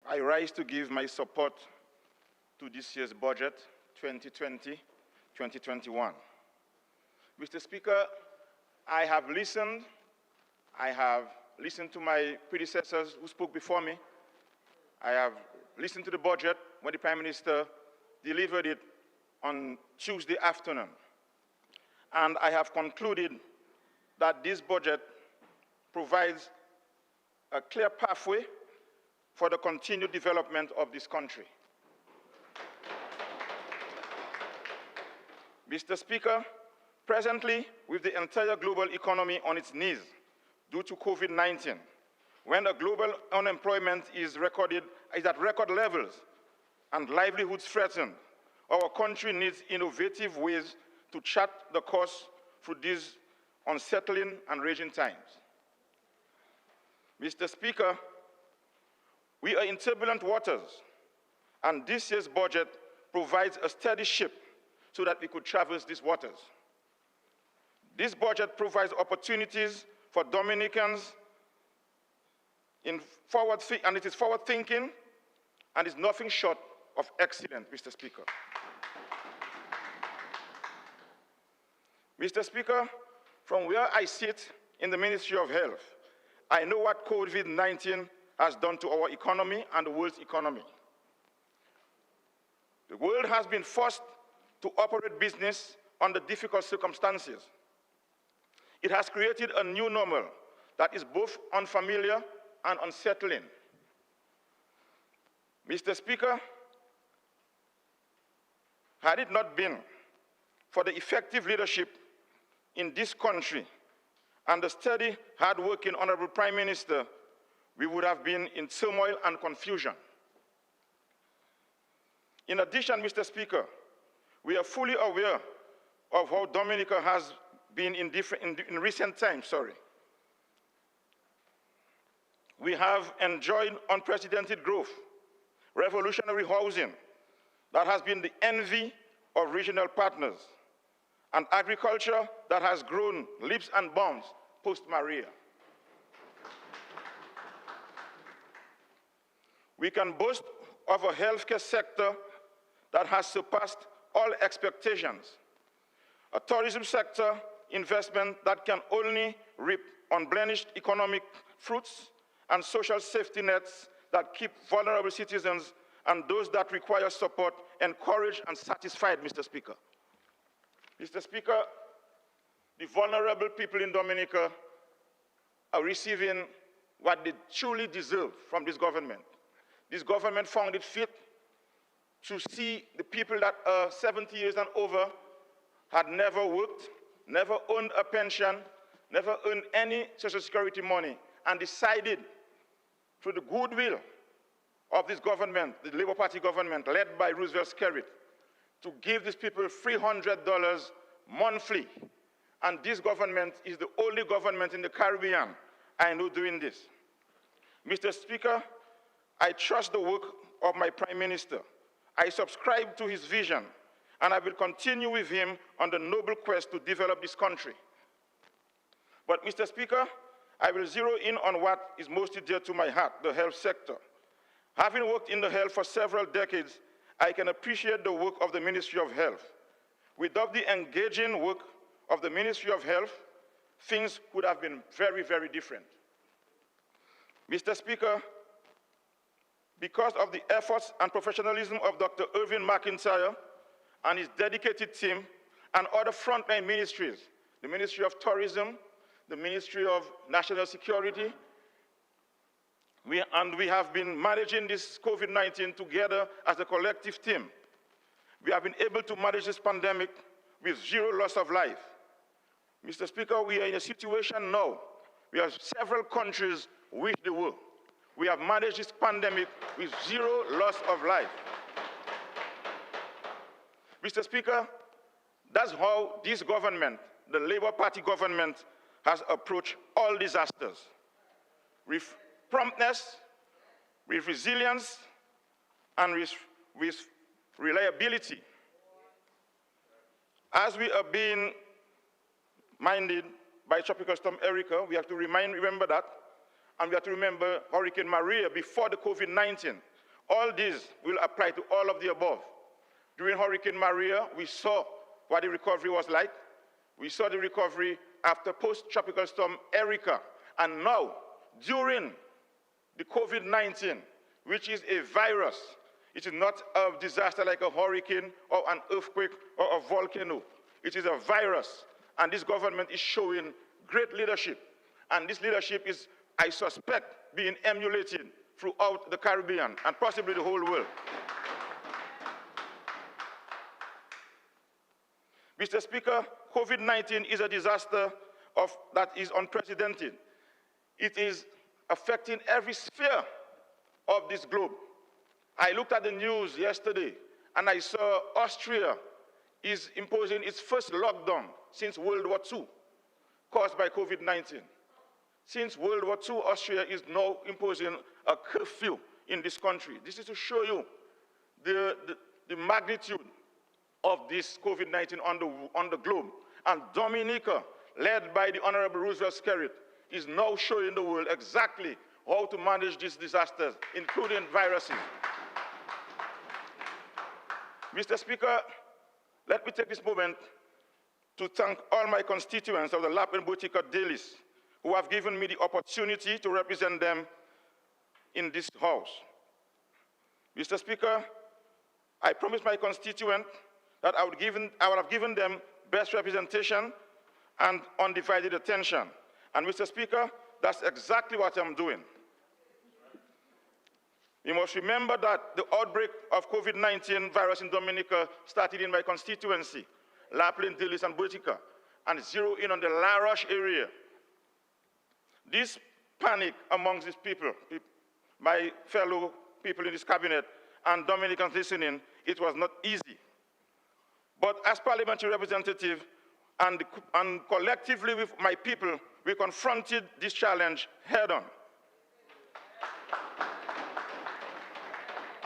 I rise to give my support to this year's budget, 2020-2021. Mr. Speaker, I have listened to my predecessors who spoke before me. I have listened to the budget when the Prime Minister delivered it on Tuesday afternoon. And I have concluded that this budget provides a clear pathway for the continued development of this country. Mr. Speaker, presently, with the entire global economy on its knees due to COVID-19, when the global unemployment is at record levels and livelihoods threatened, our country needs innovative ways to chart the course through these unsettling and raging times. Mr. Speaker, we are in turbulent waters, and this year's budget provides a steady ship so that we could traverse these waters. This budget provides opportunities for Dominicans and it is forward-thinking and is nothing short of excellent, Mr. Speaker. Mr. Speaker, from where I sit in the Ministry of Health, I know what COVID-19 has done to our economy and the world's economy. The world has been forced to operate business under difficult circumstances. It has created a new normal that is both unfamiliar and unsettling. Mr. Speaker, had it not been for the effective leadership in this country and the steady, hard-working Honorable Prime Minister, we would have been in turmoil and confusion. In addition, Mr. Speaker, we are fully aware of how Dominica has been in recent times. We have enjoyed unprecedented growth, revolutionary housing that has been the envy of regional partners, and agriculture that has grown leaps and bounds post-Maria. We can boast of a healthcare sector that has surpassed all expectations, a tourism sector investment that can only reap unblemished economic fruits, and social safety nets that keep vulnerable citizens and those that require support encouraged and satisfied, Mr. Speaker. Mr. Speaker, the vulnerable people in Dominica are receiving what they truly deserve from this government. This government found it fit to see the people that are 70 years and over, had never worked, never earned a pension, never earned any Social Security money, and decided through the goodwill of this government, the Labour Party government, led by Roosevelt Skerrit, to give these people $300 monthly. And this government is the only government in the Caribbean I know doing this. Mr. Speaker, I trust the work of my Prime Minister. I subscribe to his vision, and I will continue with him on the noble quest to develop this country. But, Mr. Speaker, I will zero in on what is most dear to my heart, the health sector. Having worked in the health for several decades, I can appreciate the work of the Ministry of Health. Without the engaging work of the Ministry of Health, things could have been very, very different. Mr. Speaker, because of the efforts and professionalism of Dr. Irvin McIntyre and his dedicated team and other frontline ministries, the Ministry of Tourism, the Ministry of National Security, we have been managing this COVID-19 together as a collective team. We have been able to manage this pandemic with zero loss of life. Mr. Speaker, we are in a situation now. We have several countries which they were. We have managed this pandemic with zero loss of life. Mr. Speaker, that's how this government, the Labour Party government, has approached all disasters. With promptness, with resilience, and with reliability. As we are being minded by Tropical Storm Erica, we have to remember that, and we have to remember Hurricane Maria before the COVID-19, All these will apply to all of the above. During Hurricane Maria, we saw what the recovery was like. We saw the recovery after post-tropical storm Erica. And now, during the COVID-19, which is a virus, it is not a disaster like a hurricane or an earthquake or a volcano. It is a virus, and this government is showing great leadership. And this leadership is, I suspect, being emulated throughout the Caribbean and possibly the whole world. Mr. Speaker, COVID-19 is a disaster that is unprecedented. It is affecting every sphere of this globe. I looked at the news yesterday, and I saw Austria is imposing its first lockdown since World War II, caused by COVID-19. Since World War II, Austria is now imposing a curfew in this country. This is to show you the magnitude of this COVID-19 on the globe. And Dominica, led by the Honorable Roosevelt Skerrit, is now showing the world exactly how to manage these disasters, including viruses. Mr. Speaker, let me take this moment to thank all my constituents of the Lap and Boutica dailies who have given me the opportunity to represent them in this House. Mr. Speaker, I promised my constituents that I would have given them best representation and undivided attention. And Mr. Speaker, that's exactly what I'm doing. You must remember that the outbreak of COVID-19 virus in Dominica started in my constituency, Lapland, Dillis, and Boutica, and zeroed in on the La Roche area. This panic amongst these people, my fellow people in this cabinet, and Dominicans listening, it was not easy. But as parliamentary representative and collectively with my people, we confronted this challenge head on.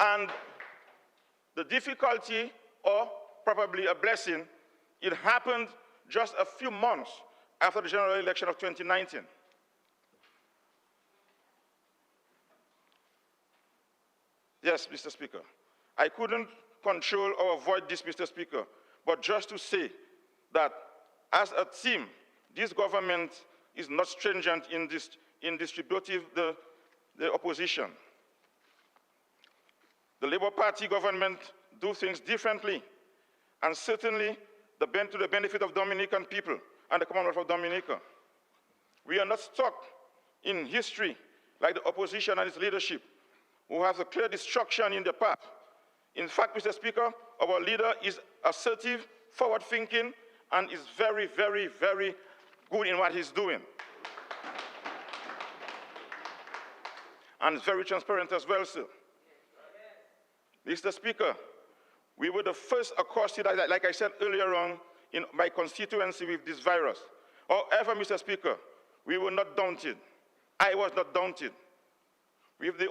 And the difficulty, or probably a blessing, it happened just a few months after the general election of 2019. Yes, Mr. Speaker. I couldn't control or avoid this, Mr. Speaker, but just to say that as a team, this government is not stringent in distributing the opposition. The Labour Party government do things differently, and certainly to the benefit of Dominican people and the Commonwealth of Dominica. We are not stuck in history like the opposition and its leadership, who have a clear destruction in the path. In fact, Mr. Speaker, our leader is assertive, forward-thinking, and is very, very, very good in what he's doing. And is very transparent as well, sir. Mr. Speaker, we were the first accosted, like I said earlier on, in my constituency with this virus. However, Mr. Speaker, we were not daunted. I was not daunted. With the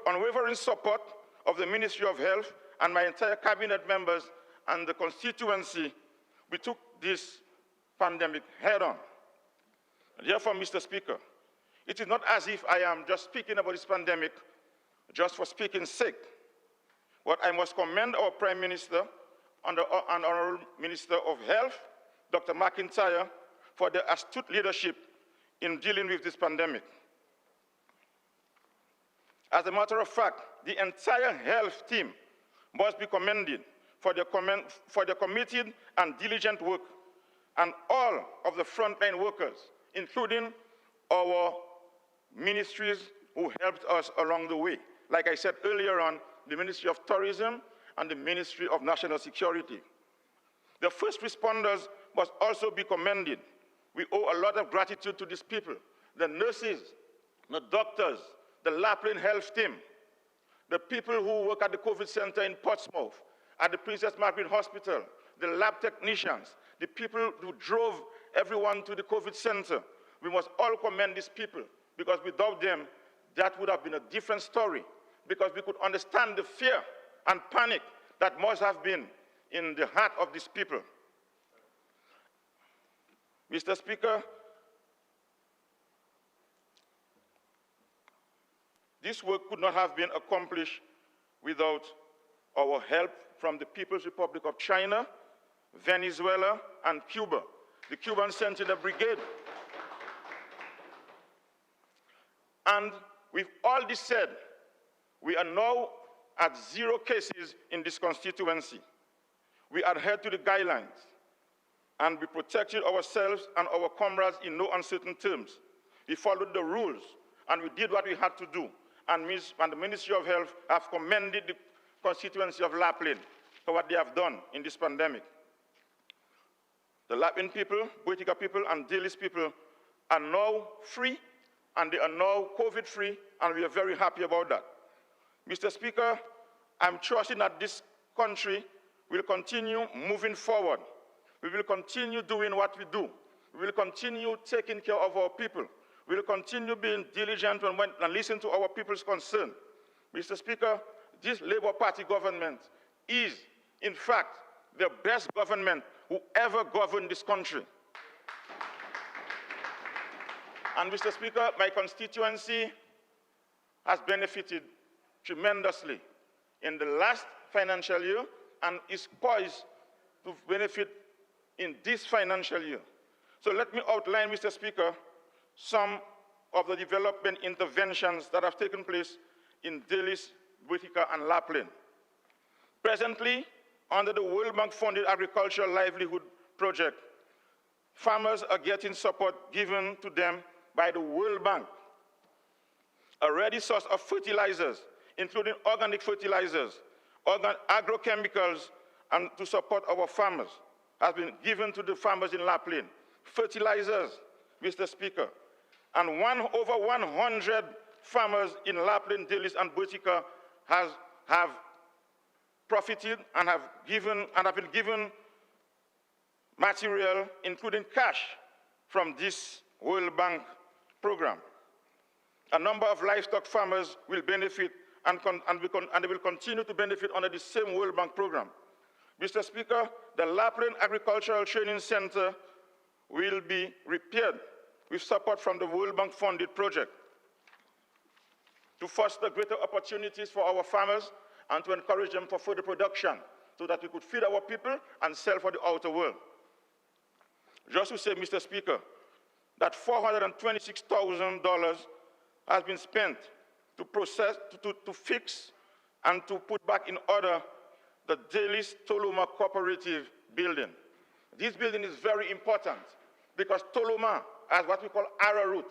unwavering support of the Ministry of Health and my entire cabinet members and the constituency, we took this pandemic head on. Therefore, Mr. Speaker, it is not as if I am just speaking about this pandemic just for speaking's sake. But I must commend our Prime Minister and our Minister of Health, Dr. McIntyre, for their astute leadership in dealing with this pandemic. As a matter of fact, the entire health team must be commended for their committed and diligent work, and all of the frontline workers, including our ministries who helped us along the way. Like I said earlier on, the Ministry of Tourism and the Ministry of National Security. The first responders must also be commended. We owe a lot of gratitude to these people, the nurses, the doctors, the Lapland Health Team, the people who work at the COVID Center in Portsmouth, at the Princess Margaret Hospital, the lab technicians, the people who drove everyone to the COVID Center. We must all commend these people, because without them, that would have been a different story, because we could understand the fear and panic that must have been in the heart of these people. Mr. Speaker, this work could not have been accomplished without our help from the People's Republic of China, Venezuela, and Cuba. The Cubans sent in a brigade. And with all this said, we are now at 0 cases in this constituency. We adhered to the guidelines, and we protected ourselves and our comrades in no uncertain terms. We followed the rules, and we did what we had to do. And the Ministry of Health have commended the constituency of Lapland for what they have done in this pandemic. The Lapland people, Boetica people, and Dalis people are now free, and they are now COVID-free, and we are very happy about that. Mr. Speaker, I'm trusting that this country will continue moving forward. We will continue doing what we do. We will continue taking care of our people. We will continue being diligent and listen to our people's concern. Mr. Speaker, this Labour Party government is, in fact, the best government who ever governed this country. And Mr. Speaker, my constituency has benefited tremendously in the last financial year and is poised to benefit in this financial year. So let me outline, Mr. Speaker, some of the development interventions that have taken place in Dalis, Boetica, and Lapland. Presently, under the World Bank funded Agricultural Livelihood Project, farmers are getting support given to them by the World Bank. A ready source of fertilizers, including organic fertilizers, agrochemicals, and to support our farmers, has been given to the farmers in Lapland. Fertilizers, Mr. Speaker, and over 100 farmers in Lapland, Dalis, and Boetica have profited and have been given material, including cash, from this World Bank program. A number of livestock farmers will benefit and they will continue to benefit under the same World Bank program. Mr. Speaker, the Lapland Agricultural Training Center will be repaired with support from the World Bank funded project to foster greater opportunities for our farmers and to encourage them for further production so that we could feed our people and sell for the outer world. Just to say, Mr. Speaker, that $426,000 has been spent to fix and to put back in order the Dalis Toloma Cooperative building. This building is very important because Toloma, as what we call arrowroot,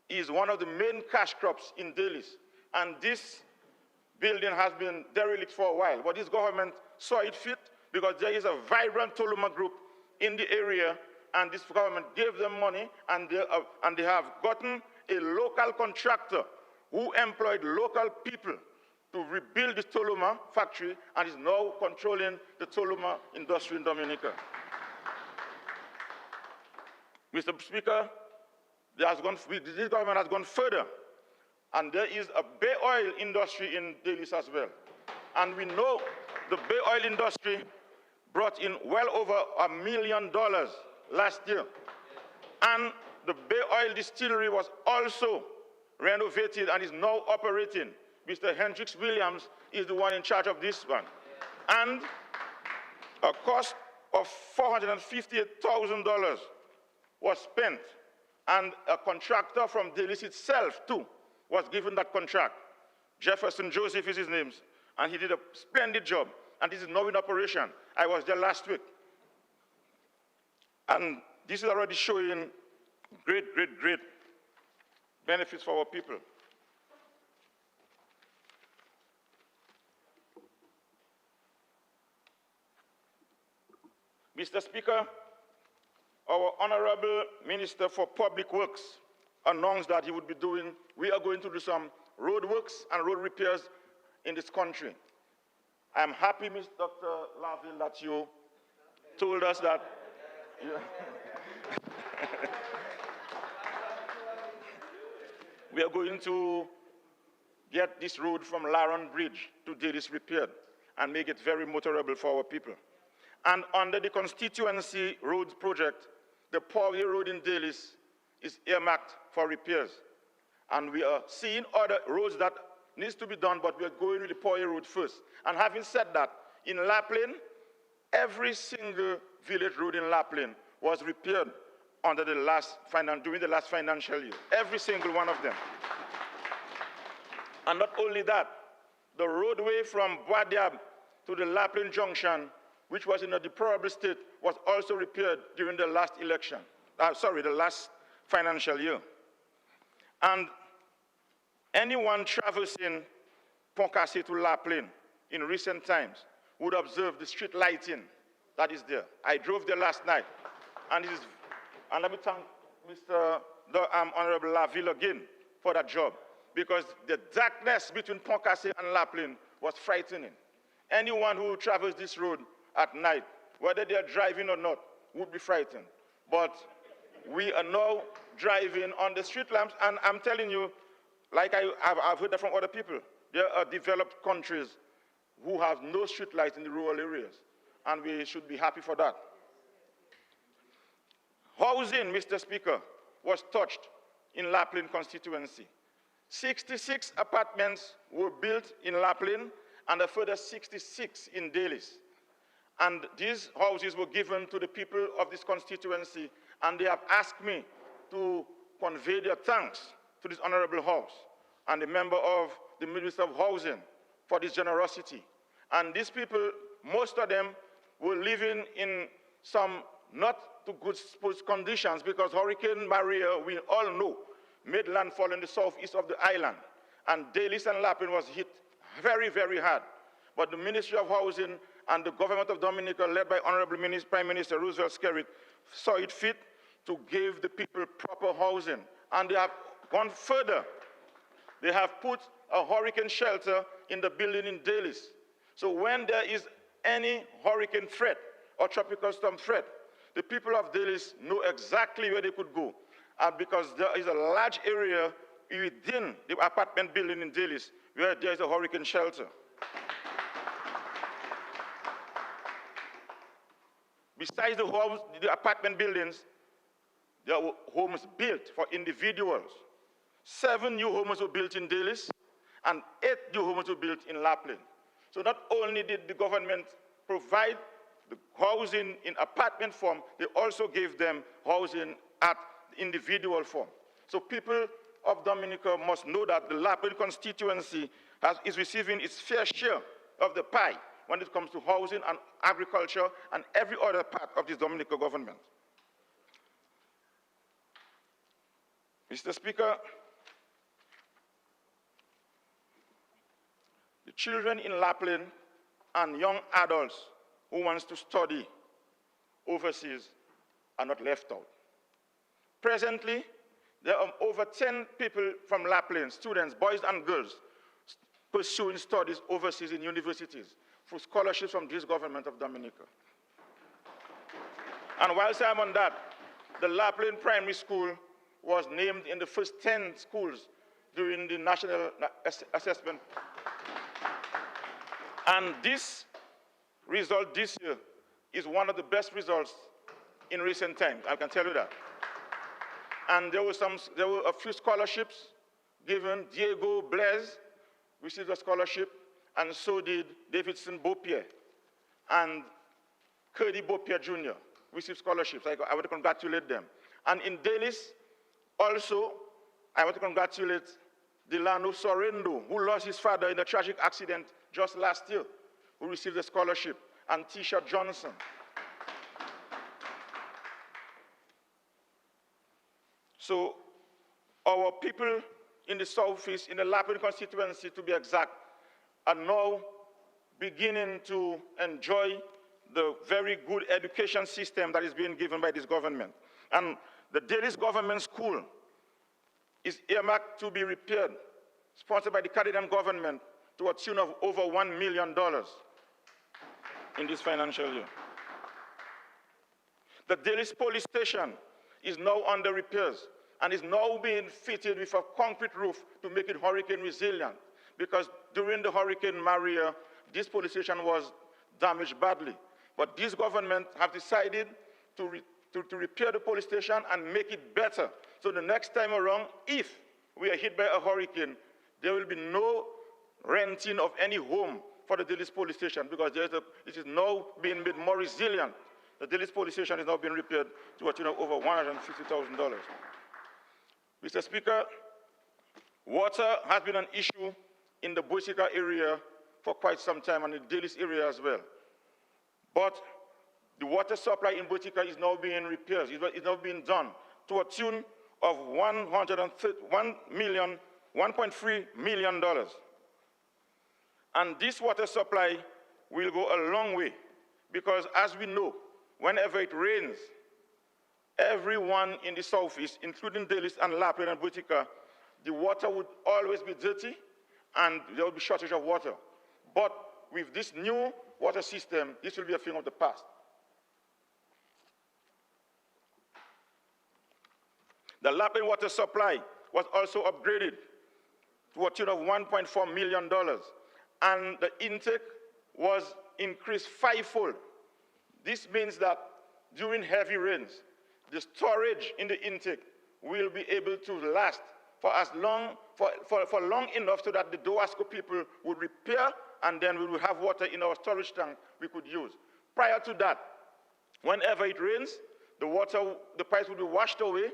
is one of the main cash crops in Dalis. And this building has been derelict for a while, but this government saw it fit because there is a vibrant Toloma group in the area, and this government gave them money, and they have gotten a local contractor who employed local people to rebuild the Toloma factory and is now controlling the Toloma industry in Dominica. Mr. Speaker, this government has gone further, and there is a bay oil industry in Dalis as well. And we know the bay oil industry brought in well over $1 million last year. And the bay oil distillery was also renovated and is now operating. Mr. Hendricks Williams is the one in charge of this one. And a cost of $458,000 was spent, and a contractor from Dalis itself, too, was given that contract. Jefferson Joseph is his name, and he did a splendid job, and this is now in operation. I was there last week. And this is already showing great benefits for our people. Mr. Speaker, our Honorable Minister for Public Works announced that we are going to do some road works and road repairs in this country. I'm happy, Dr. Laville, that you told us that we are going to get this road from Laron Bridge to Dalis repaired and make it very motorable for our people. And under the constituency roads project, the Poway Road in Dalis is earmarked for repairs. And we are seeing other roads that needs to be done, but we're going with the Poye road first. And having said that, in Lapland, every single village road in Lapland was repaired during the last financial year. Every single one of them. And not only that, the roadway from Boadiab to the Lapland Junction, which was in a deplorable state, was also repaired during the last election. The last financial year. And anyone traversing Pont-Cassé to Lapland in recent times would observe the street lighting that is there. I drove there last night, and let me thank Honorable Laville again for that job, because the darkness between Pont-Cassé and Lapland was frightening. Anyone who travels this road at night, whether they are driving or not, would be frightened. But we are now driving on the street lamps, and I'm telling you, like I've heard that from other people, there are developed countries who have no street lights in the rural areas, and we should be happy for that. Housing, Mr. Speaker, was touched in Lapland constituency. 66 apartments were built in Lapland and a further 66 in Dalis. And these houses were given to the people of this constituency, and they have asked me to convey their thanks to this honorable house and the member of the Minister of Housing for this generosity. And these people, most of them, were living in some not too good conditions, because Hurricane Maria, we all know, made landfall in the southeast of the island. And Dalis and Lapland was hit very, very hard. But the Ministry of Housing and the government of Dominica, led by Honorable Prime Minister Roosevelt Skerrit, saw it fit to give the people proper housing. And they have gone further. They have put a hurricane shelter in the building in Dalis. So when there is any hurricane threat or tropical storm threat, the people of Dalis know exactly where they could go. Because there is a large area within the apartment building in Dalis where there is a hurricane shelter. Besides the apartment buildings, there were homes built for individuals. 7 new homes were built in Dalis, and 8 new homes were built in Lapland. So not only did the government provide the housing in apartment form, they also gave them housing at individual form. So people of Dominica must know that the Lapland constituency is receiving its fair share of the pie when it comes to housing and agriculture and every other part of this Dominica government. Mr. Speaker, the children in Lapland and young adults who want to study overseas are not left out. Presently, there are over 10 people from Lapland, students, boys and girls, pursuing studies overseas in universities for scholarships from this government of Dominica. And whilst I'm on that, the Lapland Primary School was named in the first 10 schools during the national assessment. And this result this year is one of the best results in recent times, I can tell you that. And there were a few scholarships given. Diego Blaise received a scholarship, and so did Davidson Beaupierre. And Cody Beaupierre Jr. received scholarships. I want to congratulate them. And in Dalis, also, I want to congratulate Delano Sorrendo, who lost his father in a tragic accident just last year, who received a scholarship, and Tisha Johnson. So our people in the Southeast, in the Lapland constituency to be exact, are now beginning to enjoy the very good education system that is being given by this government. And the Dalis government school is earmarked to be repaired, sponsored by the Canadian government, to a tune of over $1 million in this financial year. The Dalis police station is now under repairs and is now being fitted with a concrete roof to make it hurricane resilient, because during the Hurricane Maria, this police station was damaged badly. But this government have decided to repair the police station and make it better. So the next time around, if we are hit by a hurricane, there will be no renting of any home for the Dillis police station because it is now being made more resilient. The Dillis police station is now being repaired to a tune of over $150,000. Mr. Speaker, water has been an issue in the Boisika area for quite some time and the Dillis area as well. But the water supply in Boisika is now being repaired, it's now being done to a tune of $1.3 million. And this water supply will go a long way because as we know, whenever it rains, everyone in the southeast, including Dillis and Lapland and Boisika, the water would always be dirty and there would be shortage of water. But with this new water system, this will be a thing of the past. The Lapland water supply was also upgraded to a tune of $1.4 million, and the intake was increased fivefold. This means that during heavy rains, the storage in the intake will be able to last for long enough so that the Dowasco people would repair and then we will have water in our storage tank we could use. Prior to that, whenever it rains, the pipes will be washed away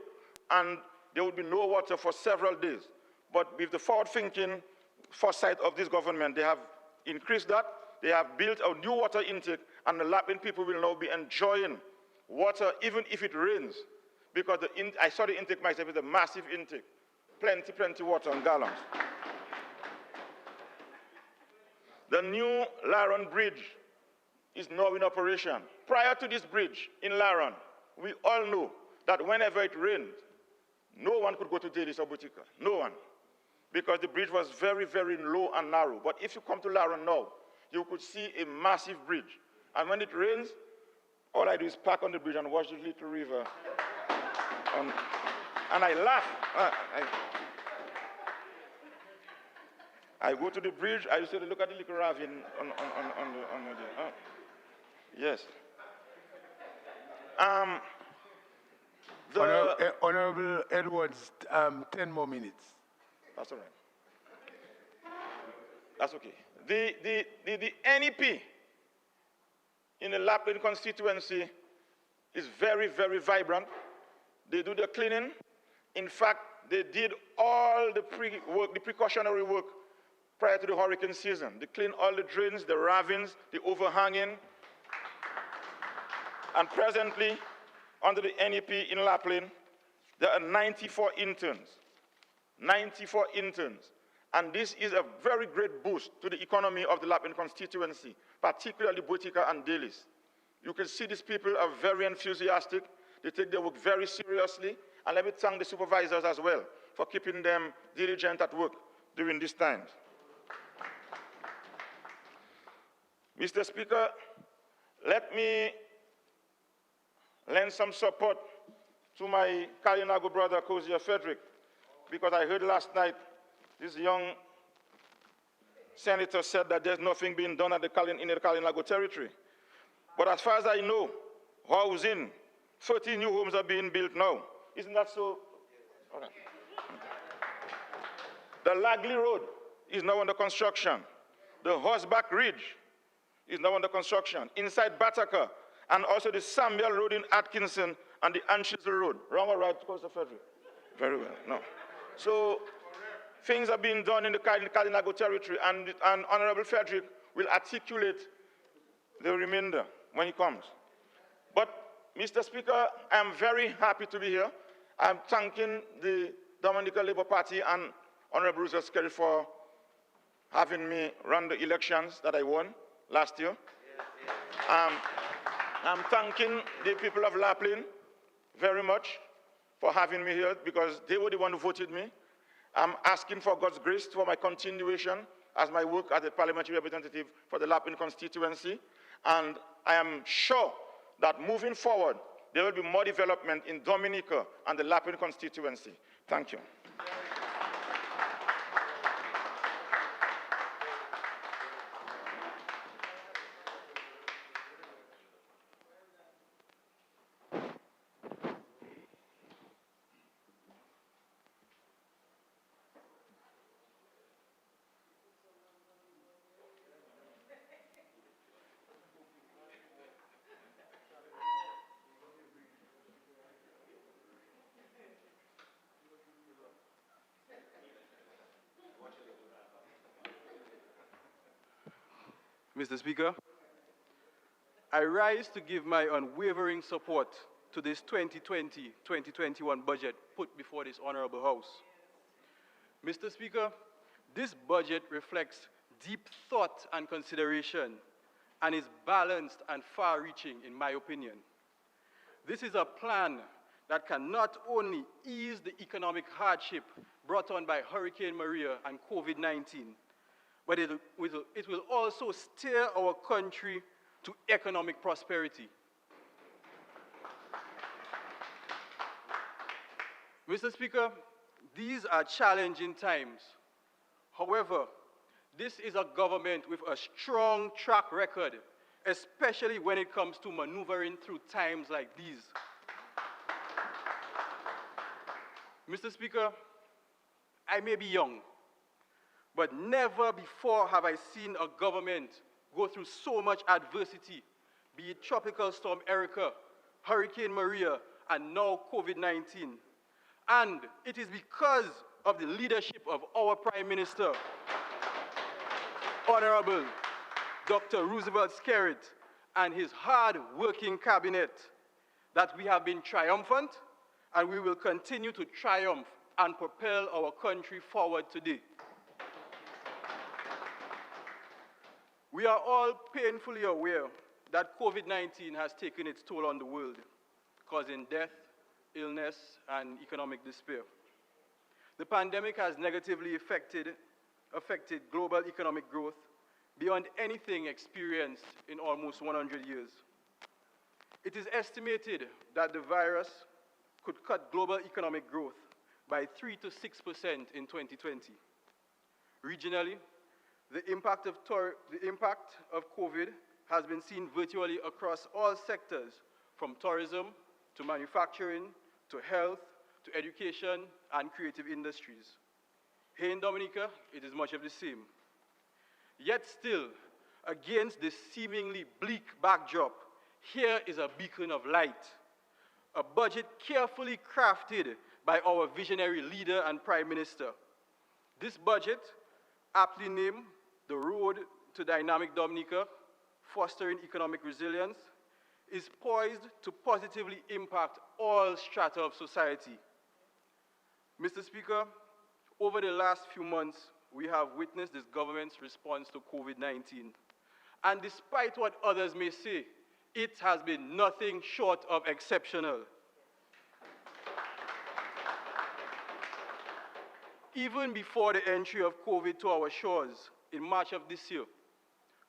and there will be no water for several days. But with the forward-thinking foresight of this government, they have increased that. They have built a new water intake, and the Lapland people will now be enjoying water even if it rains. Because I saw the intake myself, it's a massive intake. Plenty water in gallons. The new Laron Bridge is now in operation. Prior to this bridge in Laron, we all know that whenever it rained, no one could go to Dillis or Boisika, no one, because the bridge was very, very low and narrow. But if you come to Laron now, you could see a massive bridge. And when it rains, all I do is park on the bridge and watch the little river. And I laugh. I go to the bridge, I used to look at the little ravine on the yes. Honorable Edwards, 10 more minutes. That's all right. That's okay. The NEP in the Lapland constituency is very, very vibrant. They do the cleaning. In fact, they did all the precautionary work prior to the hurricane season. They cleaned all the drains, the ravines, the overhanging. And presently, under the NEP in Lapland, there are 94 interns. 94 interns. And this is a very great boost to the economy of the Lapland constituency, particularly Boisika and Dillis. You can see these people are very enthusiastic. They take their work very seriously. And let me thank the supervisors as well for keeping them diligent at work during these times. Mr. Speaker, let me lend some support to my Kalinago brother, Kozia Frederick, because I heard last night this young senator said that there's nothing being done in the Kalinago territory. But as far as I know, housing, 30 new homes are being built now. Isn't that so? All right. The Lagley Road is now under construction. The Horseback Ridge is now under construction. Inside Bataka, and also the Samuel Road in Atkinson and the Anchizel Road. Wrong or right, Costa Frederick? Very well, no. So things are being done in the Kalinago territory, and Honorable Frederick will articulate the remainder when he comes. But, Mr. Speaker, I'm very happy to be here. I'm thanking the Dominica Labour Party and Honorable Roosevelt Skerry for having me run the elections that I won last year. I'm thanking the people of Lapland very much for having me here because they were the one who voted me. I'm asking for God's grace for my continuation as my work as a parliamentary representative for the Lapland constituency. And I am sure that moving forward, there will be more development in Dominica and the Lapland constituency. Thank you. Mr. Speaker, I rise to give my unwavering support to this 2020-2021 budget put before this honorable House. Mr. Speaker, this budget reflects deep thought and consideration and is balanced and far-reaching in my opinion. This is a plan that can not only ease the economic hardship brought on by Hurricane Maria and COVID-19, but it will also steer our country to economic prosperity. Mr. Speaker, these are challenging times. However, this is a government with a strong track record, especially when it comes to maneuvering through times like these. Mr. Speaker, I may be young, but never before have I seen a government go through so much adversity, be it Tropical Storm Erica, Hurricane Maria, and now COVID-19. And it is because of the leadership of our Prime Minister, Honorable Dr. Roosevelt Skerrit, and his hard-working cabinet that we have been triumphant, and we will continue to triumph and propel our country forward today. We are all painfully aware that COVID-19 has taken its toll on the world, causing death, illness, and economic despair. The pandemic has negatively affected global economic growth beyond anything experienced in almost 100 years. It is estimated that the virus could cut global economic growth by 3 to 6% in 2020. Regionally, the impact of COVID has been seen virtually across all sectors, from tourism to manufacturing to health to education and creative industries. Here in Dominica, it is much of the same. Yet still, against this seemingly bleak backdrop, here is a beacon of light, a budget carefully crafted by our visionary leader and Prime Minister. This budget, aptly named The Road to Dynamic Dominica, Fostering Economic Resilience, is poised to positively impact all strata of society. Mr. Speaker, over the last few months, we have witnessed this government's response to COVID-19. And despite what others may say, it has been nothing short of exceptional. Even before the entry of COVID to our shores in March of this year,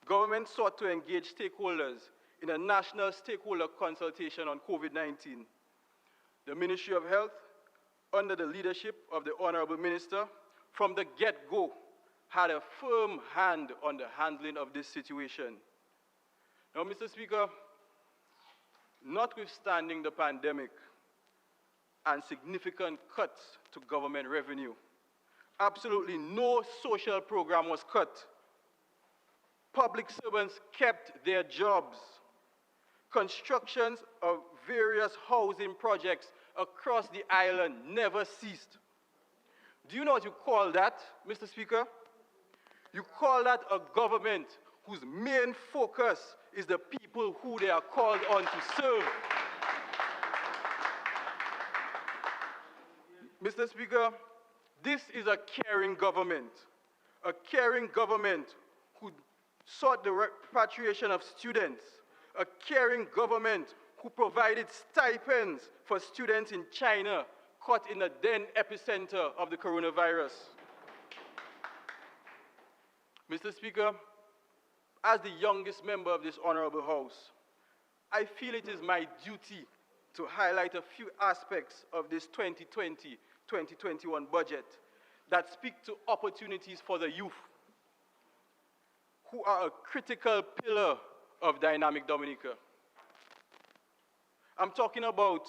government sought to engage stakeholders in a national stakeholder consultation on COVID-19. The Ministry of Health, under the leadership of the Honorable Minister, from the get-go, had a firm hand on the handling of this situation. Now, Mr. Speaker, notwithstanding the pandemic and significant cuts to government revenue, absolutely no social program was cut. Public servants kept their jobs. Constructions of various housing projects across the island never ceased. Do you know what you call that, Mr. Speaker? You call that a government whose main focus is the people who they are called on to serve. Mr. Speaker, this is a caring government who sought the repatriation of students, a caring government who provided stipends for students in China caught in the then epicenter of the coronavirus. Mr. Speaker, as the youngest member of this honorable House, I feel it is my duty to highlight a few aspects of this 2020-2021 budget that speak to opportunities for the youth, who are a critical pillar of Dynamic Dominica. I'm talking about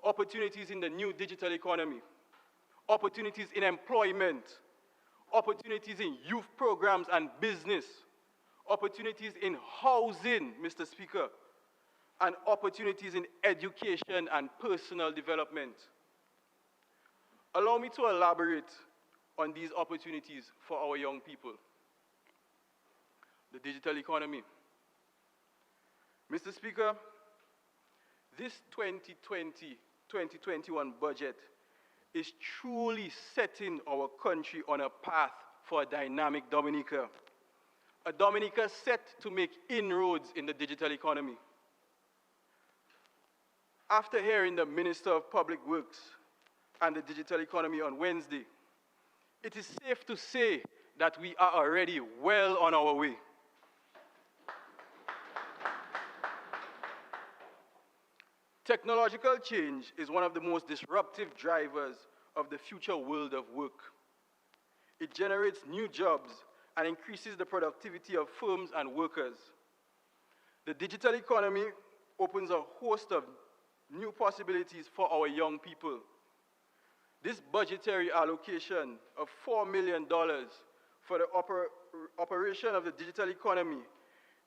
opportunities in the new digital economy, opportunities in employment, opportunities in youth programs and business, opportunities in housing, Mr. Speaker, and opportunities in education and personal development. Allow me to elaborate on these opportunities for our young people. the digital economy. Mr. Speaker, this 2020-2021 budget is truly setting our country on a path for a dynamic Dominica. A Dominica set to make inroads in the digital economy. After hearing the Minister of Public Works and the digital economy on Wednesday, it is safe to say that we are already well on our way. Technological change is one of the most disruptive drivers of the future world of work. It generates new jobs and increases the productivity of firms and workers. The digital economy opens a host of new possibilities for our young people. This budgetary allocation of $4 million for the operation of the digital economy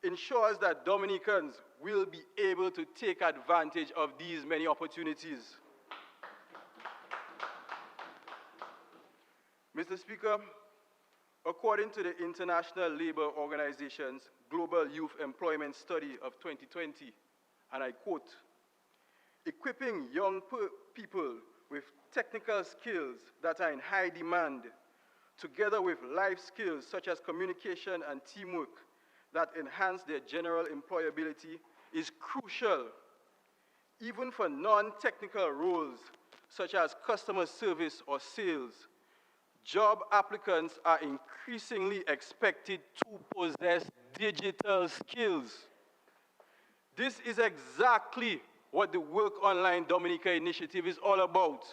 ensures that Dominicans will be able to take advantage of these many opportunities. Mr. Speaker, according to the International Labour Organization's Global Youth Employment Study of 2020, and I quote, "Equipping young people with technical skills that are in high demand, together with life skills such as communication and teamwork that enhance their general employability, is crucial, even for non-technical roles such as customer service or sales. Job applicants are increasingly expected to possess digital skills." This is exactly what the Work Online Dominica initiative is all about.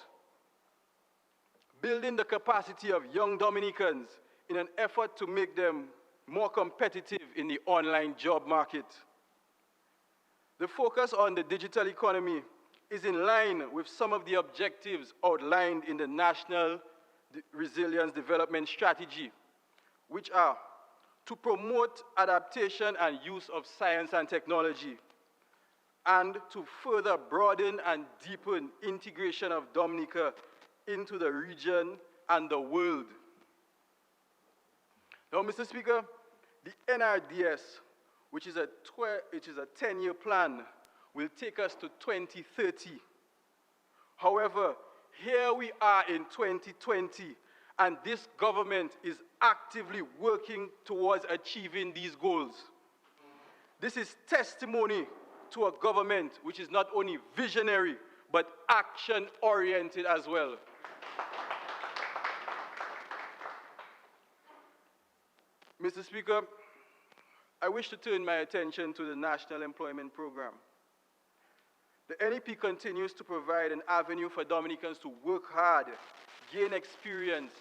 Building the capacity of young Dominicans in an effort to make them more competitive in the online job market. The focus on the digital economy is in line with some of the objectives outlined in the National Resilience Development Strategy, which are to promote adaptation and use of science and technology, and to further broaden and deepen integration of Dominica into the region and the world. Now, Mr. Speaker, the NRDS, which is a 10-year plan, will take us to 2030. However, here we are in 2020, and this government is actively working towards achieving these goals. This is testimony to a government which is not only visionary, but action-oriented as well. Mr. Speaker, I wish to turn my attention to the National Employment Program. The NEP continues to provide an avenue for Dominicans to work hard, gain experience,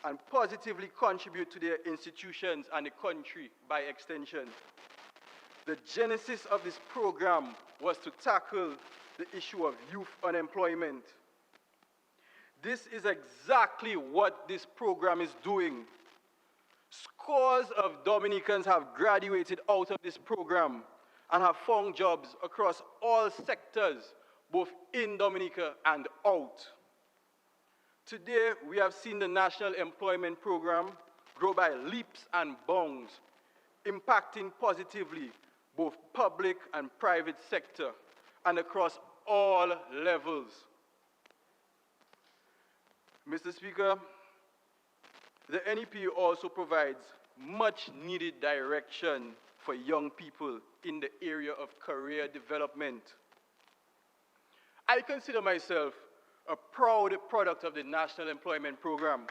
and positively contribute to their institutions and the country by extension. The genesis of this program was to tackle the issue of youth unemployment. This is exactly what this program is doing. Scores of Dominicans have graduated out of this program and have found jobs across all sectors, both in Dominica and out. Today, we have seen the National Employment Program grow by leaps and bounds, impacting positively both public and private sector and across all levels. Mr. Speaker, the NEP also provides much needed direction for young people in the area of career development. I consider myself a proud product of the National Employment Program.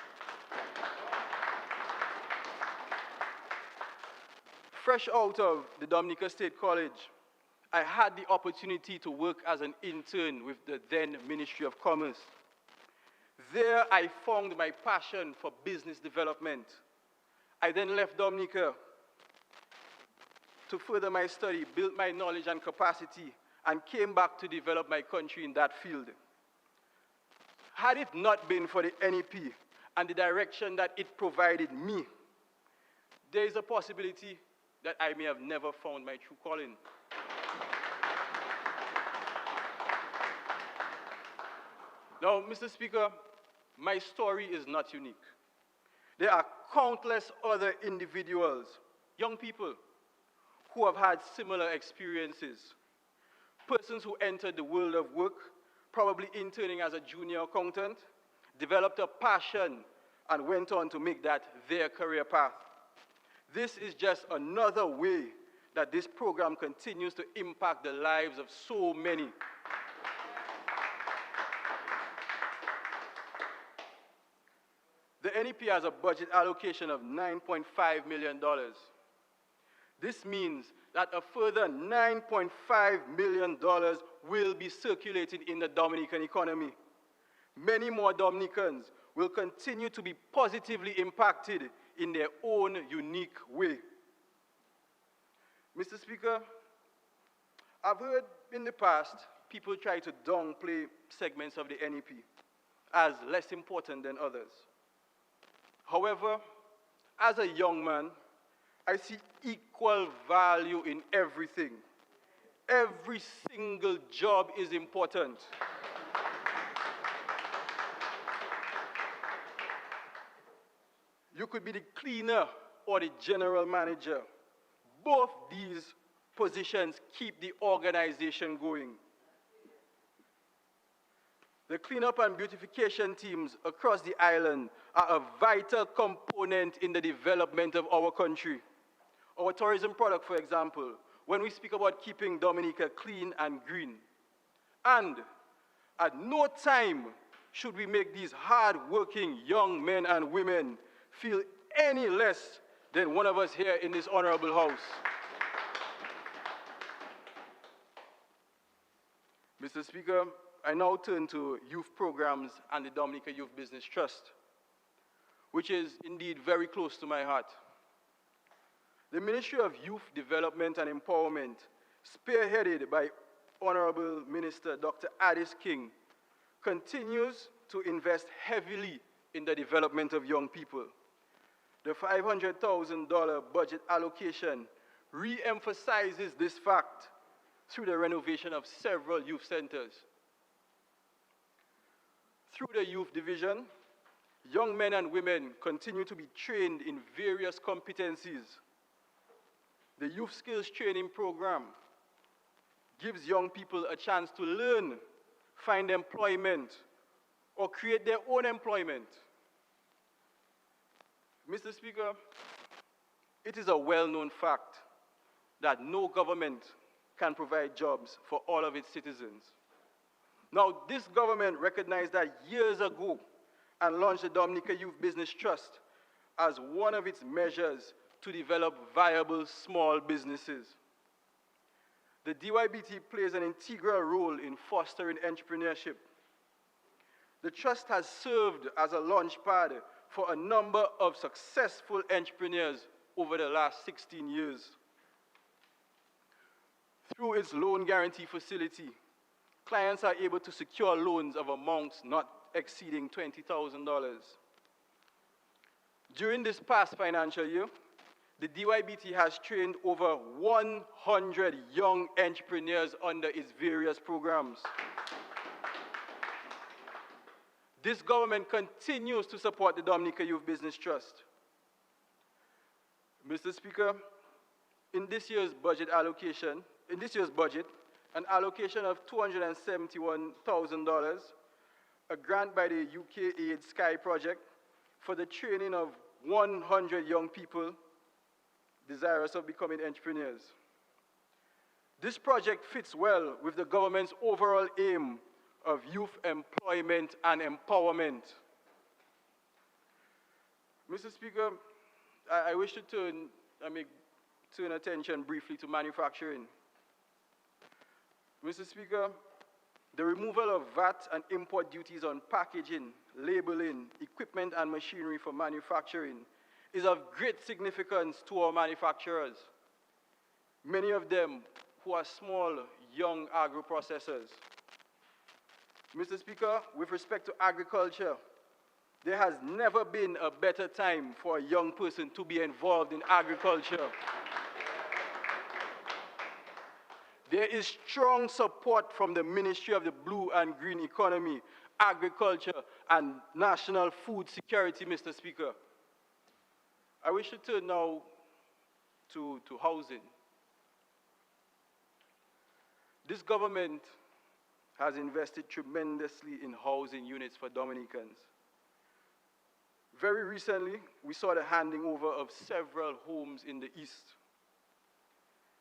Fresh out of the Dominica State College, I had the opportunity to work as an intern with the then Ministry of Commerce. There I found my passion for business development. I then left Dominica to further my study, build my knowledge and capacity, and came back to develop my country in that field. Had it not been for the NEP and the direction that it provided me, there is a possibility that I may have never found my true calling. Now, Mr. Speaker, my story is not unique. There are countless other individuals, young people, who have had similar experiences. Persons who entered the world of work, probably interning as a junior accountant, developed a passion and went on to make that their career path. This is just another way that this program continues to impact the lives of so many. The NEP has a budget allocation of $9.5 million. This means that a further $9.5 million will be circulated in the Dominican economy. Many more Dominicans will continue to be positively impacted in their own unique way. Mr. Speaker, I've heard in the past people try to downplay segments of the NEP as less important than others. However, as a young man, I see equal value in everything. Every single job is important. You could be the cleaner or the general manager. Both these positions keep the organization going. The cleanup and beautification teams across the island are a vital component in the development of our country. Our tourism product, for example, when we speak about keeping Dominica clean and green. And at no time should we make these hard-working young men and women feel any less than one of us here in this honorable house. Mr. Speaker, I now turn to youth programs and the Dominica Youth Business Trust, which is indeed very close to my heart. The Ministry of Youth Development and Empowerment, spearheaded by Honorable Minister Dr. Addis King, continues to invest heavily in the development of young people. The $500,000 budget allocation re-emphasizes this fact through the renovation of several youth centers. Through the youth division, young men and women continue to be trained in various competencies. The Youth Skills Training Program gives young people a chance to learn, find employment, or create their own employment. Mr. Speaker, it is a well-known fact that no government can provide jobs for all of its citizens. Now, this government recognized that years ago and launched the Dominica Youth Business Trust as one of its measures to develop viable small businesses. The DYBT plays an integral role in fostering entrepreneurship. The trust has served as a launch pad for a number of successful entrepreneurs over the last 16 years. Through its loan guarantee facility, clients are able to secure loans of amounts not exceeding $20,000. During this past financial year, the DYBT has trained over 100 young entrepreneurs under its various programs. This government continues to support the Dominica Youth Business Trust. Mr. Speaker, in this year's budget, an allocation of $271,000, a grant by the UK Aid Sky Project for the training of 100 young people desirous of becoming entrepreneurs. This project fits well with the government's overall aim of youth employment and empowerment. Mr. Speaker, I wish to turn attention briefly to manufacturing. Mr. Speaker, the removal of VAT and import duties on packaging, labeling, equipment and machinery for manufacturing is of great significance to our manufacturers, many of them who are small, young agro-processors. Mr. Speaker, with respect to agriculture, there has never been a better time for a young person to be involved in agriculture. There is strong support from the Ministry of the Blue and Green Economy, Agriculture, and National Food Security, Mr. Speaker. I wish to turn now to housing. This government has invested tremendously in housing units for Dominicans. Very recently, we saw the handing over of several homes in the East.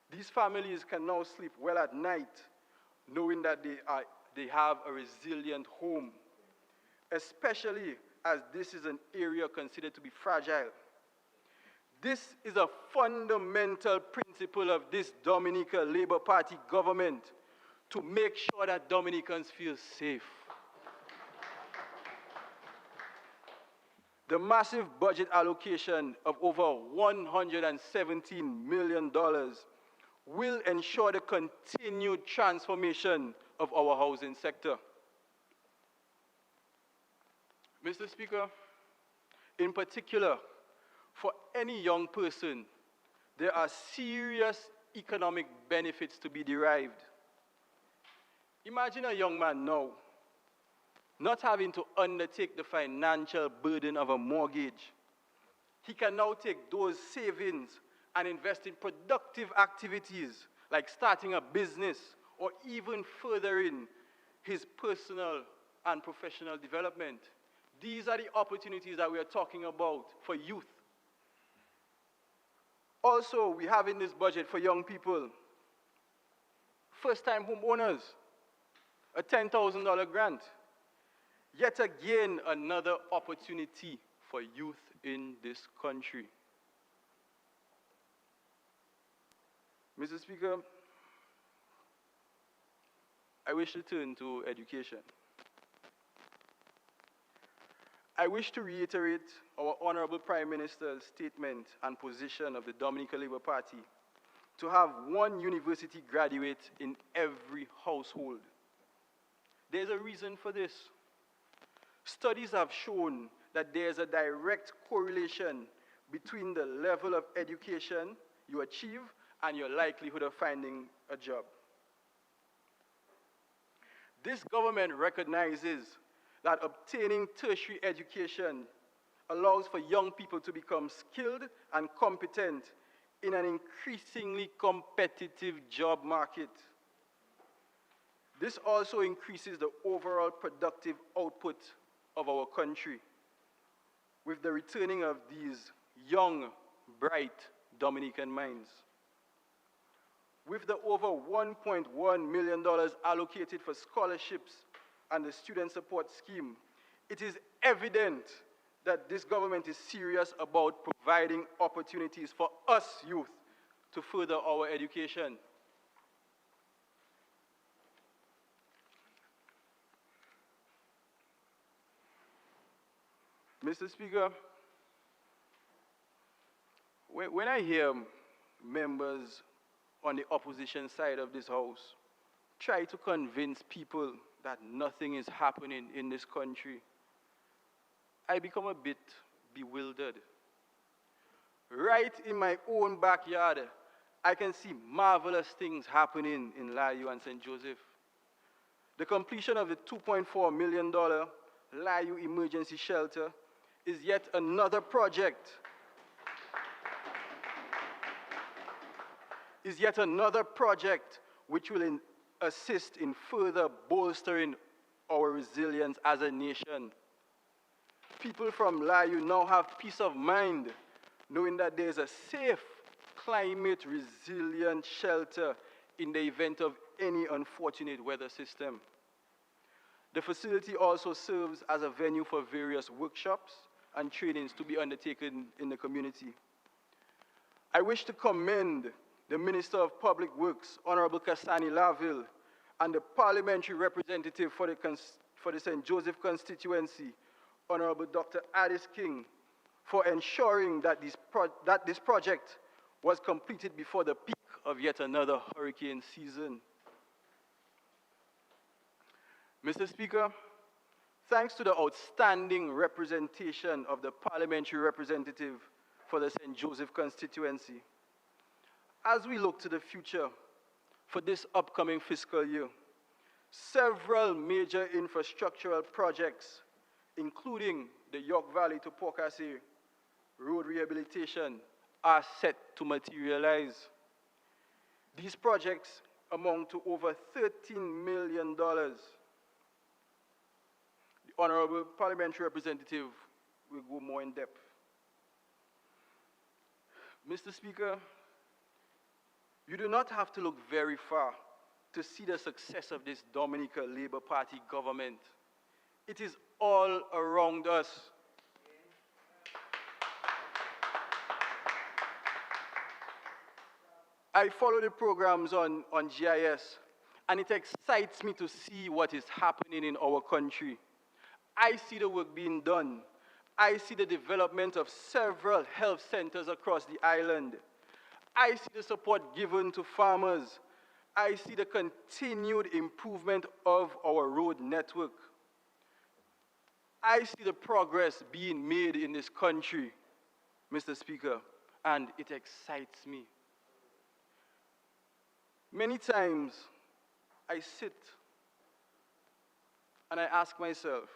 These families can now sleep well at night, knowing that they have a resilient home, especially as this is an area considered to be fragile. This is a fundamental principle of this Dominican Labour Party government, to make sure that Dominicans feel safe. The massive budget allocation of over $117 million will ensure the continued transformation of our housing sector. Mr. Speaker, in particular, for any young person, there are serious economic benefits to be derived. Imagine a young man now not having to undertake the financial burden of a mortgage. He can now take those savings and invest in productive activities like starting a business or even furthering his personal and professional development. These are the opportunities that we are talking about for youth. Also, we have in this budget for young people, first-time homeowners, a $10,000 grant. Yet again, another opportunity for youth in this country. Mr. Speaker, I wish to turn to education. I wish to reiterate our Honorable Prime Minister's statement and position of the Dominican Labour Party to have one university graduate in every household. There's a reason for this. Studies have shown that there's a direct correlation between the level of education you achieve and your likelihood of finding a job. This government recognizes that obtaining tertiary education allows for young people to become skilled and competent in an increasingly competitive job market. This also increases the overall productive output of our country with the returning of these young, bright Dominican minds. With the over $1.1 million allocated for scholarships and the student support scheme, it is evident that this government is serious about providing opportunities for us youth to further our education. Mr. Speaker, when I hear members on the opposition side of this House try to convince people that nothing is happening in this country, I become a bit bewildered. Right in my own backyard, I can see marvelous things happening in Layu and St. Joseph. The completion of the $2.4 million Layu Emergency Shelter is yet another project. Which will assist in further bolstering our resilience as a nation. People from Layu now have peace of mind, knowing that there is a safe, climate-resilient shelter in the event of any unfortunate weather system. The facility also serves as a venue for various workshops and trainings to be undertaken in the community. I wish to commend the Minister of Public Works, Honorable Kasani Laville, and the parliamentary representative for the St. Joseph constituency, Honorable Dr. Addis King, for ensuring that this project was completed before the peak of yet another hurricane season. Mr. Speaker, thanks to the outstanding representation of the parliamentary representative for the St. Joseph constituency, as we look to the future for this upcoming fiscal year, several major infrastructural projects, including the York Valley to Pocasset road rehabilitation, are set to materialize. These projects amount to over $13 million. The Honorable Parliamentary Representative will go more in depth. Mr. Speaker, you do not have to look very far to see the success of this Dominica Labour Party government. It is all around us. I follow the programs on GIS, and it excites me to see what is happening in our country. I see the work being done. I see the development of several health centers across the island. I see the support given to farmers. I see the continued improvement of our road network. I see the progress being made in this country, Mr. Speaker, and it excites me. Many times, I sit and I ask myself,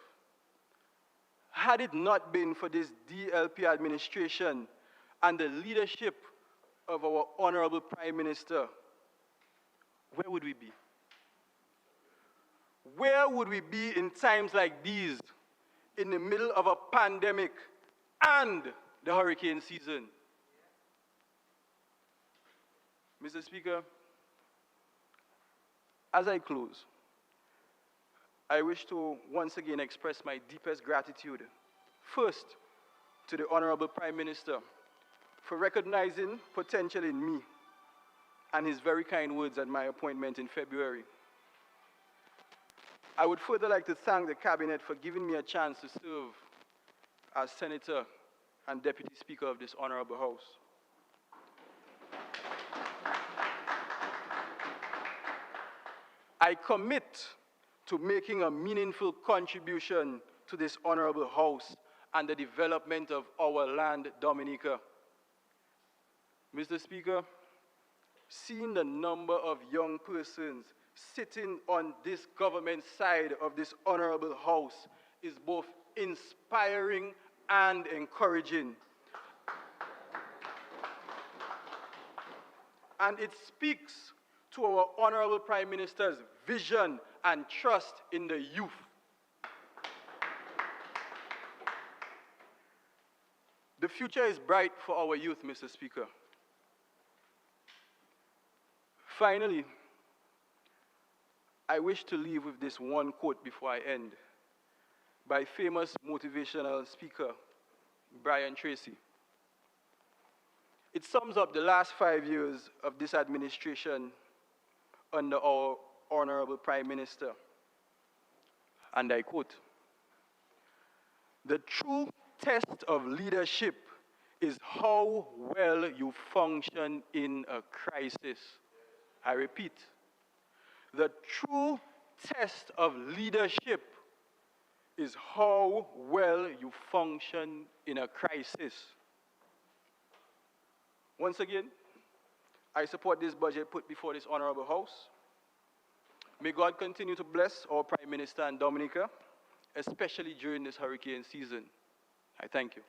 had it not been for this DLP administration and the leadership of our Honorable Prime Minister, where would we be? Where would we be in times like these, in the middle of a pandemic and the hurricane season? Mr. Speaker, as I close, I wish to once again express my deepest gratitude, first, to the Honorable Prime Minister for recognizing potential in me and his very kind words at my appointment in February. I would further like to thank the Cabinet for giving me a chance to serve as Senator and Deputy Speaker of this Honorable House. I commit to making a meaningful contribution to this Honorable House and the development of our land, Dominica. Mr. Speaker, seeing the number of young persons sitting on this government side of this Honorable House is both inspiring and encouraging. And it speaks to our Honorable Prime Minister's vision and trust in the youth. The future is bright for our youth, Mr. Speaker. Finally, I wish to leave with this one quote before I end, by famous motivational speaker, Brian Tracy. It sums up the last 5 years of this administration under our Honorable Prime Minister. And I quote, "The true test of leadership is how well you function in a crisis." I repeat, the true test of leadership is how well you function in a crisis. Once again, I support this budget put before this Honorable House. May God continue to bless our Prime Minister and Dominica, especially during this hurricane season. I thank you.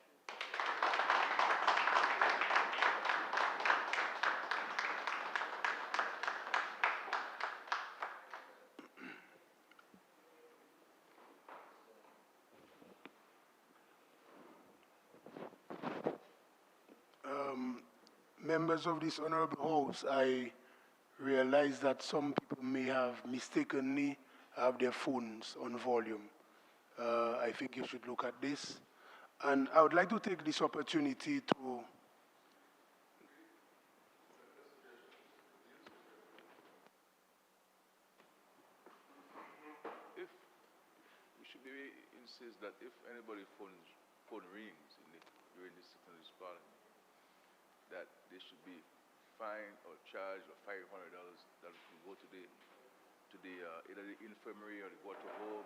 Members of this Honorable House, I realize that some people may have mistakenly have their phones on volume. I think you should look at this. And I would like to take this opportunity to we should be insist that if anybody's phone rings during this sitting of this parliament, that they should be fined or charged or $500 that will go to either the infirmary or the water home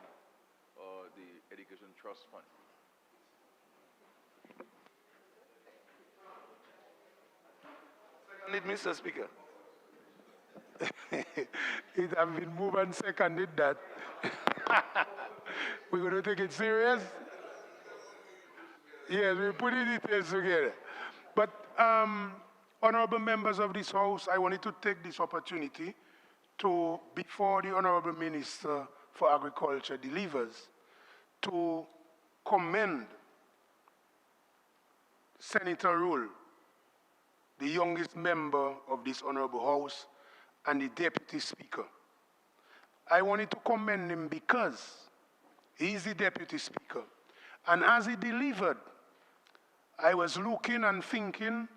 or the education trust fund. Seconded, Mr. Speaker. it have been moved and seconded that we're going to take it serious. Yes, we put the details together. But honorable members of this House, I wanted to take this opportunity to, before the Honorable Minister for Agriculture delivers, to commend Senator Rule, the youngest member of this Honorable House, and the Deputy Speaker. I wanted to commend him because he is the Deputy Speaker. And as he delivered, I was looking and thinking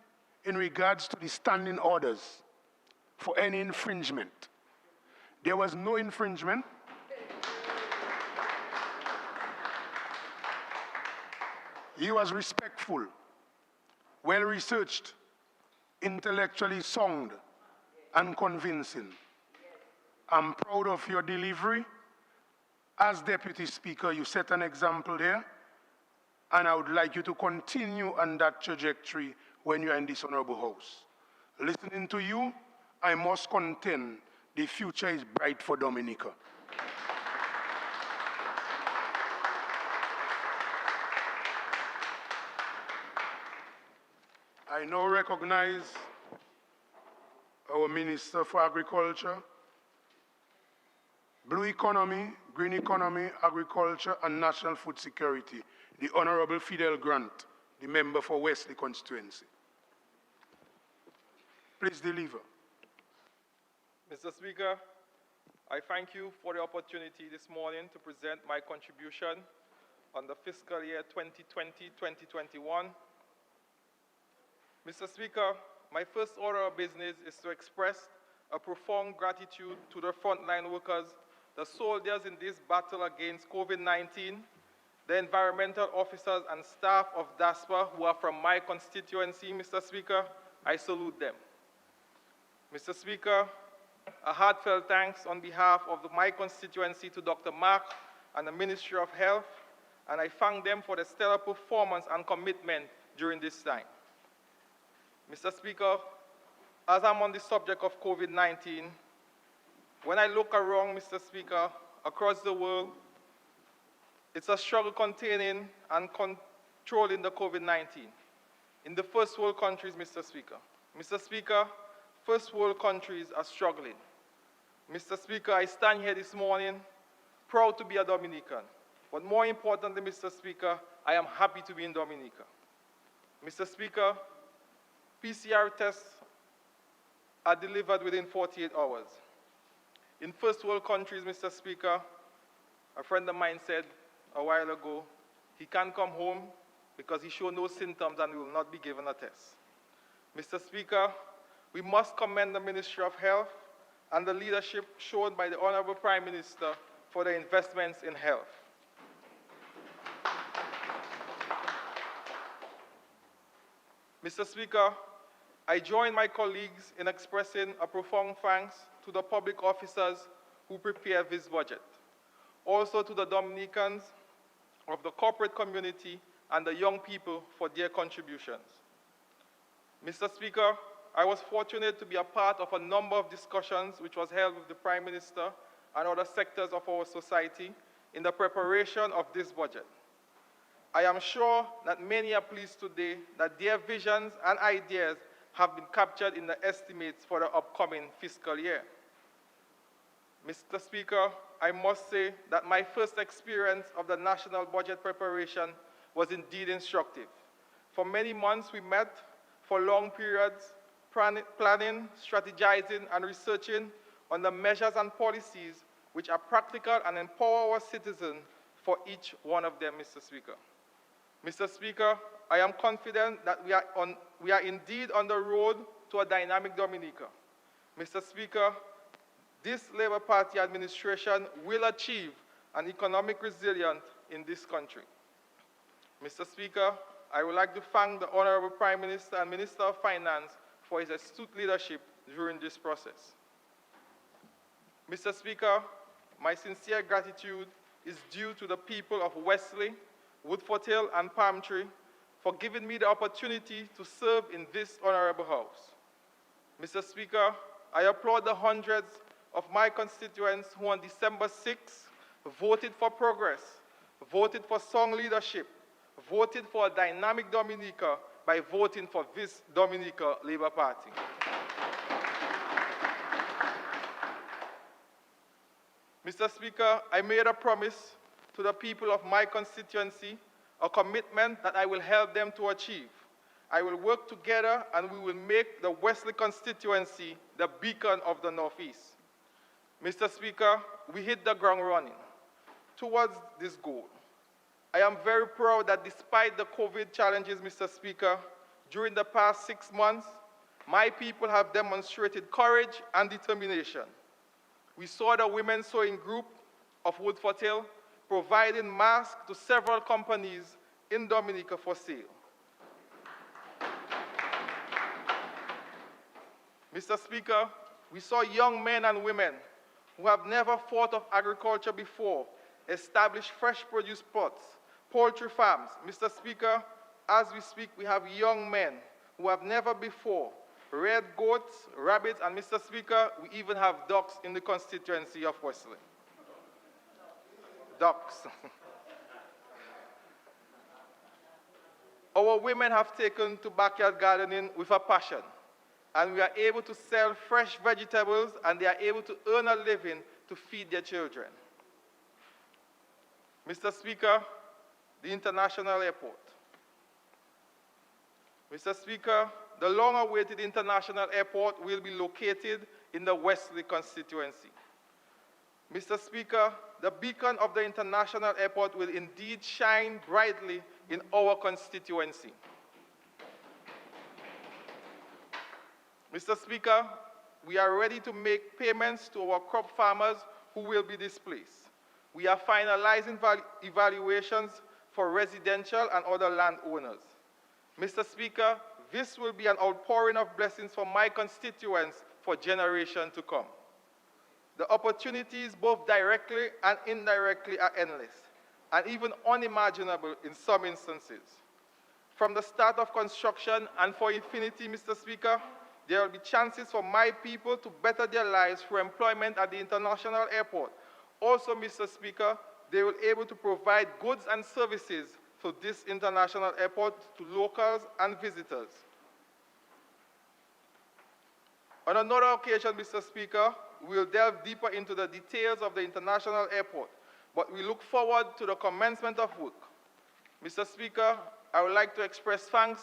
in regards to the standing orders for any infringement. There was no infringement. He was respectful, well-researched, intellectually sound, and convincing. I'm proud of your delivery. As Deputy Speaker, you set an example there, and I would like you to continue on that trajectory when you're in this Honorable House. Listening to you, I must contend the future is bright for Dominica. I now recognize our Minister for Agriculture, Blue Economy, Green Economy, Agriculture, and National Food Security, the Honorable Fidel Grant, the member for Wesley constituency. Please deliver. Mr. Speaker, I thank you for the opportunity this morning to present my contribution on the fiscal year 2020-2021. Mr. Speaker, my first order of business is to express a profound gratitude to the frontline workers, the soldiers in this battle against COVID-19, the environmental officers and staff of DASPA who are from my constituency, Mr. Speaker. I salute them. Mr. Speaker, a heartfelt thanks on behalf of my constituency to Dr. Mark and the Ministry of Health, and I thank them for the stellar performance and commitment during this time. Mr. Speaker, as I'm on the subject of COVID-19, when I look around, Mr. Speaker, across the world, it's a struggle containing and controlling the COVID-19. In the first world countries, Mr. Speaker. Mr. Speaker, first world countries are struggling. Mr. Speaker, I stand here this morning proud to be a Dominican. But more importantly, Mr. Speaker, I am happy to be in Dominica. Mr. Speaker, PCR tests are delivered within 48 hours. In first world countries, Mr. Speaker, a friend of mine said a while ago, he can't come home because he showed no symptoms and will not be given a test. Mr. Speaker, we must commend the Ministry of Health and the leadership shown by the Honorable Prime Minister for the investments in health. Mr. Speaker, I join my colleagues in expressing a profound thanks to the public officers who prepared this budget, also to the Dominicans of the corporate community and the young people for their contributions. Mr. Speaker, I was fortunate to be a part of a number of discussions which was held with the Prime Minister and other sectors of our society in the preparation of this budget. I am sure that many are pleased today that their visions and ideas have been captured in the estimates for the upcoming fiscal year. Mr. Speaker, I must say that my first experience of the national budget preparation was indeed instructive. For many months we met for long periods, planning, strategizing, and researching on the measures and policies which are practical and empower our citizens for each one of them, Mr. Speaker. Mr. Speaker, I am confident that we are indeed on the road to a dynamic Dominica. Mr. Speaker, this Labour Party administration will achieve an economic resilience in this country. Mr. Speaker, I would like to thank the Honorable Prime Minister and Minister of Finance for his astute leadership during this process. Mr. Speaker, my sincere gratitude is due to the people of Wesley, Woodford Hill, and Palm Tree for giving me the opportunity to serve in this honorable house. Mr. Speaker, I applaud the hundreds of my constituents who on December 6 voted for progress, voted for strong leadership, voted for a dynamic Dominica by voting for this Dominica Labour Party. Mr. Speaker, I made a promise to the people of my constituency, a commitment that I will help them to achieve. I will work together and we will make the Wesley constituency the beacon of the Northeast. Mr. Speaker, we hit the ground running towards this goal. I am very proud that despite the COVID challenges, Mr. Speaker, during the past 6 months, my people have demonstrated courage and determination. We saw the women sewing group of Woodford Hill providing masks to several companies in Dominica for sale. Mr. Speaker, we saw young men and women who have never thought of agriculture before establish fresh produce pots, poultry farms. Mr. Speaker, as we speak, we have young men who have never before reared goats, rabbits, and Mr. Speaker, we even have ducks in the constituency of Wesley. Ducks. Our women have taken to backyard gardening with a passion, and we are able to sell fresh vegetables, and they are able to earn a living to feed their children. Mr. Speaker, the international airport. Mr. Speaker, the long-awaited international airport will be located in the Wesley constituency. Mr. Speaker, the beacon of the international airport will indeed shine brightly in our constituency. Mr. Speaker, we are ready to make payments to our crop farmers who will be displaced. We are finalizing evaluations for residential and other landowners. Mr. Speaker, this will be an outpouring of blessings for my constituents for generations to come. The opportunities, both directly and indirectly, are endless, and even unimaginable in some instances. From the start of construction and for infinity, Mr. Speaker, there will be chances for my people to better their lives through employment at the international airport. Also, Mr. Speaker, they will be able to provide goods and services to this international airport to locals and visitors. On another occasion, Mr. Speaker, we will delve deeper into the details of the international airport, but we look forward to the commencement of work. Mr. Speaker, I would like to express thanks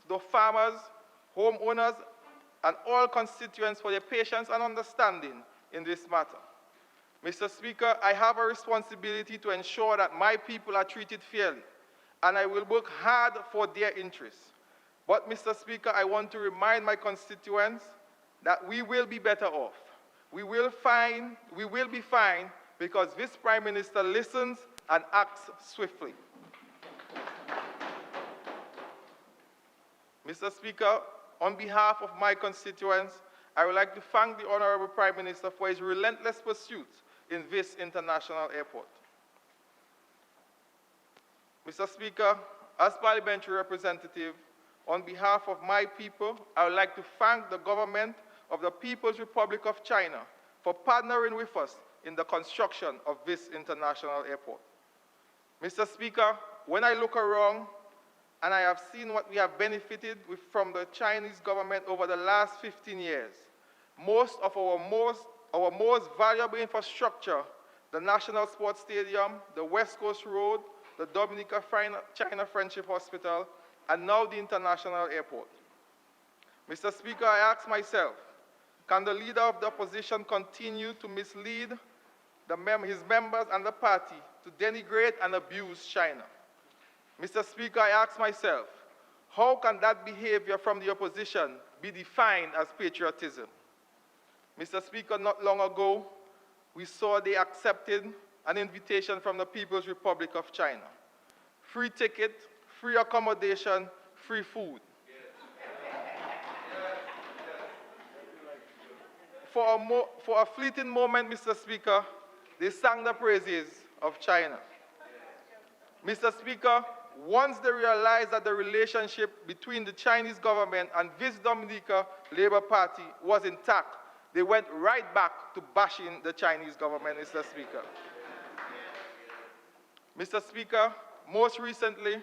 to the farmers, homeowners, and all constituents for their patience and understanding in this matter. Mr. Speaker, I have a responsibility to ensure that my people are treated fairly, and I will work hard for their interests. But, Mr. Speaker, I want to remind my constituents that we will be better off. We will be fine because this Prime Minister listens and acts swiftly. Mr. Speaker, on behalf of my constituents, I would like to thank the Honorable Prime Minister for his relentless pursuit in this international airport. Mr. Speaker, as parliamentary representative, on behalf of my people, I would like to thank the government of the People's Republic of China for partnering with us in the construction of this international airport. Mr. Speaker, when I look around and I have seen what we have benefited from the Chinese government over the last 15 years, most of our most valuable infrastructure, the National Sports Stadium, the West Coast Road, the Dominica-China Friendship Hospital, and now the international airport. Mr. Speaker, I ask myself, can the leader of the opposition continue to mislead his members and the party to denigrate and abuse China? Mr. Speaker, I ask myself, how can that behavior from the opposition be defined as patriotism? Mr. Speaker, not long ago, we saw they accepted an invitation from the People's Republic of China. Free ticket, free accommodation, free food. For a fleeting moment, Mr. Speaker, they sang the praises of China. Mr. Speaker, once they realized that the relationship between the Chinese government and this Dominica Labour Party was intact, they went right back to bashing the Chinese government, Mr. Speaker. Mr. Speaker, most recently,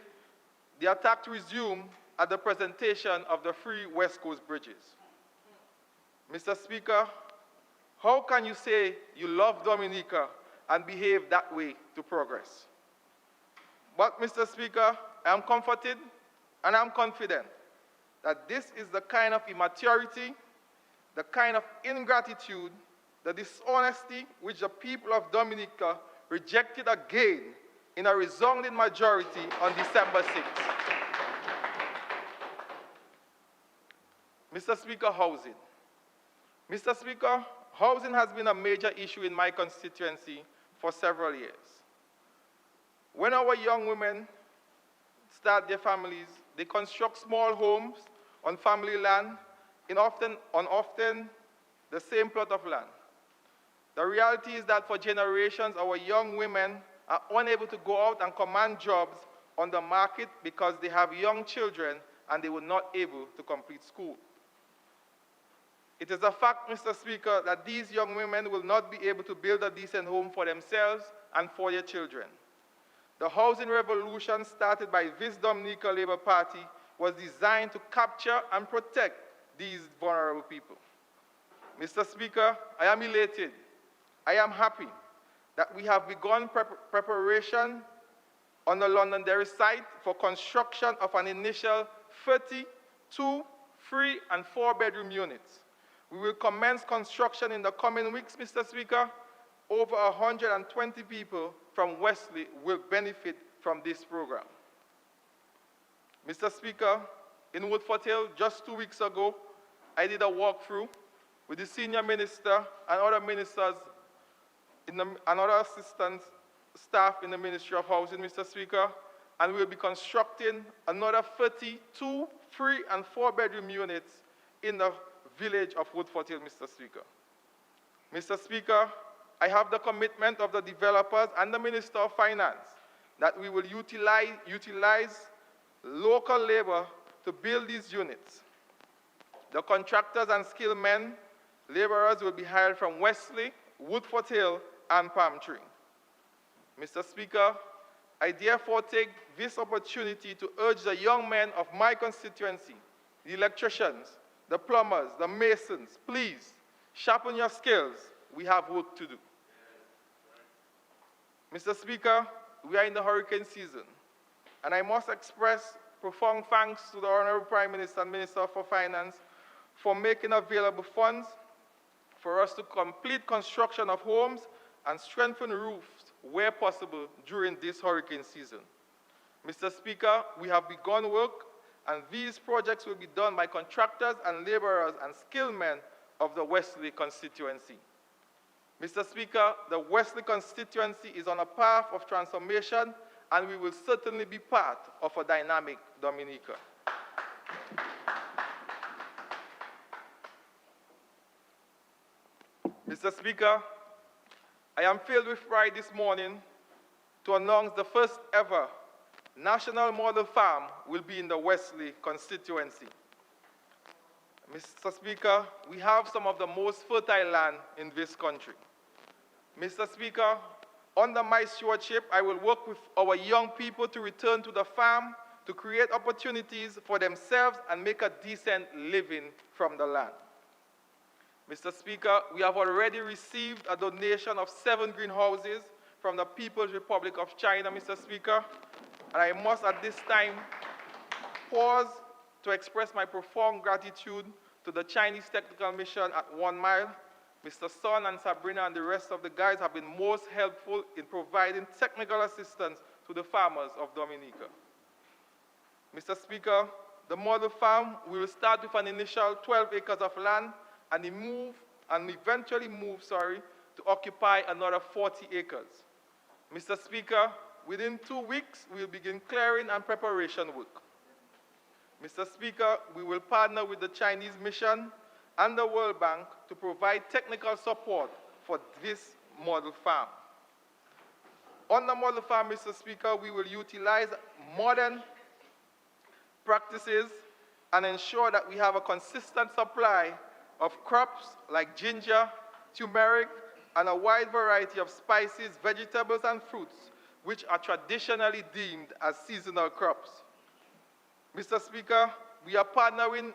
the attack resumed at the presentation of the three West Coast bridges. Mr. Speaker, How can you say you love Dominica and behave that way to progress? But, Mr. Speaker, I am comforted and I'm confident that this is the kind of immaturity, the kind of ingratitude, the dishonesty which the people of Dominica rejected again in a resounding majority on December 6th. Mr. Speaker, housing. Mr. Speaker, housing has been a major issue in my constituency for several years. When our young women start their families, they construct small homes on family land on often the same plot of land. The reality is that for generations, our young women are unable to go out and command jobs on the market because they have young children and they were not able to complete school. It is a fact, Mr. Speaker, that these young women will not be able to build a decent home for themselves and for their children. The housing revolution started by this Dominica Labour Party was designed to capture and protect these vulnerable people. Mr. Speaker, I am elated. I am happy that we have begun preparation on the Londonderry site for construction of an initial 32, 3, and 4-bedroom units. We will commence construction in the coming weeks, Mr. Speaker. Over 120 people from Wesley will benefit from this program. Mr. Speaker, in Woodford Hill, just 2 weeks ago, I did a walkthrough with the senior minister and other ministers and other assistant staff in the Ministry of Housing, Mr. Speaker, and we'll be constructing another 32, 3, and 4-bedroom units in the village of Woodford Hill, Mr. Speaker. Mr. Speaker, I have the commitment of the developers and the Minister of Finance that we will utilize local labor to build these units. The contractors and skilled men, laborers will be hired from Wesley, Woodford Hill, and Palm Tree. Mr. Speaker, I therefore take this opportunity to urge the young men of my constituency, the electricians, the plumbers, the masons, please sharpen your skills. We have work to do. Mr. Speaker, we are in the hurricane season, and I must express profound thanks to the Honorable Prime Minister and Minister for Finance for making available funds for us to complete construction of homes and strengthen roofs where possible during this hurricane season. Mr. Speaker, we have begun work, and these projects will be done by contractors and laborers and skilled men of the Wesley constituency. Mr. Speaker, the Wesley constituency is on a path of transformation, and we will certainly be part of a dynamic Dominica. Mr. Speaker, I am filled with pride this morning to announce the first ever National Model Farm will be in the Wesley constituency. Mr. Speaker, we have some of the most fertile land in this country. Mr. Speaker, under my stewardship, I will work with our young people to return to the farm to create opportunities for themselves and make a decent living from the land. Mr. Speaker, we have already received a donation of 7 greenhouses from the People's Republic of China, Mr. Speaker, and I must at this time pause to express my profound gratitude to the Chinese Technical Mission at 1 Mile. Mr. Son and Sabrina and the rest of the guys have been most helpful in providing technical assistance to the farmers of Dominica. Mr. Speaker, the model farm will start with an initial 12 acres of land and eventually move to occupy another 40 acres. Mr. Speaker, within 2 weeks, we will begin clearing and preparation work. Mr. Speaker, we will partner with the Chinese Mission and the World Bank to provide technical support for this model farm. On the model farm, Mr. Speaker, we will utilize modern practices and ensure that we have a consistent supply of crops like ginger, turmeric, and a wide variety of spices, vegetables, and fruits, which are traditionally deemed as seasonal crops. Mr. Speaker, we are partnering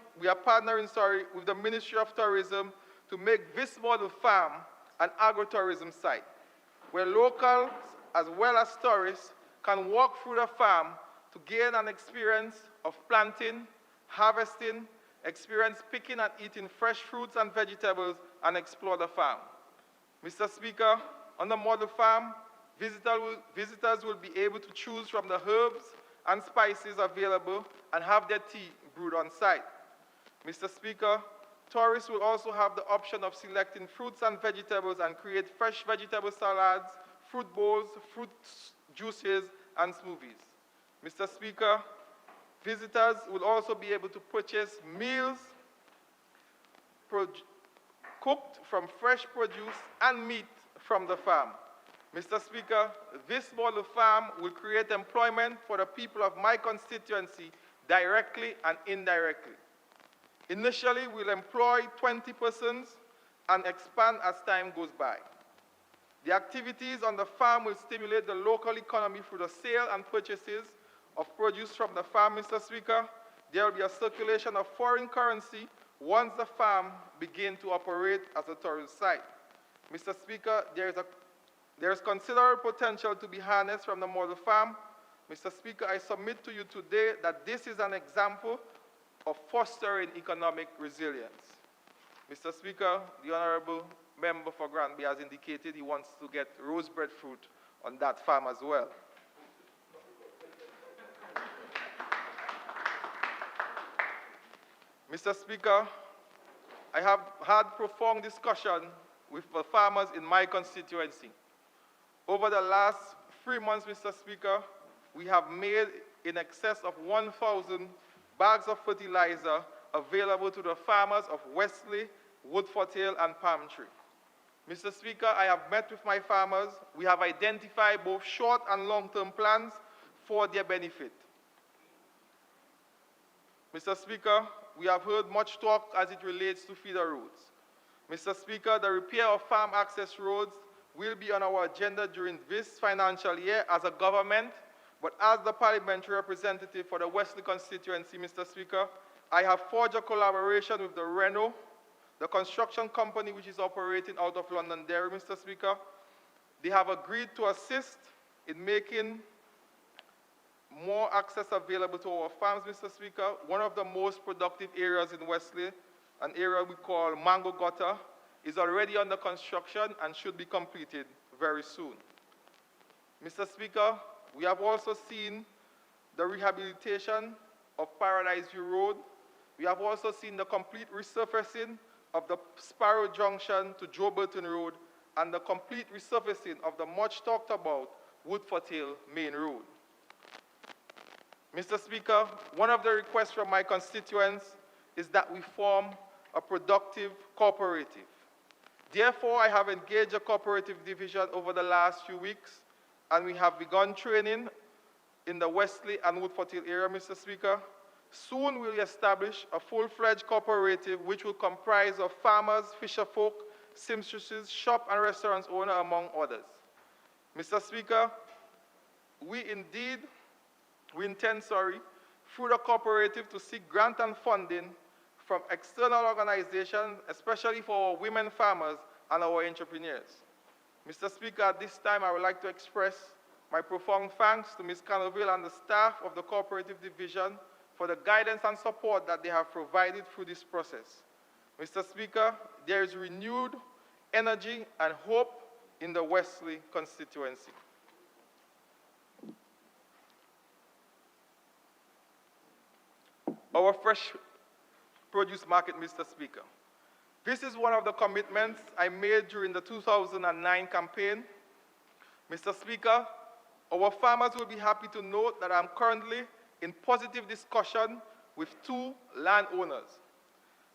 with the Ministry of Tourism to make this model farm an agrotourism site, where locals as well as tourists can walk through the farm to gain an experience of planting, harvesting, experience picking and eating fresh fruits and vegetables, and explore the farm. Mr. Speaker, on the model farm, visitors will be able to choose from the herbs and spices available and have their tea brewed on site. Mr. Speaker, tourists will also have the option of selecting fruits and vegetables and create fresh vegetable salads, fruit bowls, fruit juices, and smoothies. Mr. Speaker, visitors will also be able to purchase meals cooked from fresh produce and meat from the farm. Mr. Speaker, this model farm will create employment for the people of my constituency directly and indirectly. Initially, we'll employ 20 persons and expand as time goes by. The activities on the farm will stimulate the local economy through the sale and purchases of produce from the farm, Mr. Speaker. There will be a circulation of foreign currency once the farm begins to operate as a tourist site. Mr. Speaker, there is considerable potential to be harnessed from the model farm. Mr. Speaker, I submit to you today that this is an example of fostering economic resilience. Mr. Speaker, the Honorable Member for Granby has indicated he wants to get rose breadfruit on that farm as well. Mr. Speaker, I have had profound discussion with the farmers in my constituency. Over the last 3 months, Mr. Speaker, we have made in excess of 1,000 bags of fertilizer available to the farmers of Wesley, Woodford Hill, and Palm Tree. Mr. Speaker, I have met with my farmers. We have identified both short and long-term plans for their benefit. Mr. Speaker, we have heard much talk as it relates to feeder roads. Mr. Speaker, the repair of farm access roads will be on our agenda during this financial year as a government, but as the parliamentary representative for the Wesley constituency, Mr. Speaker, I have forged a collaboration with the Renault, the construction company which is operating out of Londonderry, Mr. Speaker. They have agreed to assist in making more access available to our farms, Mr. Speaker. One of the most productive areas in Wesley, an area we call Mango Gutter, is already under construction and should be completed very soon. Mr. Speaker, we have also seen the rehabilitation of Paradise View Road. We have also seen the complete resurfacing of the Sparrow Junction to Joe Burton Road and the complete resurfacing of the much talked about Woodford Hill Main Road. Mr. Speaker, one of the requests from my constituents is that we form a productive cooperative. Therefore, I have engaged a cooperative division over the last few weeks, and we have begun training in the Wesley and Woodford Hill area, Mr. Speaker. Soon we'll establish a full-fledged cooperative which will comprise of farmers, fisherfolk, seamstresses, shop and restaurants owners, among others. Mr. Speaker, we intend, through the cooperative to seek grant and funding from external organizations, especially for our women farmers and our entrepreneurs. Mr. Speaker, at this time, I would like to express my profound thanks to Ms. Canoville and the staff of the cooperative division for the guidance and support that they have provided through this process. Mr. Speaker, there is renewed energy and hope in the Wesley constituency. Our fresh produce market, Mr. Speaker. This is one of the commitments I made during the 2009 campaign. Mr. Speaker, our farmers will be happy to note that I'm currently in positive discussion with 2 landowners.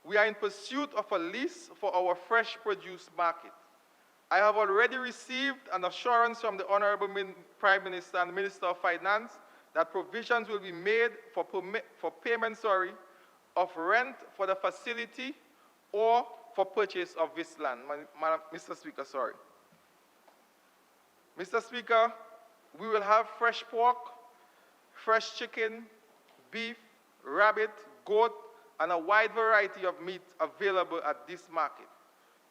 We are in pursuit of a lease for our fresh produce market. I have already received an assurance from the Honorable Prime Minister and Minister of Finance that provisions will be made for payment of rent for the facility or for purchase of this land. Mr. Speaker, Mr. Speaker, we will have fresh pork, fresh chicken, beef, rabbit, goat, and a wide variety of meat available at this market.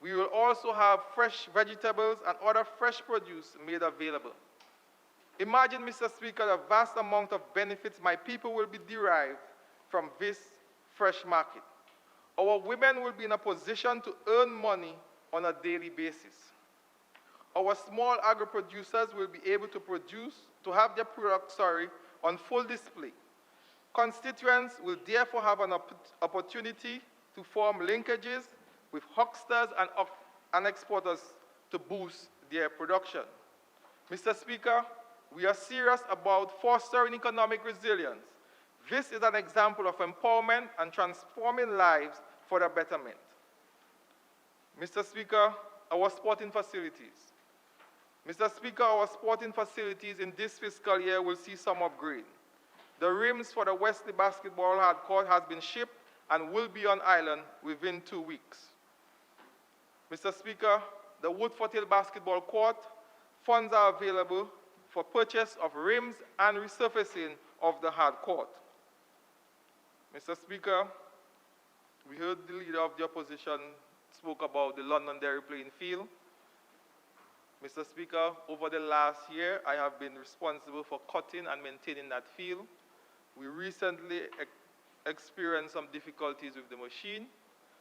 We will also have fresh vegetables and other fresh produce made available. Imagine, Mr. Speaker, the vast amount of benefits my people will be derived from this fresh market. Our women will be in a position to earn money on a daily basis. Our small agro-producers will be able to have their products, on full display. Constituents will therefore have an opportunity to form linkages with hucksters and exporters to boost their production. Mr. Speaker, we are serious about fostering economic resilience. This is an example of empowerment and transforming lives for the betterment. Mr. Speaker, our sporting facilities. Mr. Speaker, our sporting facilities in this fiscal year will see some upgrade. The rims for the Wesley basketball hard court has been shipped and will be on island within 2 weeks. Mr. Speaker, the Woodford Hill basketball court, funds are available for purchase of rims and resurfacing of the hard court. Mr. Speaker, we heard the leader of the opposition spoke about the Londonderry playing field. Mr. Speaker, over the last year, I have been responsible for cutting and maintaining that field. We recently experienced some difficulties with the machine,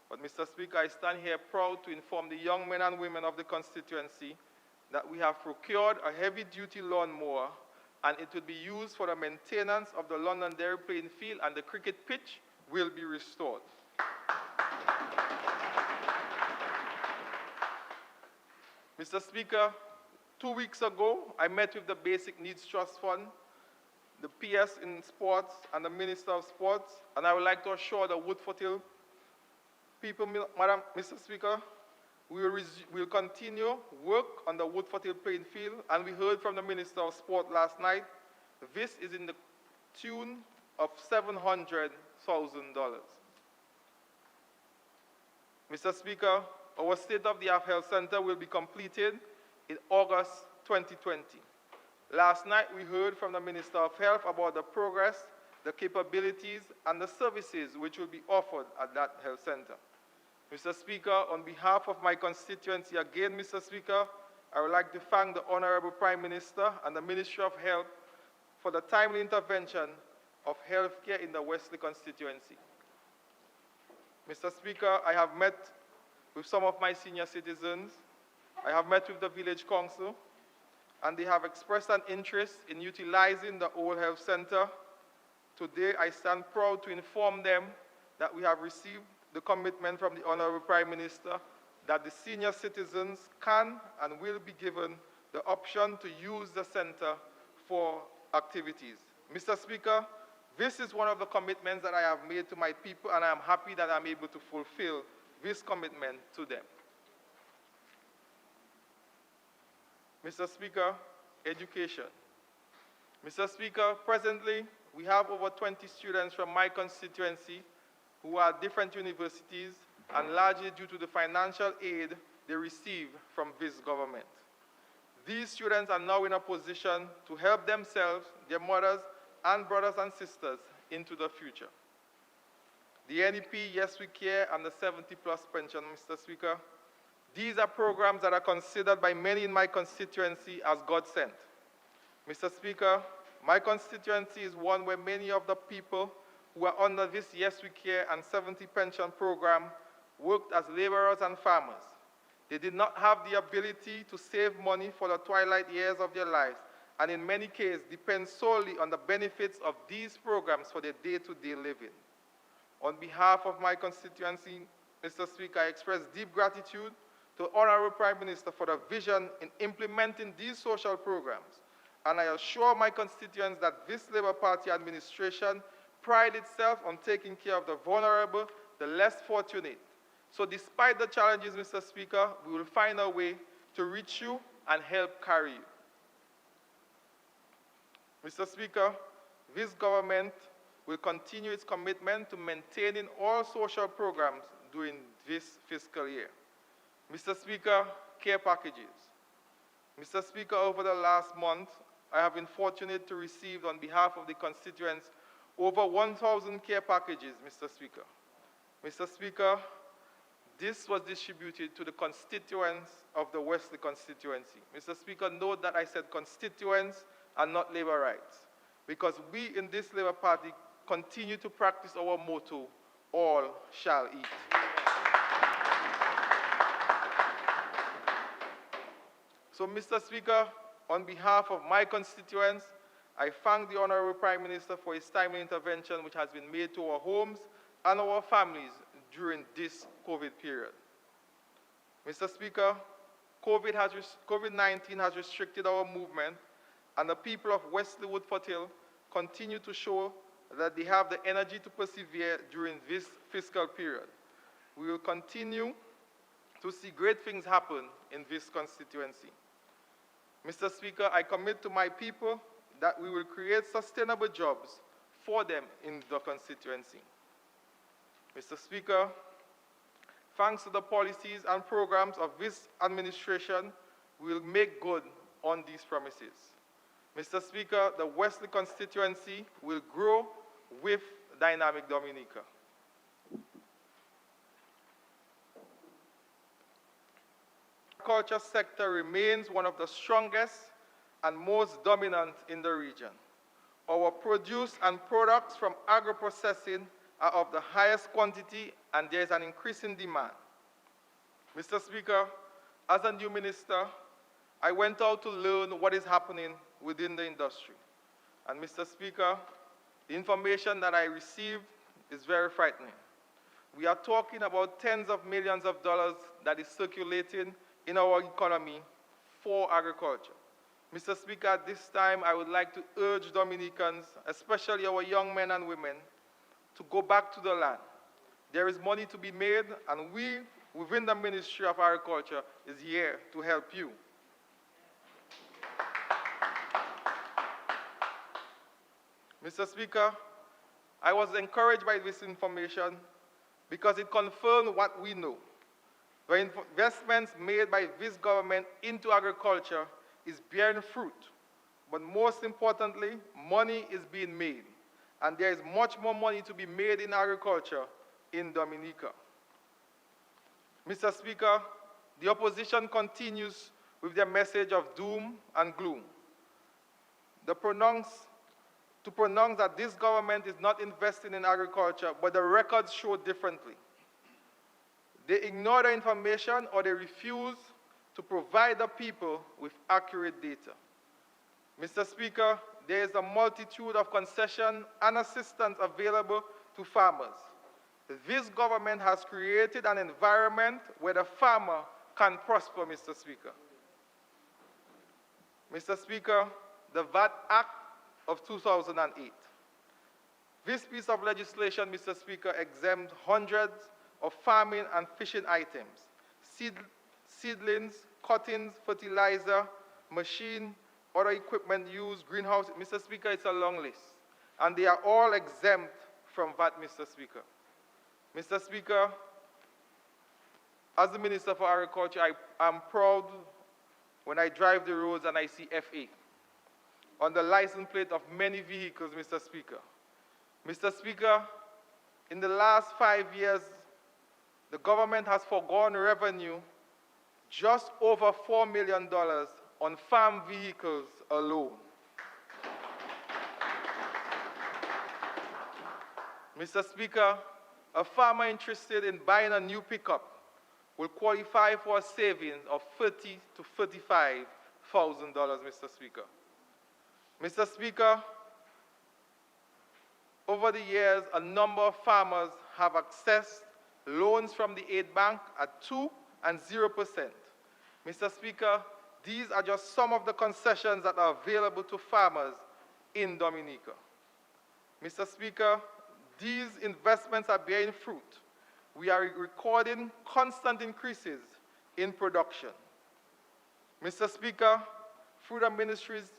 but Mr. Speaker, I stand here proud to inform the young men and women of the constituency that we have procured a heavy-duty lawnmower, and it will be used for the maintenance of the Londonderry playing field, and the cricket pitch will be restored. Mr. Speaker, 2 weeks ago, I met with the Basic Needs Trust Fund, the PS in Sports, and the Minister of Sports, and I would like to assure the Woodford Hill people, Mr. Speaker, we will continue work on the Woodford Hill playing field, and we heard from the Minister of Sport last night, this is in the tune of $700,000. Mr. Speaker, our state-of-the-art health center will be completed in August 2020. Last night, we heard from the Minister of Health about the progress, the capabilities, and the services which will be offered at that health center. Mr. Speaker, on behalf of my constituency again, Mr. Speaker, I would like to thank the Honorable Prime Minister and the Ministry of Health for the timely intervention of healthcare in the Wesley constituency. Mr. Speaker, I have met with some of my senior citizens. I have met with the village council, and they have expressed an interest in utilizing the old health center. Today, I stand proud to inform them that we have received the commitment from the Honorable Prime Minister that the senior citizens can and will be given the option to use the center for activities. Mr. Speaker, this is one of the commitments that I have made to my people, and I am happy that I'm able to fulfill this commitment to them. Mr. Speaker, education. Mr. Speaker, presently, we have over 20 students from my constituency who are at different universities, and largely due to the financial aid they receive from this government. These students are now in a position to help themselves, their mothers, and brothers and sisters into the future. The NEP, Yes We Care, and the 70-plus pension, Mr. Speaker, these are programs that are considered by many in my constituency as God-sent. Mr. Speaker, my constituency is one where many of the people who are under this Yes We Care and 70 pension program worked as laborers and farmers. They did not have the ability to save money for the twilight years of their lives, and in many cases depend solely on the benefits of these programs for their day-to-day living. On behalf of my constituency, Mr. Speaker, I express deep gratitude to the Honorable Prime Minister for the vision in implementing these social programs, and I assure my constituents that this Labour Party administration prides itself on taking care of the vulnerable, the less fortunate. So despite the challenges, Mr. Speaker, we will find a way to reach you and help carry you. Mr. Speaker, this government will continue its commitment to maintaining all social programs during this fiscal year. Mr. Speaker, care packages. Mr. Speaker, over the last month, I have been fortunate to receive on behalf of the constituents over 1,000 care packages, Mr. Speaker. Mr. Speaker, this was distributed to the constituents of the Wesley constituency. Mr. Speaker, note that I said constituents and not labor rights, because we in this Labour Party continue to practice our motto, all shall eat. So, Mr. Speaker, on behalf of my constituents, I thank the Honorable Prime Minister for his timely intervention which has been made to our homes and our families during this COVID period. Mr. Speaker, COVID-19 has restricted our movement, and the people of Wesley Woodford Hill continue to show that they have the energy to persevere during this fiscal period. We will continue to see great things happen in this constituency. Mr. Speaker, I commit to my people that we will create sustainable jobs for them in the constituency. Mr. Speaker, thanks to the policies and programs of this administration, we will make good on these promises. Mr. Speaker, the Wesley constituency will grow with dynamic Dominica. The agriculture sector remains one of the strongest and most dominant in the region. Our produce and products from agro-processing are of the highest quantity, and there is an increasing demand. Mr. Speaker, as a new minister, I went out to learn what is happening within the industry. And Mr. Speaker, the information that I received is very frightening. We are talking about tens of millions of dollars that is circulating in our economy for agriculture. Mr. Speaker, at this time, I would like to urge Dominicans, especially our young men and women, to go back to the land. There is money to be made, and we, within the Ministry of Agriculture, is here to help you. Mr. Speaker, I was encouraged by this information because it confirmed what we know. The investments made by this government into agriculture is bearing fruit, but most importantly, money is being made, and there is much more money to be made in agriculture in Dominica. Mr. Speaker, the opposition continues with their message of doom and gloom. To pronounce that this government is not investing in agriculture, but the records show differently. They ignore the information, or they refuse to provide the people with accurate data. Mr. Speaker, there is a multitude of concessions and assistance available to farmers. This government has created an environment where the farmer can prosper, Mr. Speaker. Mr. Speaker, the VAT Act of 2008. This piece of legislation, Mr. Speaker, exempts hundreds of farming and fishing items, seedlings, cuttings, fertilizer, machine, other equipment used, greenhouse. Mr. Speaker, it's a long list. And they are all exempt from VAT, Mr. Speaker. Mr. Speaker, as the Minister for Agriculture, I am proud when I drive the roads and I see FA on the license plate of many vehicles, Mr. Speaker. Mr. Speaker, in the last 5 years, the government has foregone revenue just over $4 million on farm vehicles alone. Mr. Speaker, a farmer interested in buying a new pickup will qualify for a savings of $30,000 to $35,000, Mr. Speaker. Mr. Speaker, over the years, a number of farmers have accessed loans from the aid bank at 2% and 0%. Mr. Speaker, these are just some of the concessions that are available to farmers in Dominica. Mr. Speaker, these investments are bearing fruit. We are recording constant increases in production. Mr. Speaker, through the ministry's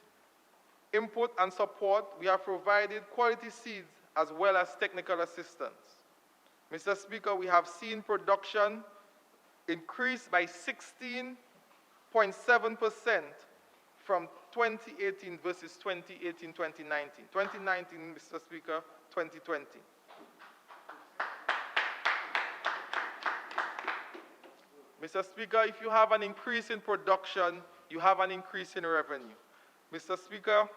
input and support, we have provided quality seeds as well as technical assistance. Mr. Speaker, we have seen production increase by 16.7% from 2018 versus 2018-2019. 2019, Mr. Speaker, 2020. Mr. Speaker, if you have an increase in production, you have an increase in revenue. Mr. Speaker,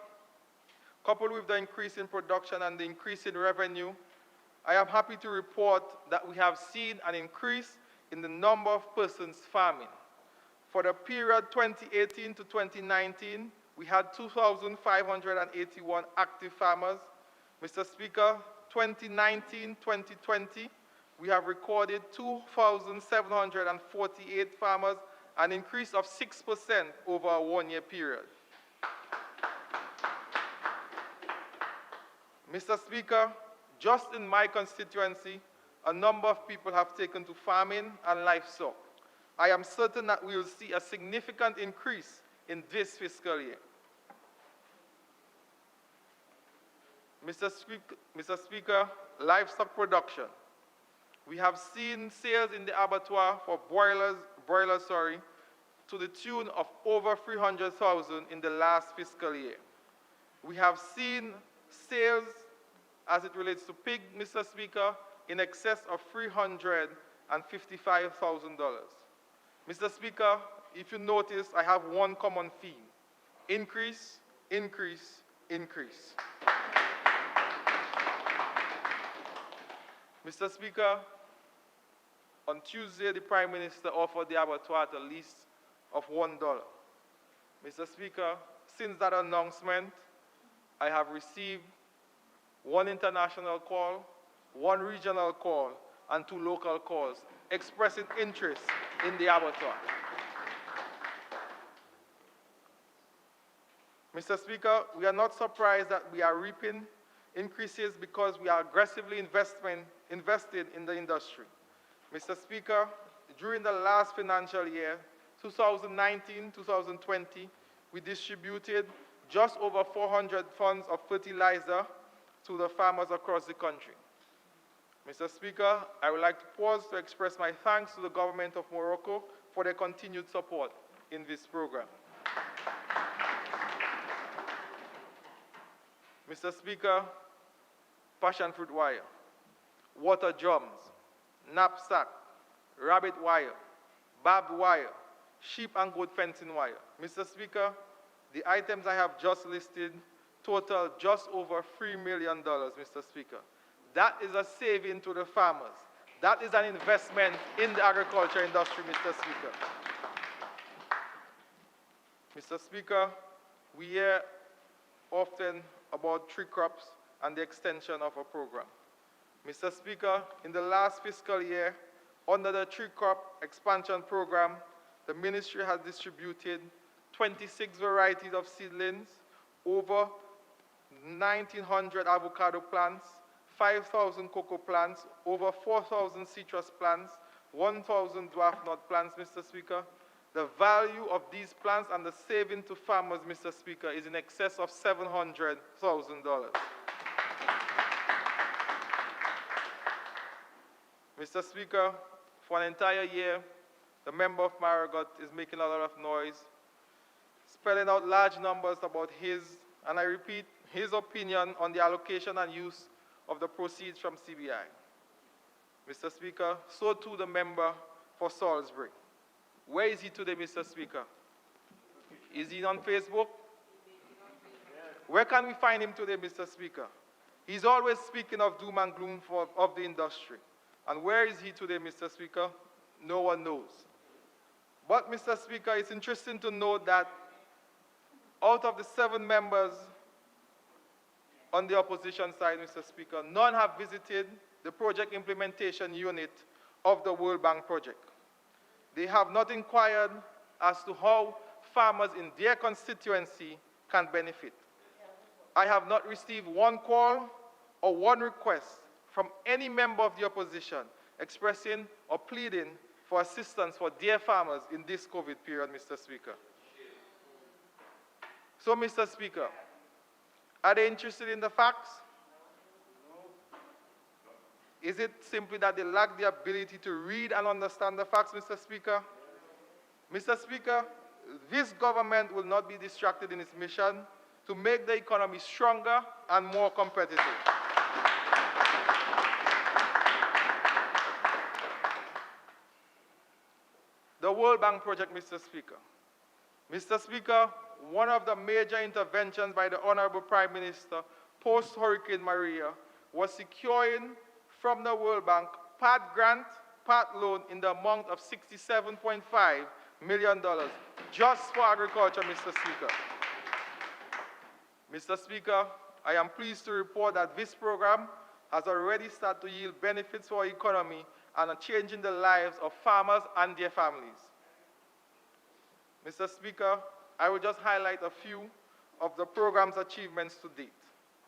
coupled with the increase in production and the increase in revenue, I am happy to report that we have seen an increase in the number of persons farming. For the period 2018 to 2019, we had 2,581 active farmers. Mr. Speaker, 2019-2020, we have recorded 2,748 farmers, an increase of 6% over a one-year period. Mr. Speaker, just in my constituency, a number of people have taken to farming and livestock. I am certain that we will see a significant increase in this fiscal year. Mr. Speaker, livestock production. We have seen sales in the abattoir for broilers, to the tune of over 300,000 in the last fiscal year. We have seen sales as it relates to pig, Mr. Speaker, in excess of $355,000. Mr. Speaker, if you notice, I have one common theme: increase, increase, increase. Mr. Speaker, on Tuesday, the Prime Minister offered the abattoir at a lease of $1. Mr. Speaker, since that announcement, I have received one international call, one regional call, and 2 local calls expressing interest in the abattoir. Mr. Speaker, we are not surprised that we are reaping increases because we are aggressively invested in the industry. Mr. Speaker, during the last financial year, 2019-2020, we distributed just over 400 tons of fertilizer to the farmers across the country. Mr. Speaker, I would like to pause to express my thanks to the government of Morocco for their continued support in this program. Mr. Speaker, passion fruit wire, water drums, knapsack, rabbit wire, barbed wire, sheep and goat fencing wire. Mr. Speaker, the items I have just listed total just over $3 million, Mr. Speaker. That is a saving to the farmers. That is an investment in the agriculture industry, Mr. Speaker. Mr. Speaker, we hear often about tree crops and the extension of a program. Mr. Speaker, in the last fiscal year, under the tree crop expansion program, the ministry has distributed 26 varieties of seedlings, over 1,900 avocado plants, 5,000 cocoa plants, over 4,000 citrus plants, 1,000 dwarf nut plants, Mr. Speaker. The value of these plants and the saving to farmers, Mr. Speaker, is in excess of $700,000. Mr. Speaker, for an entire year, the member of Marigot is making a lot of noise, spelling out large numbers about his, and I repeat, his opinion on the allocation and use of the proceeds from CBI. Mr. Speaker, so too the member for Salisbury. Where is he today, Mr. Speaker? Is he on Facebook? Where can we find him today, Mr. Speaker? He's always speaking of doom and gloom of the industry. And where is he today, Mr. Speaker? No one knows. But, Mr. Speaker, it's interesting to note that out of the 7 members on the opposition side, Mr. Speaker, none have visited the project implementation unit of the World Bank project. They have not inquired as to how farmers in their constituency can benefit. I have not received one call or one request from any member of the opposition expressing or pleading for assistance for their farmers in this COVID period, Mr. Speaker. So, Mr. Speaker, are they interested in the facts? Is it simply that they lack the ability to read and understand the facts, Mr. Speaker? Mr. Speaker, this government will not be distracted in its mission to make the economy stronger and more competitive. World Bank project, Mr. Speaker. Mr. Speaker, one of the major interventions by the Honorable Prime Minister post-Hurricane Maria was securing from the World Bank part grant, part loan in the amount of $67.5 million just for agriculture, Mr. Speaker. Mr. Speaker, I am pleased to report that this program has already started to yield benefits for our economy and are changing the lives of farmers and their families. Mr. Speaker, I will just highlight a few of the program's achievements to date.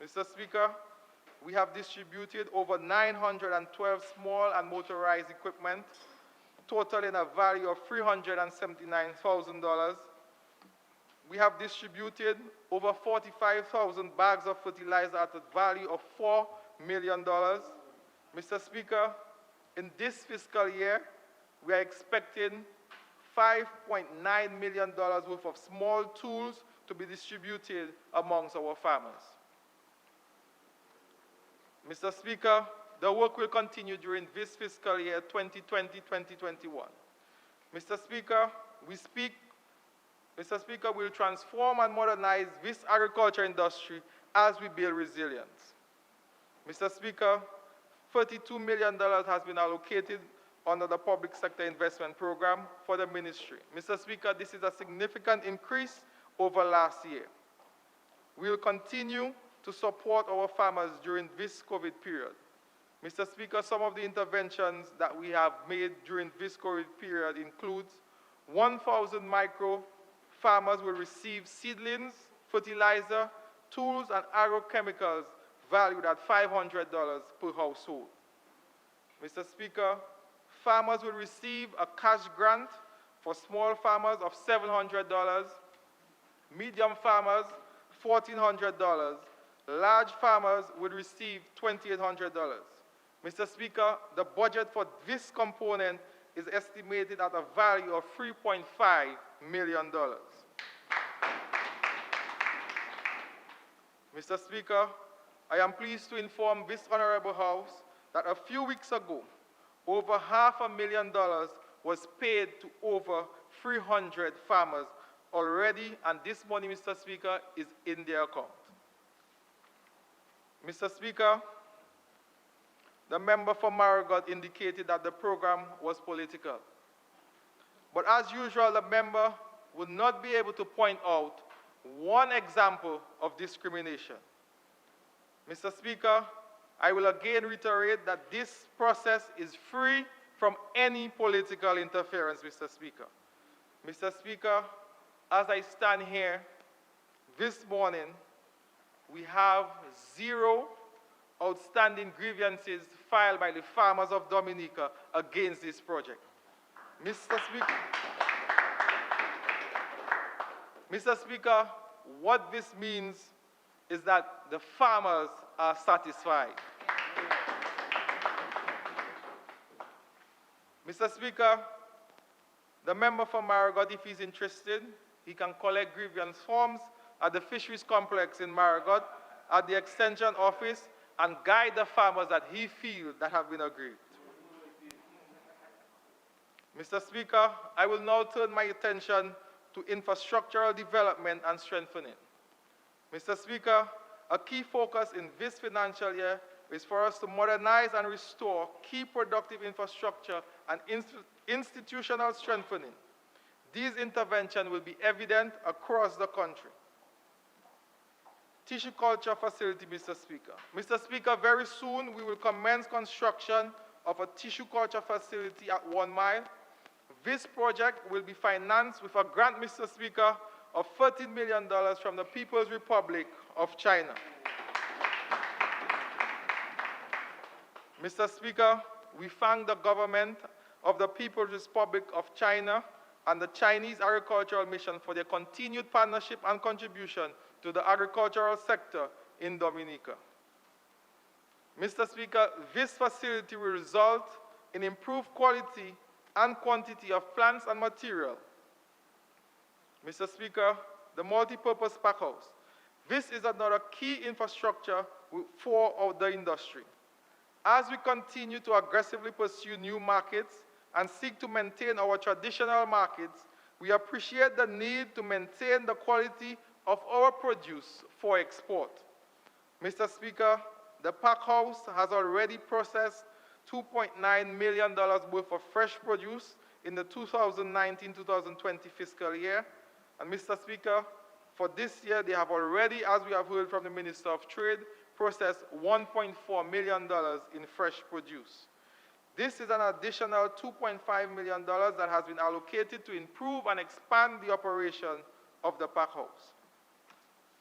Mr. Speaker, we have distributed over 912 small and motorized equipment, totaling a value of $379,000. We have distributed over 45,000 bags of fertilizer at a value of $4 million. Mr. Speaker, in this fiscal year, we are expecting $5.9 million worth of small tools to be distributed amongst our farmers. Mr. Speaker, the work will continue during this fiscal year 2020-2021. Mr. Speaker, we'll transform and modernize this agriculture industry as we build resilience. Mr. Speaker, $32 million has been allocated under the Public Sector Investment Program for the ministry. Mr. Speaker, this is a significant increase over last year. We will continue to support our farmers during this COVID period. Mr. Speaker, some of the interventions that we have made during this COVID period includes 1,000 micro farmers will receive seedlings, fertilizer, tools, and agrochemicals valued at $500 per household. Mr. Speaker, farmers will receive a cash grant for small farmers of $700, medium farmers $1,400, large farmers will receive $2,800. Mr. Speaker, the budget for this component is estimated at a value of $3.5 million. Mr. Speaker, I am pleased to inform this Honorable House that a few weeks ago, over $500,000 was paid to over 300 farmers already, and this money, Mr. Speaker, is in their account. Mr. Speaker, the member for Marigot indicated that the program was political. But as usual, the member would not be able to point out one example of discrimination. Mr. Speaker, I will again reiterate that this process is free from any political interference, Mr. Speaker. Mr. Speaker, as I stand here this morning, we have 0 outstanding grievances filed by the farmers of Dominica against this project. Mr. Speaker, what this means is that the farmers are satisfied. Mr. Speaker, the member for Marigot, if he's interested, he can collect grievance forms at the Fisheries Complex in Marigot, at the Extension Office, and guide the farmers that he feels that have been aggrieved. Mr. Speaker, I will now turn my attention to infrastructural development and strengthening. Mr. Speaker, a key focus in this financial year is for us to modernize and restore key productive infrastructure and institutional strengthening. These interventions will be evident across the country. Tissue culture facility, Mr. Speaker. Mr. Speaker, very soon we will commence construction of a tissue culture facility at 1 Mile. This project will be financed with a grant, Mr. Speaker, of $13 million from the People's Republic of China. Mr. Speaker, we thank the government of the People's Republic of China and the Chinese Agricultural Mission for their continued partnership and contribution to the agricultural sector in Dominica. Mr. Speaker, this facility will result in improved quality and quantity of plants and material. Mr. Speaker, the multi-purpose pack house. This is another key infrastructure for the industry. As we continue to aggressively pursue new markets and seek to maintain our traditional markets, we appreciate the need to maintain the quality of our produce for export. Mr. Speaker, the pack house has already processed $2.9 million worth of fresh produce in the 2019-2020 fiscal year. And Mr. Speaker, for this year, they have already, as we have heard from the Minister of Trade, processed $1.4 million in fresh produce. This is an additional $2.5 million that has been allocated to improve and expand the operation of the pack house.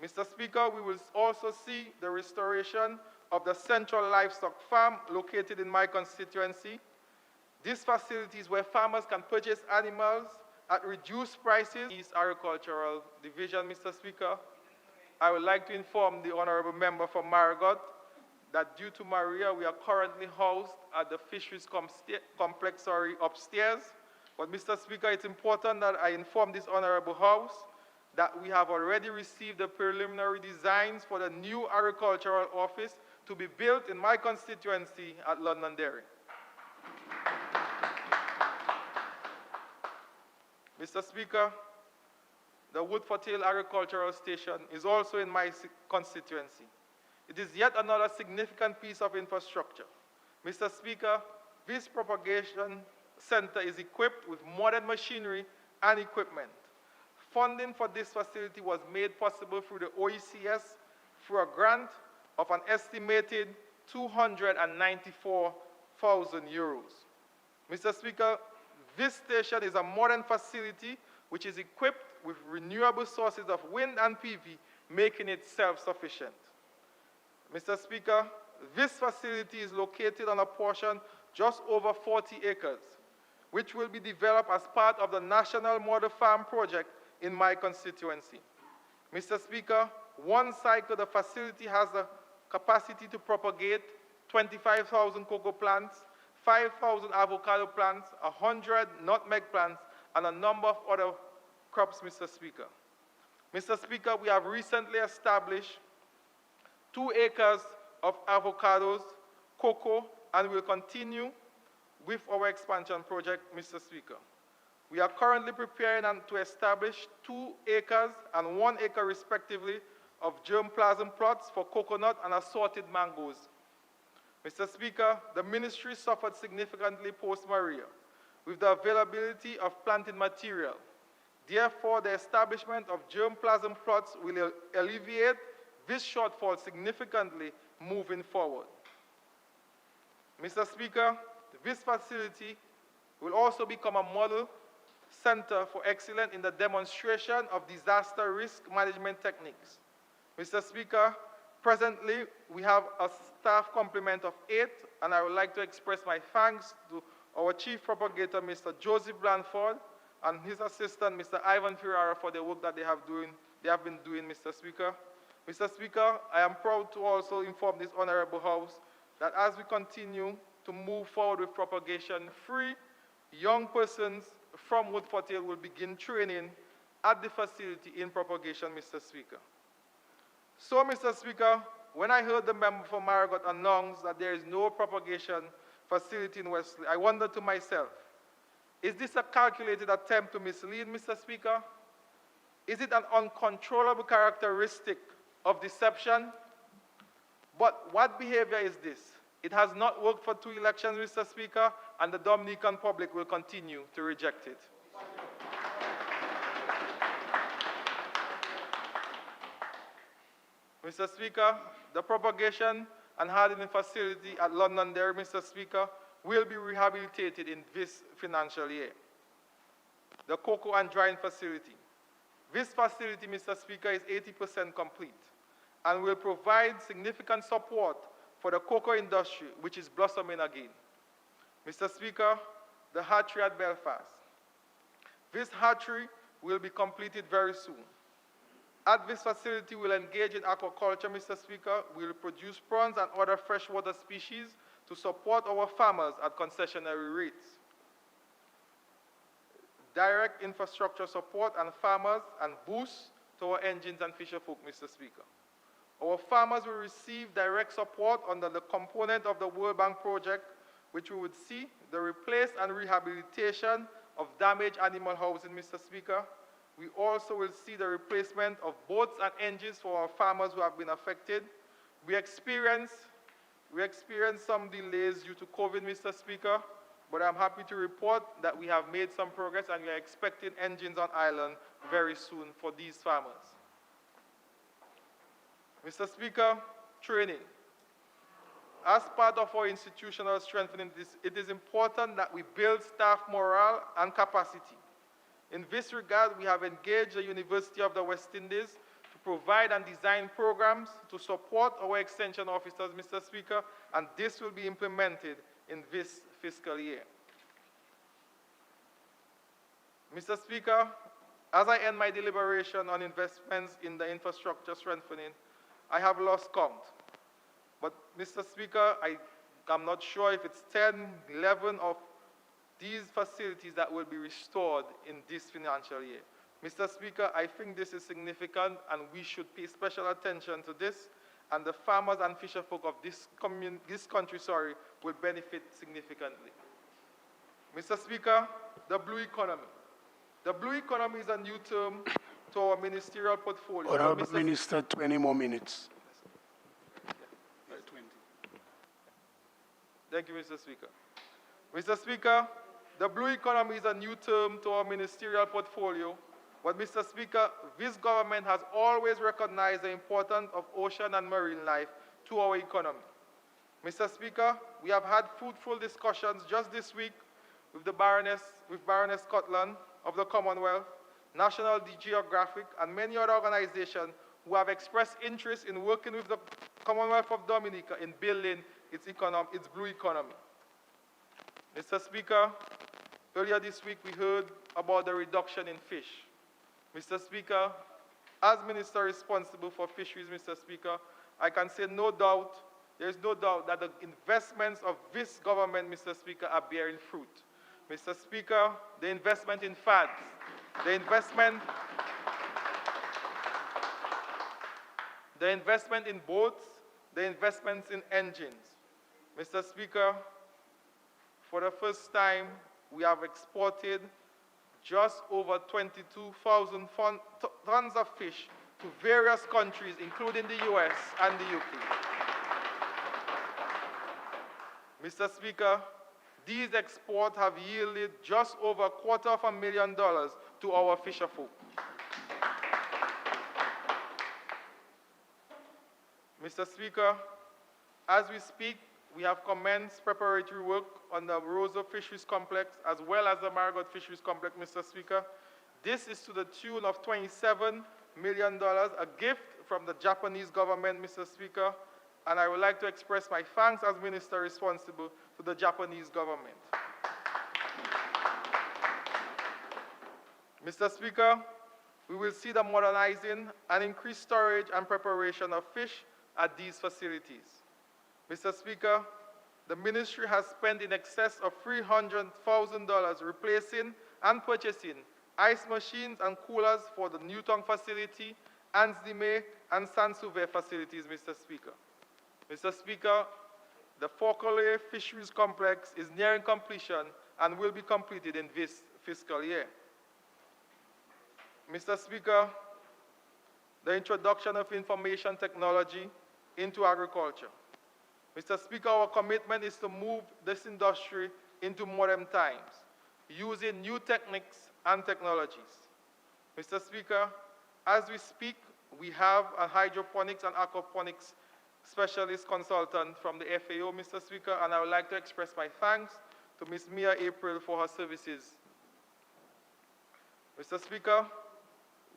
Mr. Speaker, we will also see the restoration of the Central Livestock Farm located in my constituency. This facility is where farmers can purchase animals at reduced prices. East Agricultural Division, Mr. Speaker. I would like to inform the honorable member from Marigot that due to Maria, we are currently housed at the Fisheries Complex upstairs. But Mr. Speaker, it's important that I inform this honorable House that we have already received the preliminary designs for the new agricultural office to be built in my constituency at Londonderry. Mr. Speaker, the Woodford-Hill Agricultural Station is also in my constituency. It is yet another significant piece of infrastructure. Mr. Speaker, this propagation center is equipped with modern machinery and equipment. Funding for this facility was made possible through the OECS through a grant of an estimated €294,000. Mr. Speaker, this station is a modern facility which is equipped with renewable sources of wind and PV, making it self-sufficient. Mr. Speaker, this facility is located on a portion just over 40 acres, which will be developed as part of the National Model Farm project in my constituency. Mr. Speaker, one cycle, the facility has the capacity to propagate 25,000 cocoa plants, 5,000 avocado plants, 100 nutmeg plants, and a number of other crops, Mr. Speaker. Mr. Speaker, we have recently established 2 acres of avocados, cocoa, and will continue with our expansion project, Mr. Speaker. We are currently preparing to establish 2 acres and 1 acre respectively of germplasm plots for coconut and assorted mangoes. Mr. Speaker, the ministry suffered significantly post-Maria with the availability of planting material. Therefore, the establishment of germplasm plots will alleviate this shortfall significantly moving forward. Mr. Speaker, this facility will also become a model center for excellence in the demonstration of disaster risk management techniques. Mr. Speaker, presently we have a staff complement of 8, and I would like to express my thanks to our chief propagator, Mr. Joseph Blanford, and his assistant, Mr. Ivan Ferrara, for the work that they have been doing, Mr. Speaker. Mr. Speaker, I am proud to also inform this honorable House that as we continue to move forward with propagation, 3 young persons from Woodford-Hill will begin training at the facility in propagation, Mr. Speaker. So, Mr. Speaker, when I heard the member for Marigot announce that there is no propagation facility in Wesley, I wondered to myself, is this a calculated attempt to mislead, Mr. Speaker? Is it an uncontrollable characteristic of deception? But what behavior is this? It has not worked for 2 elections, Mr. Speaker, and the Dominican public will continue to reject it. Mr. Speaker, the propagation and hardening facility at Londonderry, Mr. Speaker, will be rehabilitated in this financial year. The cocoa and drying facility. This facility, Mr. Speaker, is 80% complete and will provide significant support for the cocoa industry, which is blossoming again. Mr. Speaker, the hatchery at Belfast. This hatchery will be completed very soon. At this facility, we'll engage in aquaculture, Mr. Speaker. We'll produce prawns and other freshwater species to support our farmers at concessionary rates. Direct infrastructure support and farmers and boosts to our engines and fisher folk, Mr. Speaker. Our farmers will receive direct support under the component of the World Bank project, which we would see the replace and rehabilitation of damaged animal housing, Mr. Speaker. We also will see the replacement of boats and engines for our farmers who have been affected. We experienced some delays due to COVID, Mr. Speaker, but I'm happy to report that we have made some progress and we are expecting engines on island very soon for these farmers. Mr. Speaker, training. As part of our institutional strengthening, it is important that we build staff morale and capacity. In this regard, we have engaged the University of the West Indies to provide and design programs to support our extension officers, Mr. Speaker, and this will be implemented in this fiscal year. Mr. Speaker, as I end my deliberation on investments in the infrastructure strengthening, I have lost count. But, Mr. Speaker, I'm not sure if it's 10, 11 of these facilities that will be restored in this financial year. Mr. Speaker, I think this is significant and we should pay special attention to this, and the farmers and fisherfolk of this country will benefit significantly. Mr. Speaker, the blue economy. The blue economy is a new term to our ministerial portfolio. Honourable Minister, 20 more minutes. Thank you, Mr. Speaker. Mr. Speaker, the blue economy is a new term to our ministerial portfolio, but Mr. Speaker, this government has always recognized the importance of ocean and marine life to our economy. Mr. Speaker, we have had fruitful discussions just this week with Baroness Scotland of the Commonwealth, National Geographic, and many other organizations who have expressed interest in working with the Commonwealth of Dominica in building its blue economy. Mr. Speaker, earlier this week we heard about the reduction in fish. Mr. Speaker, as Minister responsible for fisheries, Mr. Speaker, I can say there is no doubt that the investments of this government, Mr. Speaker, are bearing fruit. Mr. Speaker, the investment in fads, the investment in boats, the investments in engines. Mr. Speaker, for the first time, we have exported just over 22,000 tons of fish to various countries, including the US and the UK. Mr. Speaker, these exports have yielded just over $250,000 to our fisherfolk. Mr. Speaker, as we speak, we have commenced preparatory work on the Rosa Fisheries Complex as well as the Marigot Fisheries Complex, Mr. Speaker. This is to the tune of $27 million, a gift from the Japanese government, Mr. Speaker, and I would like to express my thanks as Minister responsible to the Japanese government. Mr. Speaker, we will see the modernizing and increased storage and preparation of fish at these facilities. Mr. Speaker, the ministry has spent in excess of $300,000 replacing and purchasing ice machines and coolers for the Newtown facility, Ansdime, and Sansouvet facilities, Mr. Speaker. Mr. Speaker, the Faucole Fisheries Complex is nearing completion and will be completed in this fiscal year. Mr. Speaker, the introduction of information technology into agriculture. Mr. Speaker, our commitment is to move this industry into modern times, using new techniques and technologies. Mr. Speaker, as we speak, we have a hydroponics and aquaponics specialist consultant from the FAO, Mr. Speaker, and I would like to express my thanks to Ms. Mia April for her services. Mr. Speaker,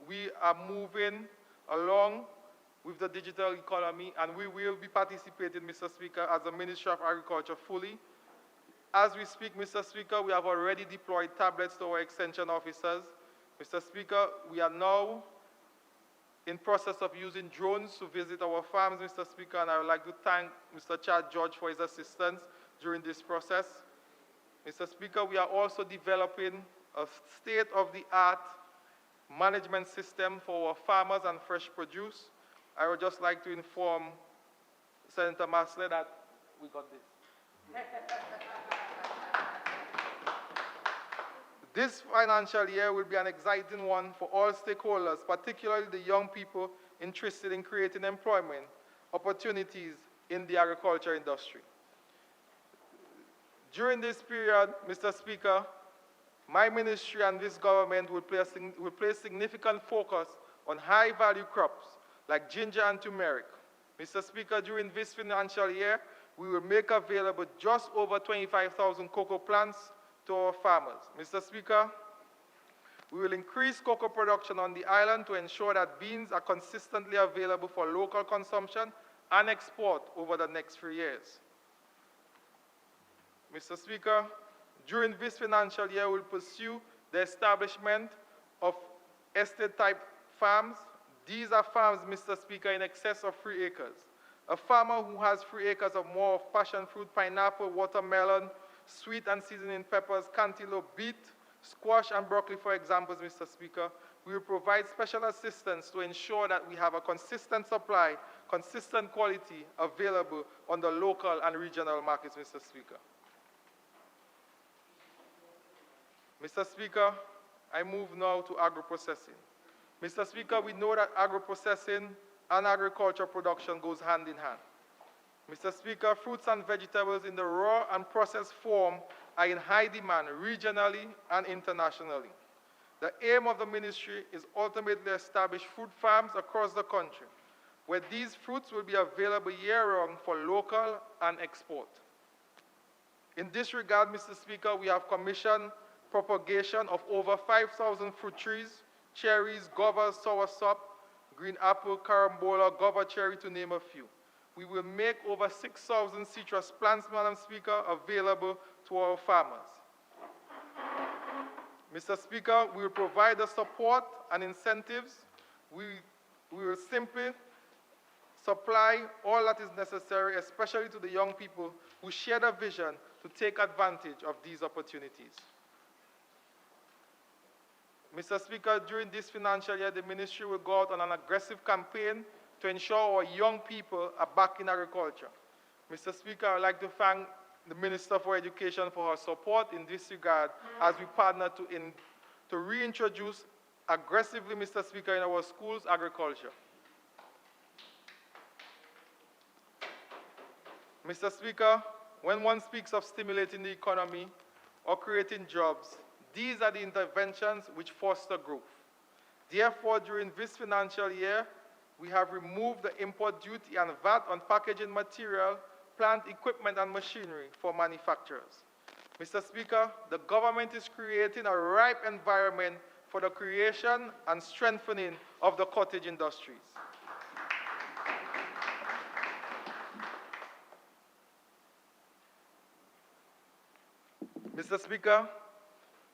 we are moving along with the digital economy, and we will be participating, Mr. Speaker, as the Ministry of Agriculture fully. As we speak, Mr. Speaker, we have already deployed tablets to our extension officers. Mr. Speaker, we are now in process of using drones to visit our farms, Mr. Speaker, and I would like to thank Mr. Chad George for his assistance during this process. Mr. Speaker, we are also developing a state-of-the-art management system for our farmers and fresh produce. I would just like to inform Senator Masley that we got this. This financial year will be an exciting one for all stakeholders, particularly the young people interested in creating employment opportunities in the agriculture industry. During this period, Mr. Speaker, my ministry and this government will place significant focus on high-value crops like ginger and turmeric. Mr. Speaker, during this financial year, we will make available just over 25,000 cocoa plants to our farmers. Mr. Speaker, we will increase cocoa production on the island to ensure that beans are consistently available for local consumption and export over the next 3 years. Mr. Speaker, during this financial year, we will pursue the establishment of estate-type farms. These are farms, Mr. Speaker, in excess of 3 acres. A farmer who has 3 acres or more of passion fruit, pineapple, watermelon, sweet and seasoning peppers, cantaloupe, beet, squash, and broccoli, for examples, Mr. Speaker, we will provide special assistance to ensure that we have a consistent supply, consistent quality available on the local and regional markets, Mr. Speaker. Mr. Speaker, I move now to agro-processing. Mr. Speaker, we know that agro-processing and agriculture production goes hand in hand. Mr. Speaker, fruits and vegetables in the raw and processed form are in high demand regionally and internationally. The aim of the ministry is ultimately to establish fruit farms across the country, where these fruits will be available year-round for local and export. In this regard, Mr. Speaker, we have commissioned propagation of over 5,000 fruit trees, cherries, guavas, soursop, green apple, carambola, guava cherry, to name a few. We will make over 6,000 citrus plants, Madam Speaker, available to our farmers. Mr. Speaker, we will provide the support and incentives. We will simply supply all that is necessary, especially to the young people who share the vision to take advantage of these opportunities. Mr. Speaker, during this financial year, the ministry will go out on an aggressive campaign to ensure our young people are back in agriculture. Mr. Speaker, I would like to thank the Minister for Education for her support in this regard as we partner to reintroduce aggressively, Mr. Speaker, in our schools, agriculture. Mr. Speaker, when one speaks of stimulating the economy or creating jobs, these are the interventions which foster growth. Therefore, during this financial year, we have removed the import duty and VAT on packaging material, plant equipment, and machinery for manufacturers. Mr. Speaker, the government is creating a ripe environment for the creation and strengthening of the cottage industries. Mr. Speaker,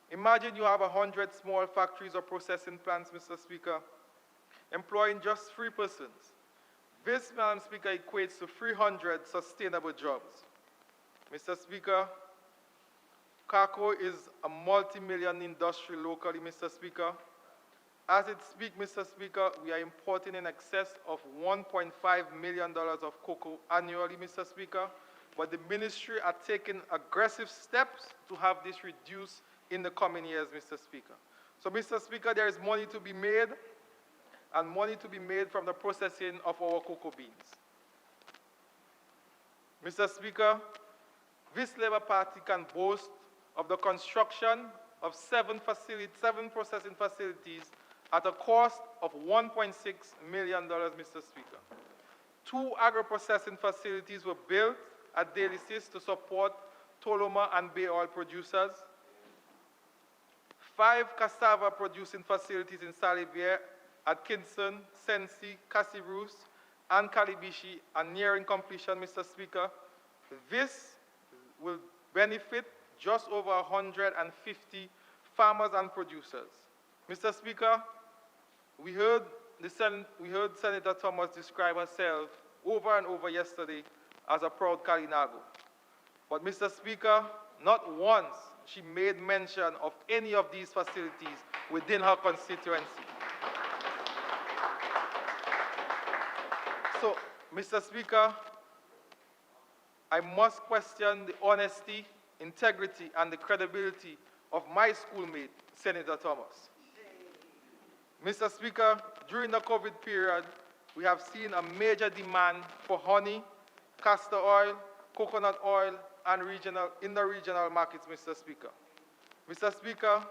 imagine you have 100 small factories or processing plants, Mr. Speaker, employing just 3 persons. This, Madam Speaker, equates to 300 sustainable jobs. Mr. Speaker, Kako is a multi-million industry locally, Mr. Speaker. As it speaks, Mr. Speaker, we are importing in excess of $1.5 million of cocoa annually, Mr. Speaker, but the ministry are taking aggressive steps to have this reduced in the coming years, Mr. Speaker. So, Mr. Speaker, there is money to be made, and money to be made from the processing of our cocoa beans. Mr. Speaker, this Labour Party can boast of the construction of 7 processing facilities at a cost of $1.6 million, Mr. Speaker. 2 agro-processing facilities were built at Delicis to support Toloma and Bay Oil producers. 5 cassava producing facilities in Salivier at Kingston, Sensi, Cassiroos, and Kalibishi are nearing completion, Mr. Speaker. This will benefit just over 150 farmers and producers. Mr. Speaker, we heard Senator Thomas describe herself over and over yesterday as a proud Kalinago. But, Mr. Speaker, not once she made mention of any of these facilities within her constituency. So, Mr. Speaker, I must question the honesty, integrity, and the credibility of my schoolmate, Senator Thomas. Mr. Speaker, during the COVID period, we have seen a major demand for honey, castor oil, coconut oil, and in the regional markets, Mr. Speaker. Mr. Speaker,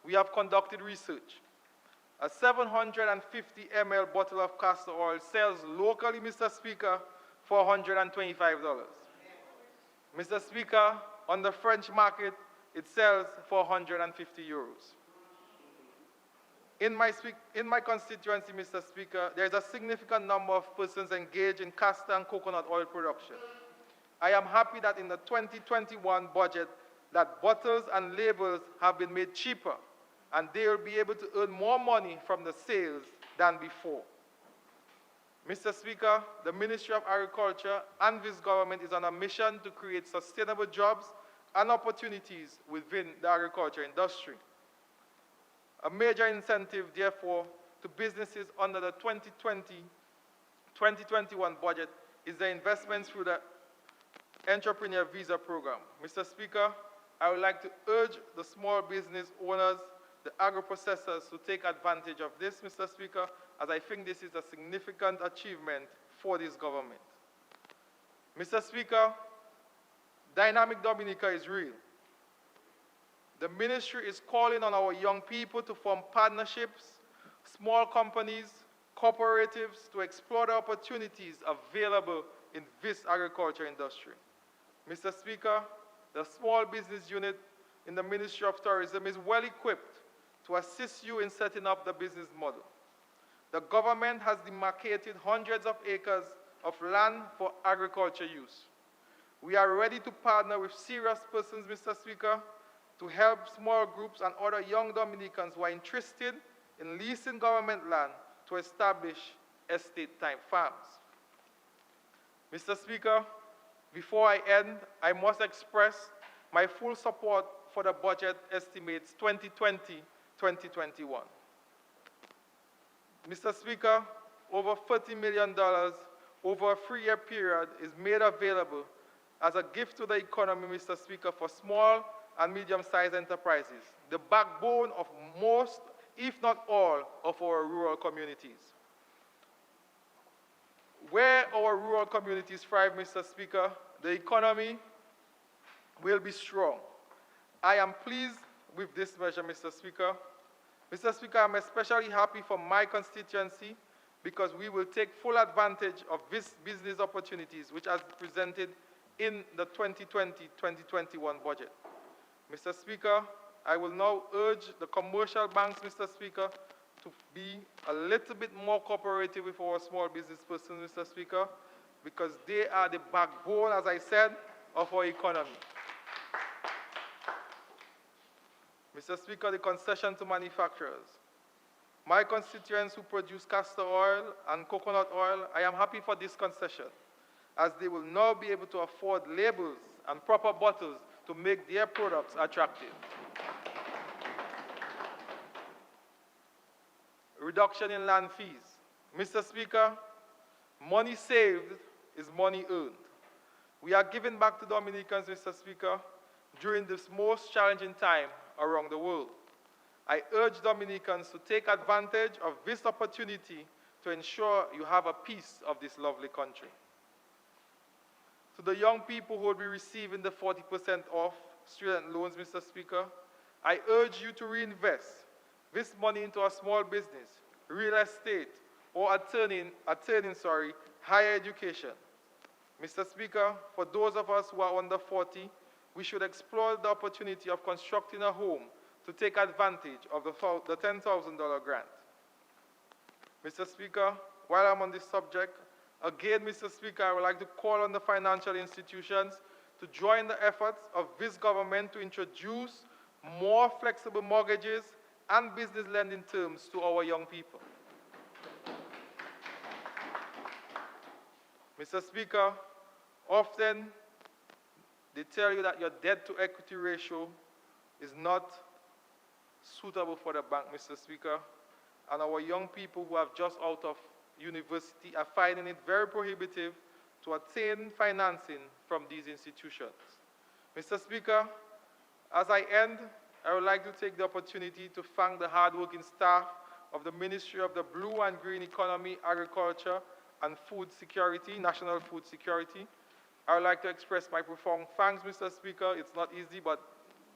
we have conducted research. A 750 ml bottle of castor oil sells locally, Mr. Speaker, for $125. Mr. Speaker, on the French market, it sells for 150 euros. In my constituency, Mr. Speaker, there is a significant number of persons engaged in castor and coconut oil production. I am happy that in the 2021 budget, that bottles and labels have been made cheaper, and they will be able to earn more money from the sales than before. Mr. Speaker, the Ministry of Agriculture and this government is on a mission to create sustainable jobs and opportunities within the agriculture industry. A major incentive, therefore, to businesses under the 2020-2021 budget is the investments through the Entrepreneur Visa Program. Mr. Speaker, I would like to urge the small business owners, the agro-processors to take advantage of this, Mr. Speaker, as I think this is a significant achievement for this government. Mr. Speaker, Dynamic Dominica is real. The ministry is calling on our young people to form partnerships, small companies, cooperatives to explore the opportunities available in this agriculture industry. Mr. Speaker, the small business unit in the Ministry of Tourism is well equipped to assist you in setting up the business model. The government has demarcated hundreds of acres of land for agriculture use. We are ready to partner with serious persons, Mr. Speaker, to help small groups and other young Dominicans who are interested in leasing government land to establish estate-type farms. Mr. Speaker, before I end, I must express my full support for the budget estimates 2020-2021. Mr. Speaker, over $30 million over a 3-year period is made available as a gift to the economy, Mr. Speaker, for small and medium-sized enterprises, the backbone of most, if not all, of our rural communities. Where our rural communities thrive, Mr. Speaker, the economy will be strong. I am pleased with this measure, Mr. Speaker. Mr. Speaker, I'm especially happy for my constituency because we will take full advantage of these business opportunities which are presented in the 2020-2021 budget. Mr. Speaker, I will now urge the commercial banks, Mr. Speaker, to be a little bit more cooperative with our small business persons, Mr. Speaker, because they are the backbone, as I said, of our economy. Mr. Speaker, the concession to manufacturers. My constituents who produce castor oil and coconut oil, I am happy for this concession, as they will now be able to afford labels and proper bottles to make their products attractive. Reduction in land fees. Mr. Speaker, money saved is money earned. We are giving back to Dominicans, Mr. Speaker, during this most challenging time around the world. I urge Dominicans to take advantage of this opportunity to ensure you have a piece of this lovely country. To the young people who will be receiving the 40% off student loans, Mr. Speaker, I urge you to reinvest this money into a small business, real estate, or attaining higher education. Mr. Speaker, for those of us who are under 40, we should explore the opportunity of constructing a home to take advantage of the $10,000 grant. Mr. Speaker, while I'm on this subject, again, Mr. Speaker, I would like to call on the financial institutions to join the efforts of this government to introduce more flexible mortgages and business lending terms to our young people. Mr. Speaker, often they tell you that your debt-to-equity ratio is not suitable for the bank, Mr. Speaker, and our young people who have just out of university are finding it very prohibitive to attain financing from these institutions. Mr. Speaker, as I end, I would like to take the opportunity to thank the hardworking staff of the Ministry of the Blue and Green Economy, Agriculture, and Food Security, National Food Security. I would like to express my profound thanks, Mr. Speaker. It's not easy, but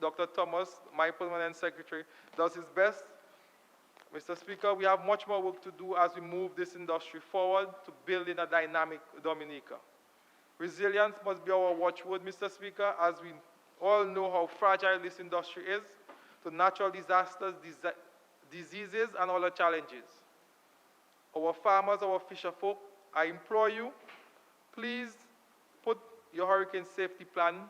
Dr. Thomas, my permanent secretary, does his best. Mr. Speaker, we have much more work to do as we move this industry forward to building a dynamic Dominica. Resilience must be our watchword, Mr. Speaker, as we all know how fragile this industry is to natural disasters, diseases, and other challenges. Our farmers, our fisher folk, I implore you, please put your hurricane safety plans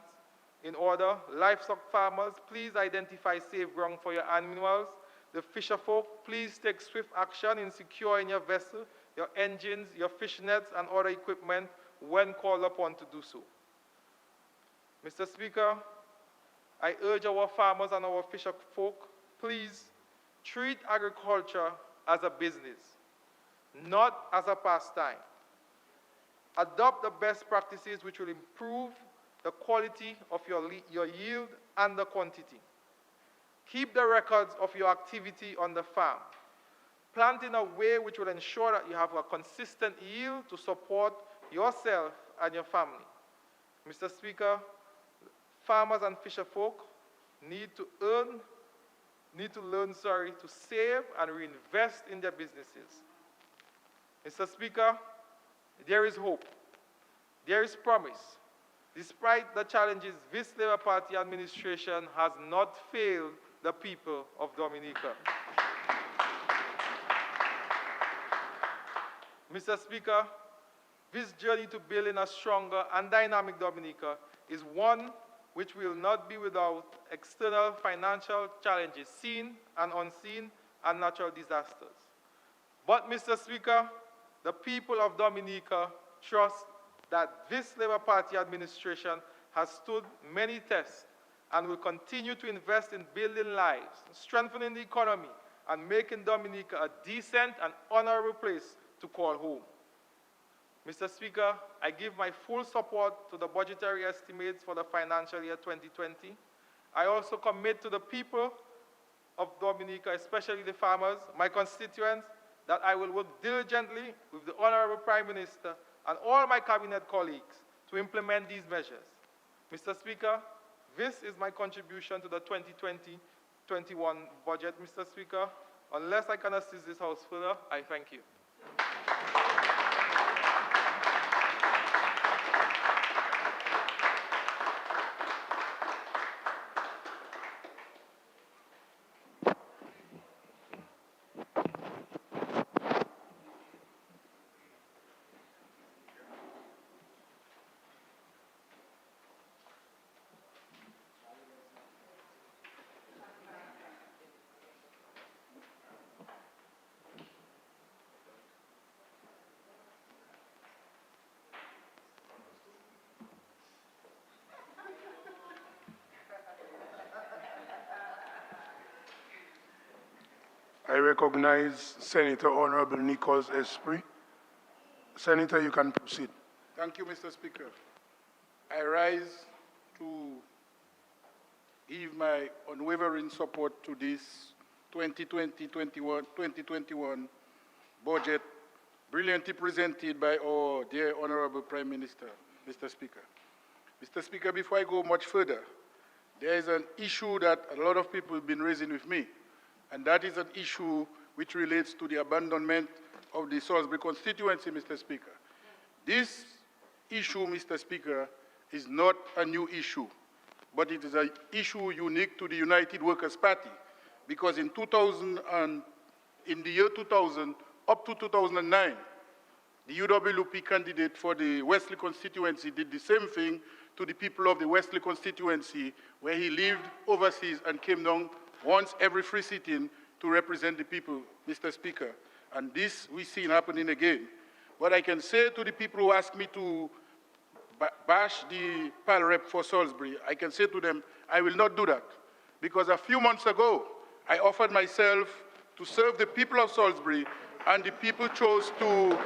in order. Livestock farmers, please identify safe ground for your animals. The fisher folk, please take swift action in securing your vessel, your engines, your fish nets, and other equipment when called upon to do so. Mr. Speaker, I urge our farmers and our fisher folk, please treat agriculture as a business, not as a pastime. Adopt the best practices which will improve the quality of your yield and the quantity. Keep the records of your activity on the farm. Plant in a way which will ensure that you have a consistent yield to support yourself and your family. Mr. Speaker, farmers and fisher folk need to learn to save and reinvest in their businesses. Mr. Speaker, there is hope. There is promise. Despite the challenges, this Labour Party administration has not failed the people of Dominica. Mr. Speaker, this journey to building a stronger and dynamic Dominica is one which will not be without external financial challenges, seen and unseen, and natural disasters. But, Mr. Speaker, the people of Dominica trust that this Labour Party administration has stood many tests and will continue to invest in building lives, strengthening the economy, and making Dominica a decent and honorable place to call home. Mr. Speaker, I give my full support to the budgetary estimates for the financial year 2020. I also commit to the people of Dominica, especially the farmers, my constituents, that I will work diligently with the Honorable Prime Minister and all my cabinet colleagues to implement these measures. Mr. Speaker, this is my contribution to the 2020-21 budget, Mr. Speaker. Unless I can assist this House further, I thank you. I recognize Senator Honorable Nichols Esprit. Senator, you can proceed. Thank you, Mr. Speaker. I rise to give my unwavering support to this 2020-21 budget brilliantly presented by our dear Honorable Prime Minister, Mr. Speaker. Mr. Speaker, before I go much further, there is an issue that a lot of people have been raising with me, and that is an issue which relates to the abandonment of the Salisbury constituency, Mr. Speaker. This issue, Mr. Speaker, is not a new issue, but it is an issue unique to the United Workers' Party, because in the year 2000 up to 2009, the UWP candidate for the Wesley constituency did the same thing to the people of the Wesley constituency, where he lived overseas and came down once every free sitting to represent the people, Mr. Speaker. And this we've seen happening again. What I can say to the people who ask me to bash the PAL rep for Salisbury, I can say to them, I will not do that. Because a few months ago, I offered myself to serve the people of Salisbury, and the people chose to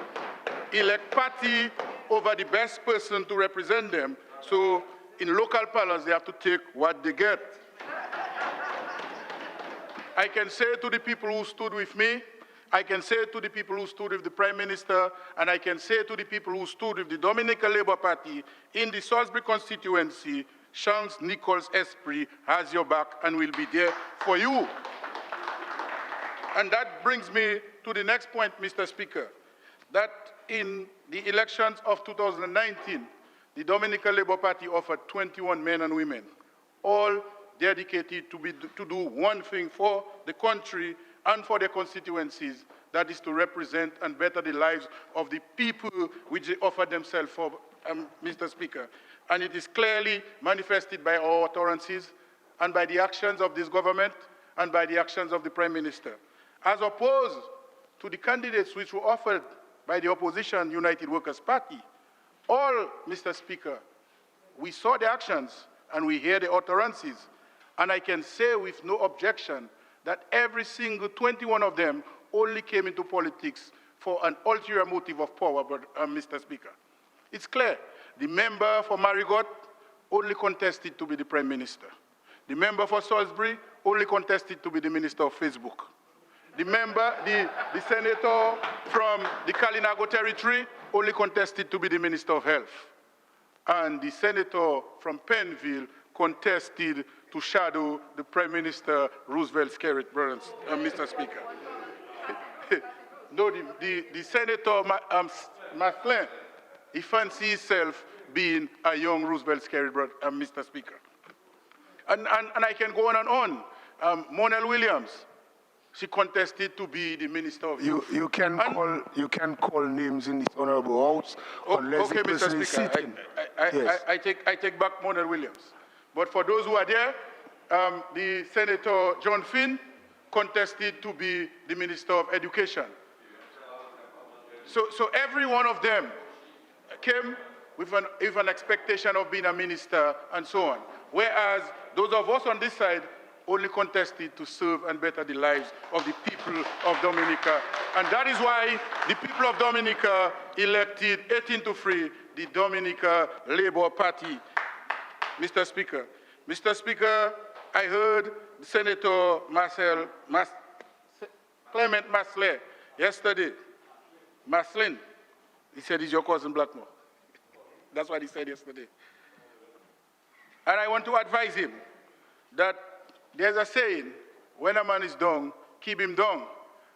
elect party over the best person to represent them. So in local parlance, they have to take what they get. I can say to the people who stood with me, I can say to the people who stood with the Prime Minister, and I can say to the people who stood with the Dominican Labour Party in the Salisbury constituency, Shanks Nichols Esprit has your back and will be there for you. And that brings me to the next point, Mr. Speaker, that in the elections of 2019, the Dominican Labour Party offered 21 men and women, all dedicated to do one thing for the country and for their constituencies, that is to represent and better the lives of the people which they offered themselves for, Mr. Speaker. And it is clearly manifested by our utterances and by the actions of this government and by the actions of the Prime Minister. As opposed to the candidates which were offered by the opposition United Workers' Party, all, Mr. Speaker, we saw the actions and we hear the utterances, and I can say with no objection that every single 21 of them only came into politics for an ulterior motive of power, Mr. Speaker. It's clear. The member for Marigot only contested to be the Prime Minister. The member for Salisbury only contested to be the Minister of Facebook. The member, the senator from the Kalinago territory only contested to be the Minister of Health. And the senator from Penville contested to shadow the Prime Minister Roosevelt's carrot, Mr. Speaker. No, the senator, Maclean, he fancies himself being a young Roosevelt's carrot, Mr. Speaker. And I can go on and on. Monel Williams, she contested to be the Minister of Youth. You can call names in this honourable house unless okay, the person is Mr. Speaker, sitting. Yes. I take back Monel Williams. But for those who are there, the Senator John Finn contested to be the Minister of Education. So every one of them came with an expectation of being a minister and so on. Whereas those of us on this side only contested to serve and better the lives of the people of Dominica. And that is why the people of Dominica elected 18-3 the Dominica Labour Party. Mr. Speaker, I heard Senator Clement Maslin yesterday. Maslin, he said he's your cousin Blackmore. That's what he said yesterday. And I want to advise him that there's a saying, when a man is down, keep him down.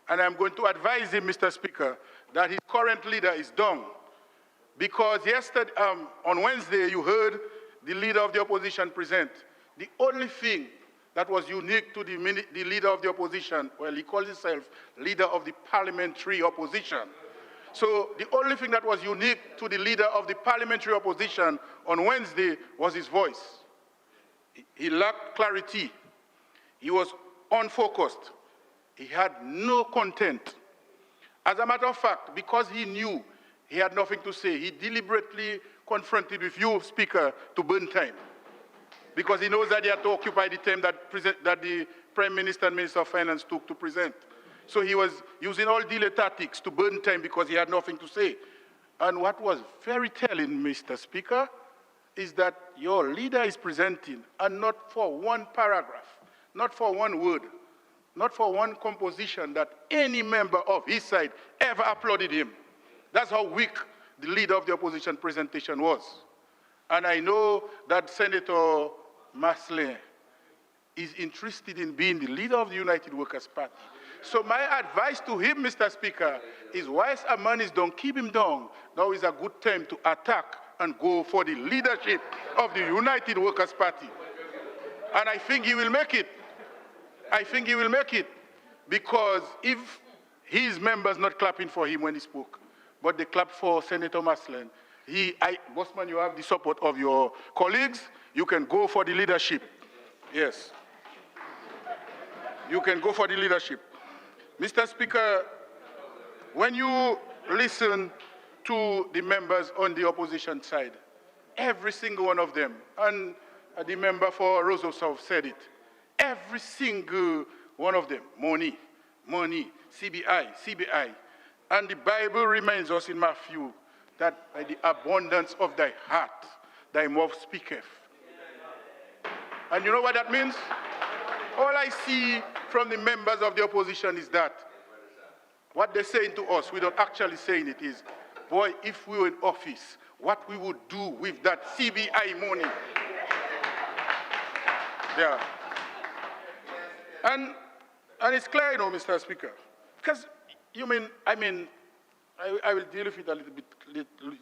And I'm going to advise him, Mr. Speaker, that his current leader is down. Because yesterday, on Wednesday, you heard the leader of the opposition present. The only thing that was unique to the leader of the opposition, well, he calls himself leader of the parliamentary opposition. So the only thing that was unique to the leader of the parliamentary opposition on Wednesday was his voice. He lacked clarity. He was unfocused. He had no content. As a matter of fact, because he knew he had nothing to say, he deliberately confronted with you, Speaker, to burn time. Because he knows that he had to occupy the time that the Prime Minister and Minister of Finance took to present. So he was using all delay tactics to burn time because he had nothing to say. And what was very telling, Mr. Speaker, is that your leader is presenting, and not for one paragraph, not for one word, not for one composition that any member of his side ever applauded him. That's how weak the leader of the opposition presentation was. And I know that Senator Maslin is interested in being the leader of the United Workers' Party. So my advice to him, Mr. Speaker, is whilst a man is down, keep him down. Now is a good time to attack and go for the leadership of the United Workers' Party. And I think he will make it. I think he will make it. Because if his members not clapping for him when he spoke, but they clapped for Senator Maslin, Bossman, you have the support of your colleagues. You can go for the leadership. Yes. You can go for the leadership. Mr. Speaker, when you listen to the members on the opposition side, every single one of them, and the member for Roseau South said it, every single one of them, money, CBI. And the Bible reminds us in Matthew that by the abundance of thy heart, thy mouth speaketh. And you know what that means? All I see from the members of the opposition is that what they're saying to us, without actually saying it, is, boy, if we were in office, what we would do with that CBI money. Yeah. And it's clear, you know, Mr. Speaker, because I will deal with it a little bit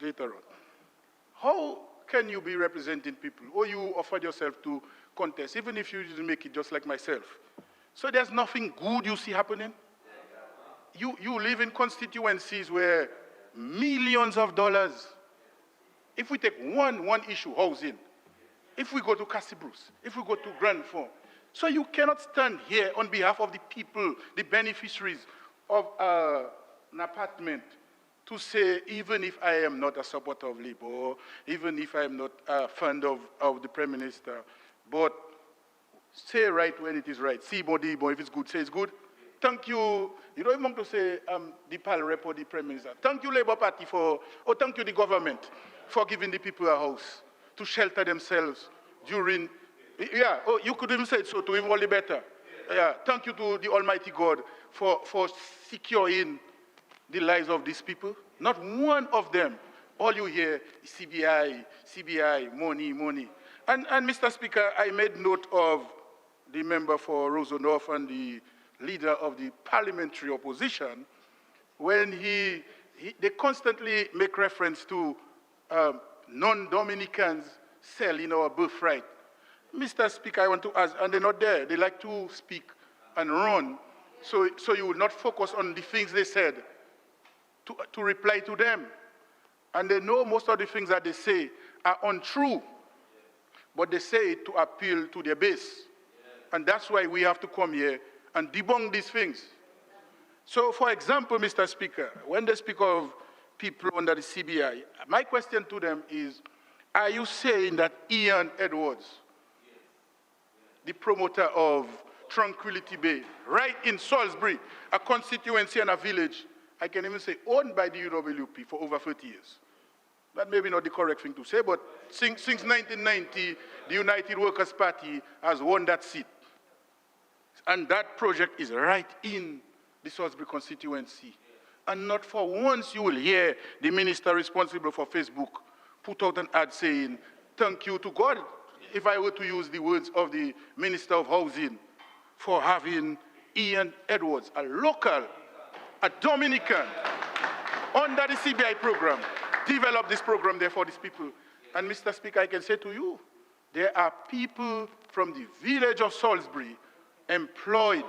later on. How can you be representing people, or you offered yourself to contest, even if you didn't make it just like myself? So there's nothing good you see happening? You live in constituencies where millions of dollars, if we take one issue, housing, if we go to Cassibrus, if we go to Grand Fond, so you cannot stand here on behalf of the people, the beneficiaries of an apartment, to say, even if I am not a supporter of Labour, even if I am not a fan of the Prime Minister, but say right when it is right. See, if it's good, say it's good. Thank you. You don't even want to say the PAL rep or the Prime Minister. Thank you, Labour Party, thank you, the government, for giving the people a house to shelter themselves during, yeah, you could even say it so, to even only better. Yeah, thank you to the Almighty God for securing the lives of these people. Not one of them. All you hear is CBI, money. And Mr. Speaker, I made note of the member for Roseau North and the leader of the parliamentary opposition when they constantly make reference to non-Dominicans selling our birthright. Mr. Speaker, I want to ask, and they're not there. They like to speak and run, so you will not focus on the things they said to reply to them. And they know most of the things that they say are untrue, but they say it to appeal to their base. And that's why we have to come here and debunk these things. So, for example, Mr. Speaker, when they speak of people under the CBI, my question to them is, are you saying that Ian Edwards, the promoter of Tranquility Bay, right in Salisbury, a constituency and a village, I can even say owned by the UWP for over 30 years. That may be not the correct thing to say, but since 1990, the United Workers' Party has won that seat. And that project is right in the Salisbury constituency. And not for once you will hear the minister responsible for Facebook put out an ad saying, thank you to God, if I were to use the words of the Minister of Housing, for having Ian Edwards, a local, a Dominican, under the CBI program, develop this program there for these people. And Mr. Speaker, I can say to you, there are people from the village of Salisbury employed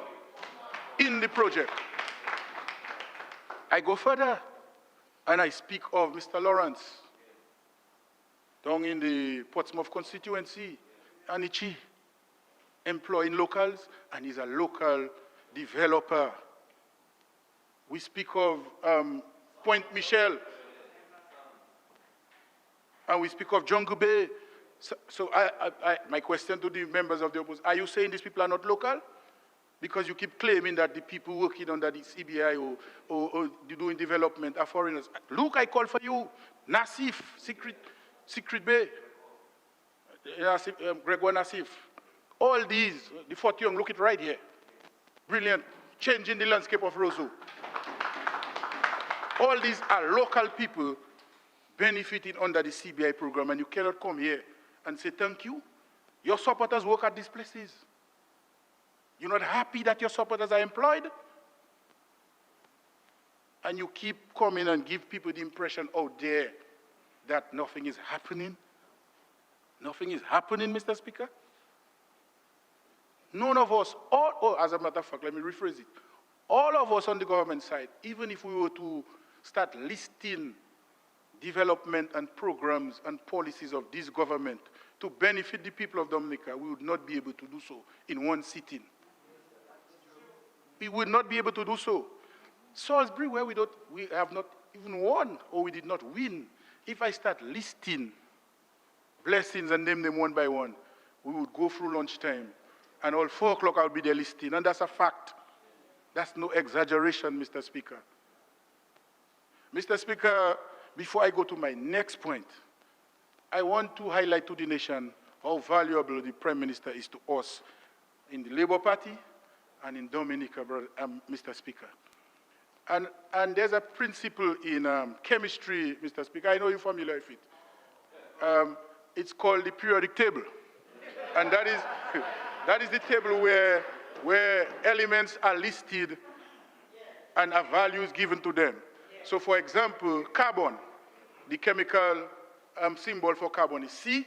in the project. I go further, and I speak of Mr. Lawrence, down in the Portsmouth constituency, Anichi, employing locals, and he's a local developer. We speak of Point Michel, and we speak of Jungle Bay. So my question to the members of the opposition, are you saying these people are not local? Because you keep claiming that the people working under the CBI or doing development are foreigners. Look, I call for you, Nassif, Secret Bay, Gregoire Nassif. All these, the 40 young, look it right here. Brilliant, changing the landscape of Roseau. All these are local people benefiting under the CBI program, and you cannot come here and say thank you. Your supporters work at these places. You're not happy that your supporters are employed? And you keep coming and give people the impression out there that nothing is happening. Nothing is happening, Mr. Speaker. None of us, as a matter of fact, let me rephrase it. All of us on the government side, even if we were to start listing development and programs and policies of this government to benefit the people of Dominica, we would not be able to do so in one sitting. We would not be able to do so. Salisbury, where we have not even won, or we did not win, if I start listing blessings and name them one by one, we would go through lunchtime, and all 4 o'clock I'll be there listing, and that's a fact. That's no exaggeration, Mr. Speaker. Mr. Speaker, before I go to my next point, I want to highlight to the nation how valuable the Prime Minister is to us in the Labour Party and in Dominica, Mr. Speaker. And there's a principle in chemistry, Mr. Speaker. I know you're familiar with it. It's called the periodic table. And that is, that is the table where elements are listed and have values given to them. So for example, carbon, the chemical symbol for carbon is C.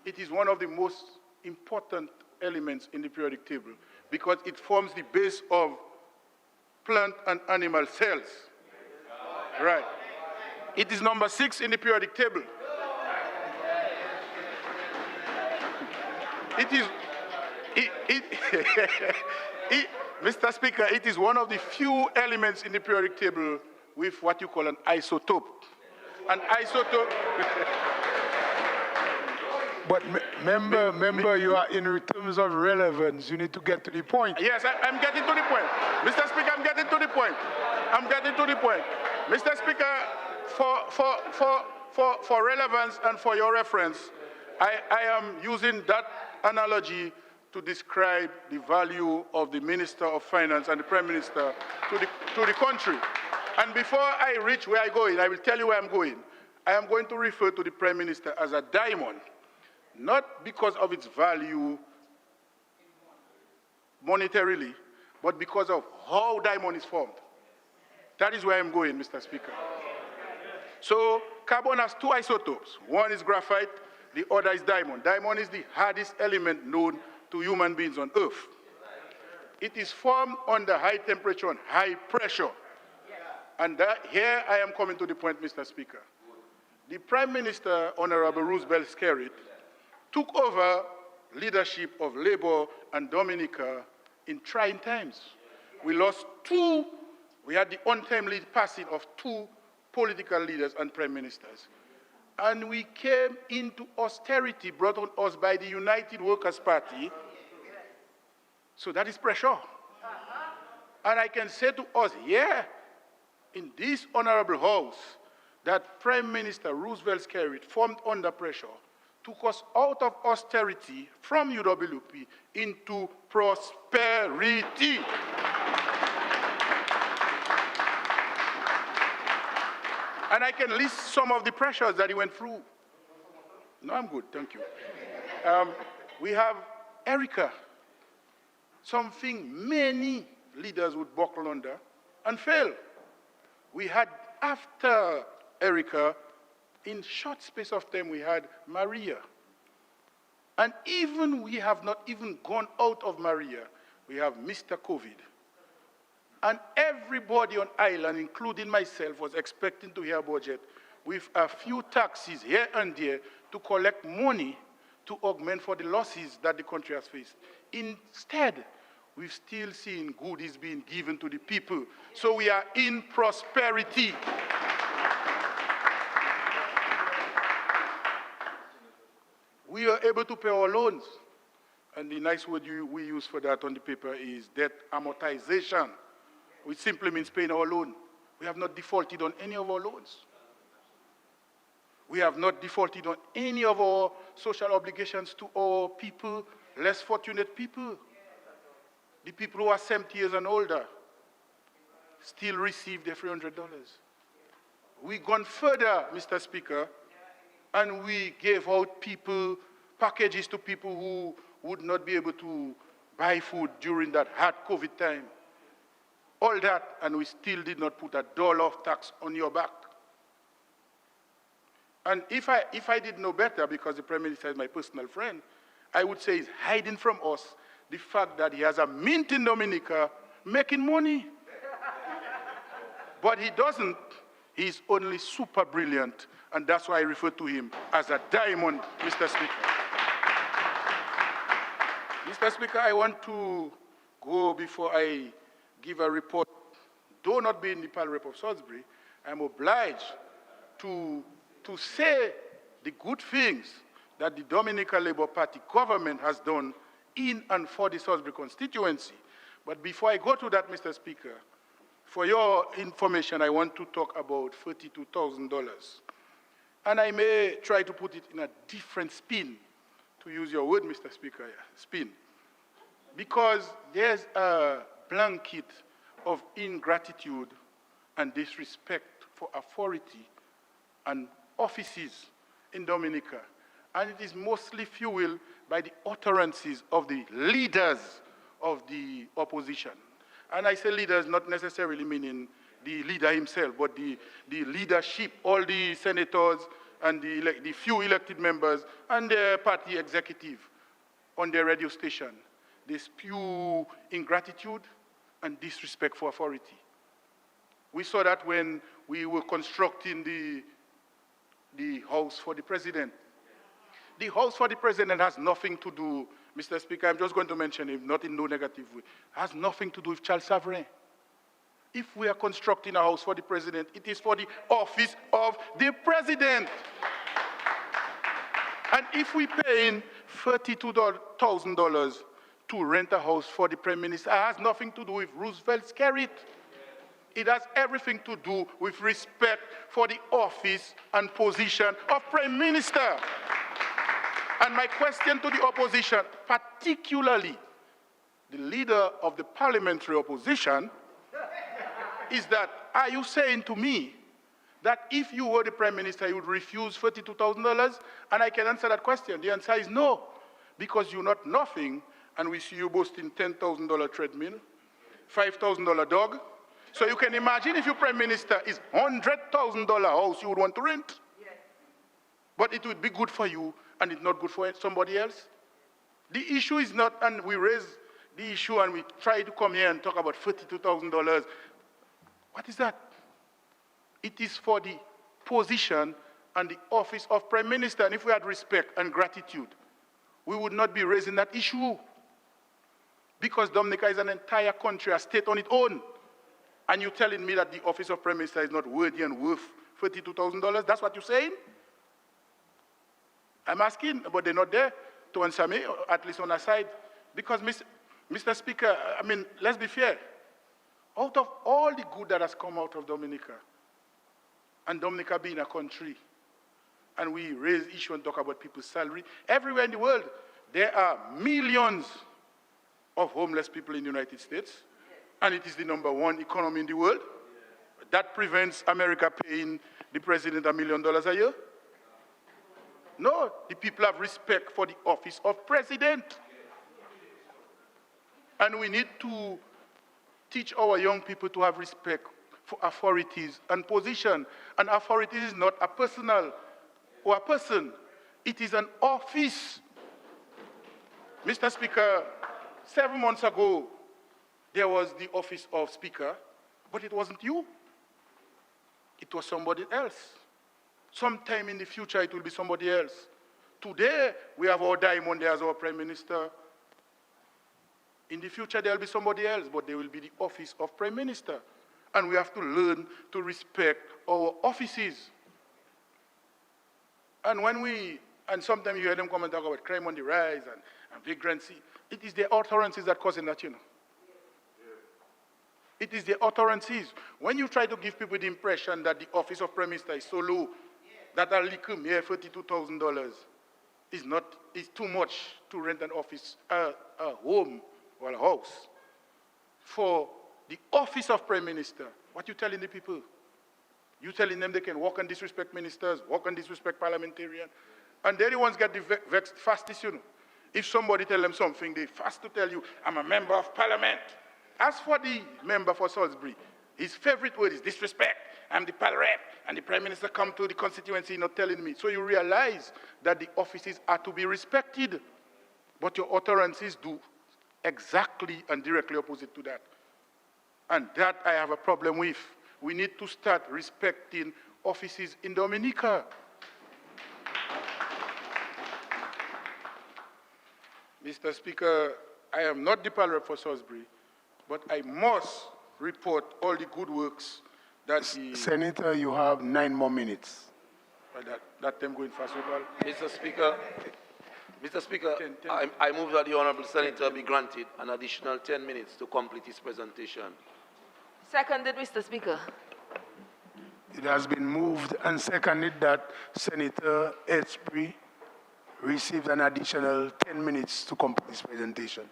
It is one of the most important elements in the periodic table because it forms the base of plant and animal cells. Right. It is number 6 in the periodic table. Mr. Speaker, it is one of the few elements in the periodic table with what you call an isotope. An isotope. But member, you are in terms of relevance. You need to get to the point. Yes, I'm getting to the point. Mr. Speaker, I'm getting to the point. I'm getting to the point. Mr. Speaker, for relevance and for your reference, I am using that analogy to describe the value of the Minister of Finance and the Prime Minister to the country. And before I reach where I'm going, I will tell you where I'm going. I am going to refer to the Prime Minister as a diamond, not because of its value monetarily, but because of how diamond is formed. That is where I'm going, Mr. Speaker. So carbon has 2 isotopes. One is graphite, the other is diamond. Diamond is the hardest element known to human beings on Earth. It is formed under high temperature and high pressure. And here I am coming to the point, Mr. Speaker. The Prime Minister, Honorable Roosevelt Skerrit, took over leadership of Labour and Dominica in trying times. We lost 2, we had the untimely passing of 2 political leaders and prime ministers. And we came into austerity brought on us by the United Workers' Party. So that is pressure. And I can say to us, yeah, in this honorable house, that Prime Minister Roosevelt Skerrit formed under pressure, took us out of austerity from UWP into prosperity. And I can list some of the pressures that he went through. No, I'm good, thank you. We have Erica, something many leaders would buckle under and fail. We had, after Erica, in short space of time, we had Maria. And even we have not even gone out of Maria, we have Mr. COVID. And everybody on island, including myself, was expecting to hear a budget with a few taxes here and there to collect money to augment for the losses that the country has faced. Instead, we've still seen goodies being given to the people. So we are in prosperity. We are able to pay our loans. And the nice word we use for that on the paper is debt amortization, which simply means paying our loan. We have not defaulted on any of our loans. We have not defaulted on any of our social obligations to our people, less fortunate people. The people who are 70 years and older still receive their $300. We've gone further, Mr. Speaker, and we gave out packages to people who would not be able to buy food during that hard COVID time. All that, and we still did not put $1 of tax on your back. And if I did know better, because the Prime Minister is my personal friend, I would say he's hiding from us the fact that he has a mint in Dominica making money. But he doesn't. He's only super brilliant, and that's why I refer to him as a diamond, Mr. Speaker. Mr. Speaker, I want to go before I give a report. Though not being the Pal Rep of Salisbury, I'm obliged to say the good things that the Dominica Labour Party government has done in and for the Salisbury constituency. But before I go to that, Mr. Speaker, for your information, I want to talk about $32,000. And I may try to put it in a different spin, to use your word, Mr. Speaker, spin. because there's a blanket of ingratitude and disrespect for authority and offices in Dominica. And it is mostly fueled by the utterances of the leaders of the opposition. And I say leaders not necessarily meaning the leader himself, but the leadership, all the senators and the few elected members and the party executive on their radio station. They spew ingratitude and disrespect for authority. We saw that when we were constructing the house for the president. The house for the president has nothing to do, Mr. Speaker, I'm just going to mention it, not in no negative way, has nothing to do with child sovereign. If we are constructing a house for the president, it is for the office of the president. And if we're paying $32,000 to rent a house for the prime minister, it has nothing to do with Roosevelt's carrot. It has everything to do with respect for the office and position of prime minister. And my question to the opposition, particularly the leader of the parliamentary opposition, is that, are you saying to me that if you were the prime minister, you would refuse $32,000? And I can answer that question. The answer is no, because you're not nothing, and we see you boasting $10,000 treadmill, $5,000 dog. So you can imagine if your prime minister is $100,000 house you would want to rent. Yes. But it would be good for you and it's not good for somebody else. The issue is not, and we raise the issue and we try to come here and talk about $32,000. What is that? It is for the position and the office of prime minister. And if we had respect and gratitude, we would not be raising that issue. Because Dominica is an entire country, a state on its own. And you're telling me that the office of prime minister is not worthy and worth $32,000? That's what you're saying? I'm asking, but they're not there to answer me, or at least on our side. Because, Mr. Speaker, I mean, let's be fair. Out of all the good that has come out of Dominica, and Dominica being a country, and we raise issue and talk about people's salary, everywhere in the world, there are millions of homeless people in the United States, and it is the #1 economy in the world. That prevents America paying the president $1 million a year. No, the people have respect for the office of president. And we need to teach our young people to have respect for authorities and position. And authority is not a personal or a person. It is an office. Mr. Speaker, 7 months ago, there was the office of Speaker, but it wasn't you. It was somebody else. Sometime in the future, it will be somebody else. Today, we have our diamond there as our prime minister. In the future, there will be somebody else, but there will be the office of prime minister. And we have to learn to respect our offices. And sometimes you hear them come and talk about crime on the rise and vagrancy. It is the utterances that causing that, you know. It is the utterances. When you try to give people the impression that the office of prime minister is so low, that a little mere $32,000 is too much to rent an office, a home or a house. For the office of prime minister, what you telling the people? You telling them they can walk and disrespect ministers, walk and disrespect parliamentarians, and they're the ones get vexed fastest, you know. If somebody tell them something, they fast to tell you, I'm a member of parliament. As for the member for Salisbury, his favorite word is disrespect. I'm the pal rep, and the prime minister come to the constituency not telling me. So you realize that the offices are to be respected, but your utterances do exactly and directly opposite to that. And that I have a problem with. We need to start respecting offices in Dominica. Mr. Speaker, I am not the pal rep for Salisbury, but I must report all the good works that the... Senator, you have 9 more minutes. That time going fast, Pal. Mr. Speaker, I move that the Honourable Senator be granted an additional 10 minutes to complete his presentation. Seconded, Mr. Speaker. It has been moved and seconded that Senator Esprey received an additional 10 minutes to complete his presentation.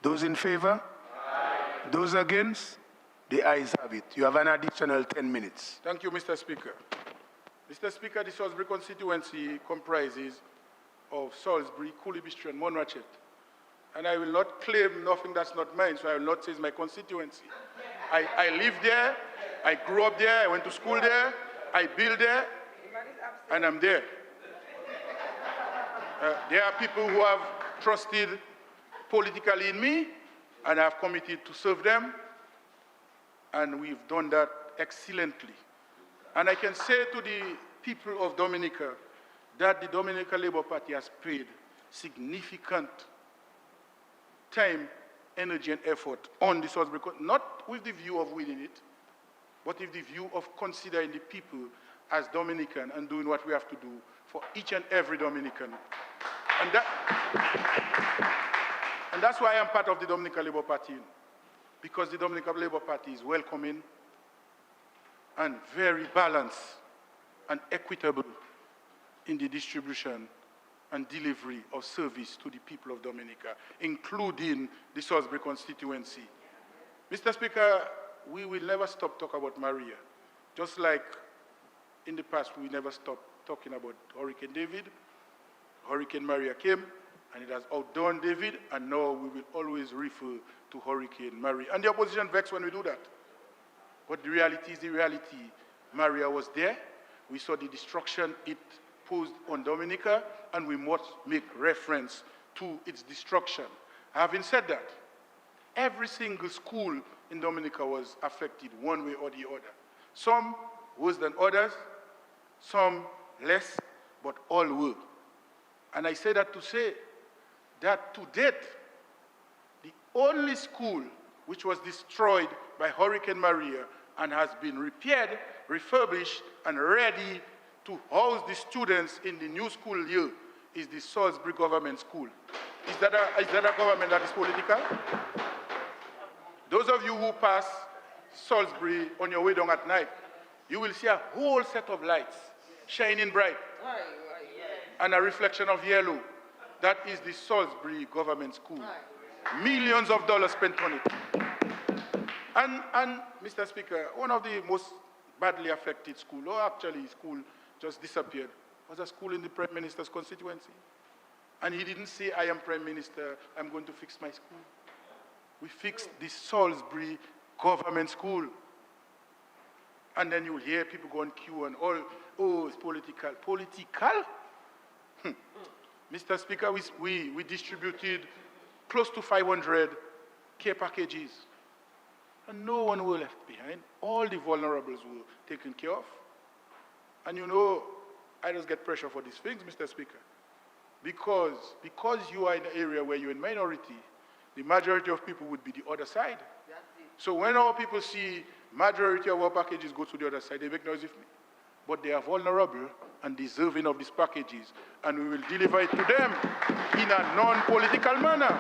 Those in favor? Aye. Those against? The ayes have it. You have an additional 10 minutes. Thank you, Mr. Speaker. Mr. Speaker, the Salisbury constituency comprises of Salisbury, Cooley-Bistro, and Monrachet. And I will not claim nothing that's not mine, so I will not say it's my constituency. I live there, I grew up there, I went to school there, I build there, and I'm there. There are people who have trusted politically in me, and I have committed to serve them, and we've done that excellently. And I can say to the people of Dominica that the Dominica Labour Party has paid significant time, energy, and effort on the Salisbury, not with the view of winning it, but with the view of considering the people as Dominican and doing what we have to do for each and every Dominican. And that's why I'm part of the Dominica Labour Party, because the Dominica Labour Party is welcoming and very balanced and equitable in the distribution and delivery of service to the people of Dominica, including the Salisbury constituency. Mr. Speaker, we will never stop talking about Maria. Just like in the past, we never stopped talking about Hurricane David. Hurricane Maria came, and it has outdone David, and now we will always refer to Hurricane Maria. And the opposition vexed when we do that. But the reality is the reality. Maria was there. We saw the destruction it posed on Dominica, and we must make reference to its destruction. Having said that, every single school in Dominica was affected one way or the other. Some worse than others, some less, but all were. And I say that to say that to date, the only school which was destroyed by Hurricane Maria and has been repaired, refurbished, and ready to house the students in the new school year is the Salisbury Government School. Is that a government that is political? Those of you who pass Salisbury on your way down at night, you will see a whole set of lights shining bright and a reflection of yellow. That is the Salisbury Government School. Millions of dollars spent on it. And Mr. Speaker, one of the most badly affected schools, or actually school just disappeared, was a school in the Prime Minister's constituency. And he didn't say, I am Prime Minister, I'm going to fix my school. We fixed the Salisbury Government School. And then you will hear people go on queue and all, oh, it's political. Political? Mr. Speaker, we distributed close to 500 care packages. And no one was left behind. All the vulnerables were taken care of. And you know, I just get pressure for these things, Mr. Speaker. Because you are in an area where you're in minority, the majority of people would be the other side. So when our people see majority of our packages go to the other side, they make noise with me. But they are vulnerable and deserving of these packages, and we will deliver it to them in a non-political manner.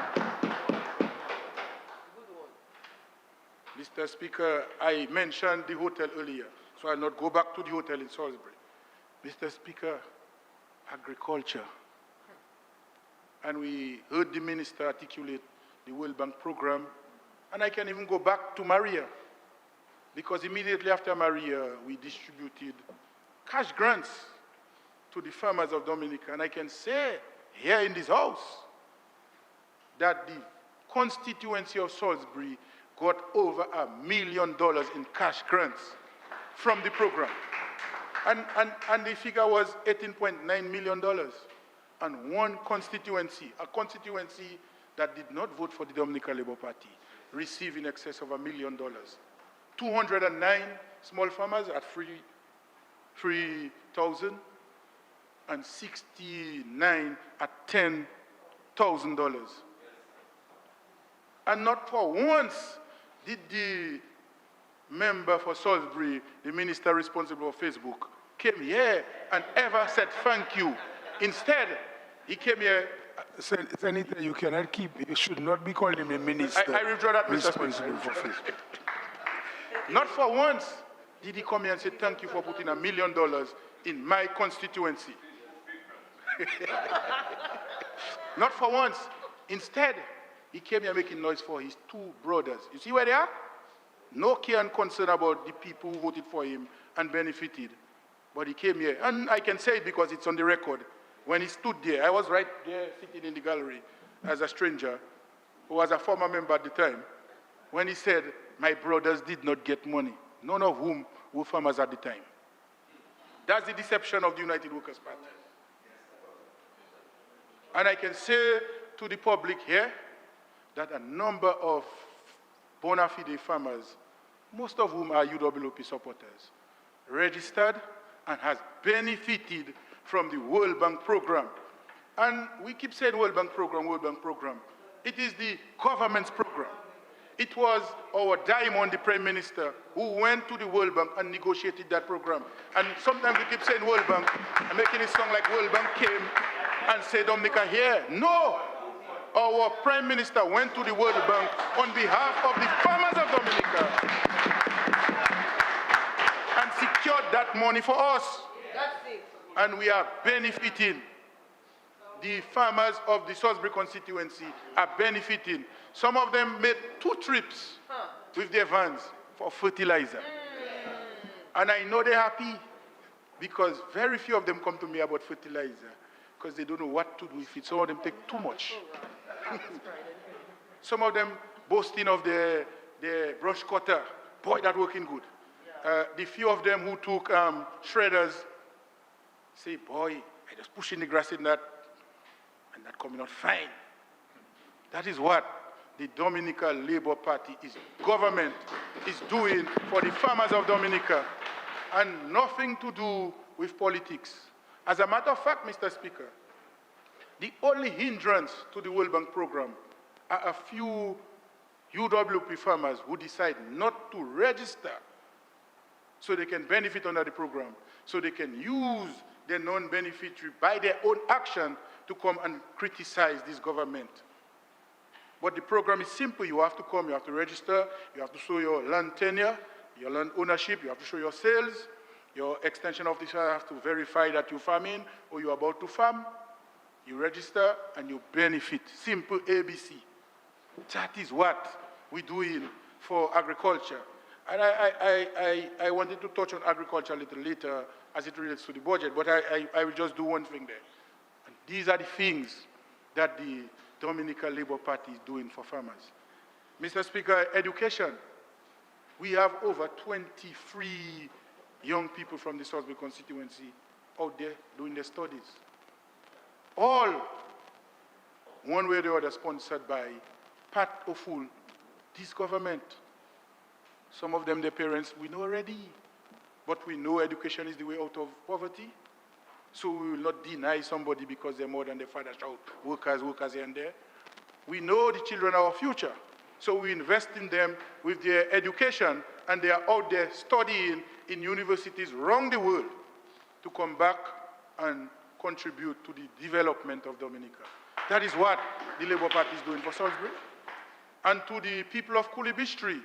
Mr. Speaker, I mentioned the hotel earlier, so I'll not go back to the hotel in Salisbury. Mr. Speaker, agriculture. And we heard the minister articulate the World Bank program, and I can even go back to Maria, because immediately after Maria, we distributed cash grants to the farmers of Dominica. And I can say here in this house that the constituency of Salisbury got over $1 million in cash grants from the program. And the figure was $18.9 million. And one constituency, a constituency that did not vote for the Dominica Labour Party, received in excess of $1 million. 209 small farmers at $3,000 and 69 at $10,000. And not for once did the member for Salisbury, the minister responsible for Facebook, came here and ever said thank you. Instead, he came here. Senator, you cannot keep, you should not be calling him a minister. I withdraw that, Mr. responsible for Facebook. Not for once did he come here and say thank you for putting $1 million in my constituency. Not for once. Instead, He came here making noise for his two brothers. You see where they are? No care and concern about the people who voted for him and benefited. But he came here. And I can say it because it's on the record. When he stood there, I was right there sitting in the gallery as a stranger who was a former member at the time. When he said, my brothers did not get money, none of whom were farmers at the time. That's the deception of the United Workers' Party. And I can say to the public here that a number of bona fide farmers, most of whom are UWP supporters, registered and has benefited from the World Bank program. And we keep saying World Bank program, World Bank program. It is the government's program. It was our Diamond, the Prime Minister, who went to the World Bank and negotiated that program. And sometimes we keep saying World Bank and making it sound like World Bank came and said, Dominica, here. No! Our Prime Minister went to the World Bank on behalf of the farmers of Dominica and secured that money for us. That's it. And we are benefiting. The farmers of the Salisbury constituency are benefiting. Some of them made 2 trips with their vans for fertilizer. And I know they're happy because very few of them come to me about fertilizer because they don't know what to do with it. Some of them take too much. Some of them boasting of their brush cutter. Boy, that's working good. The few of them who took shredders say, boy, I just pushing the grass in that and that coming out fine. That is what the Dominica Labour Party government is doing for the farmers of Dominica, and nothing to do with politics. As a matter of fact, Mr. Speaker, the only hindrance to the World Bank program are a few UWP farmers who decide not to register so they can benefit under the program, so they can use the non-beneficiary by their own action to come and criticize this government. But the program is simple. You have to come, you have to register, you have to show your land tenure, your land ownership, you have to show your sales, your extension officer has to verify that you're farming or you're about to farm. You register and you benefit. Simple ABC. That is what we're doing for agriculture. And I wanted to touch on agriculture a little later as it relates to the budget, but I will just do one thing there. And these are the things that the Dominica Labour Party is doing for farmers. Mr. Speaker, education. We have over 23 young people from the Salisbury constituency out there doing their studies. All, one way or the other, sponsored by part or full, this government. Some of them, their parents, we know already. But we know education is the way out of poverty. So we will not deny somebody because they're more than their father child, workers here and there. We know the children are our future. So we invest in them with their education, and they are out there studying in universities around the world to come back and contribute to the development of Dominica. That is what the Labour Party is doing for Salisbury. And to the people of Kulibistri,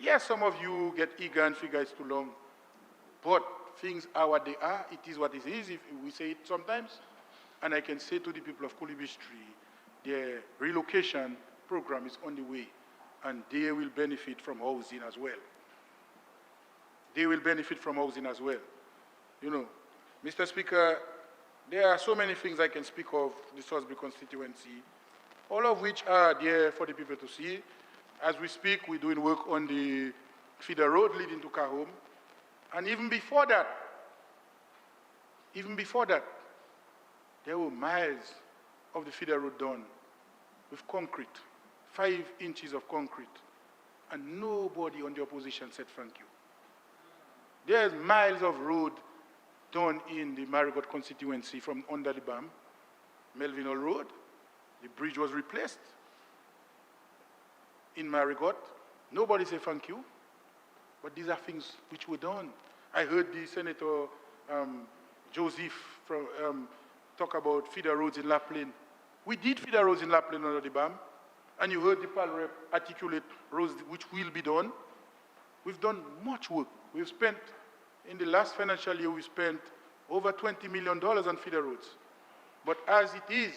yes, some of you get eager and figure it's too long, but things are what they are. It is what it is, if we say it sometimes. And I can say to the people of Kulibistri, their relocation program is on the way, and they will benefit from housing as well. They will benefit from housing as well. You know, Mr. Speaker, there are so many things I can speak of the Salisbury constituency, all of which are there for the people to see. As we speak, we're doing work on the feeder road leading to Kahome. And even before that, there were miles of the feeder road done with concrete, 5 inches of concrete. And nobody on the opposition said thank you. There's miles of road done in the Marigot constituency from under the BAM, Melvin Hall Road. The bridge was replaced in Marigot. Nobody said thank you. But these are things which were done. I heard the Senator Joseph talk about feeder roads in Laplin. We did feeder roads in Laplin under the BAM, and you heard the PAL rep articulate roads which will be done. We've done much work. We've spent, in the last financial year, we spent over $20 million on feeder roads. But as it is,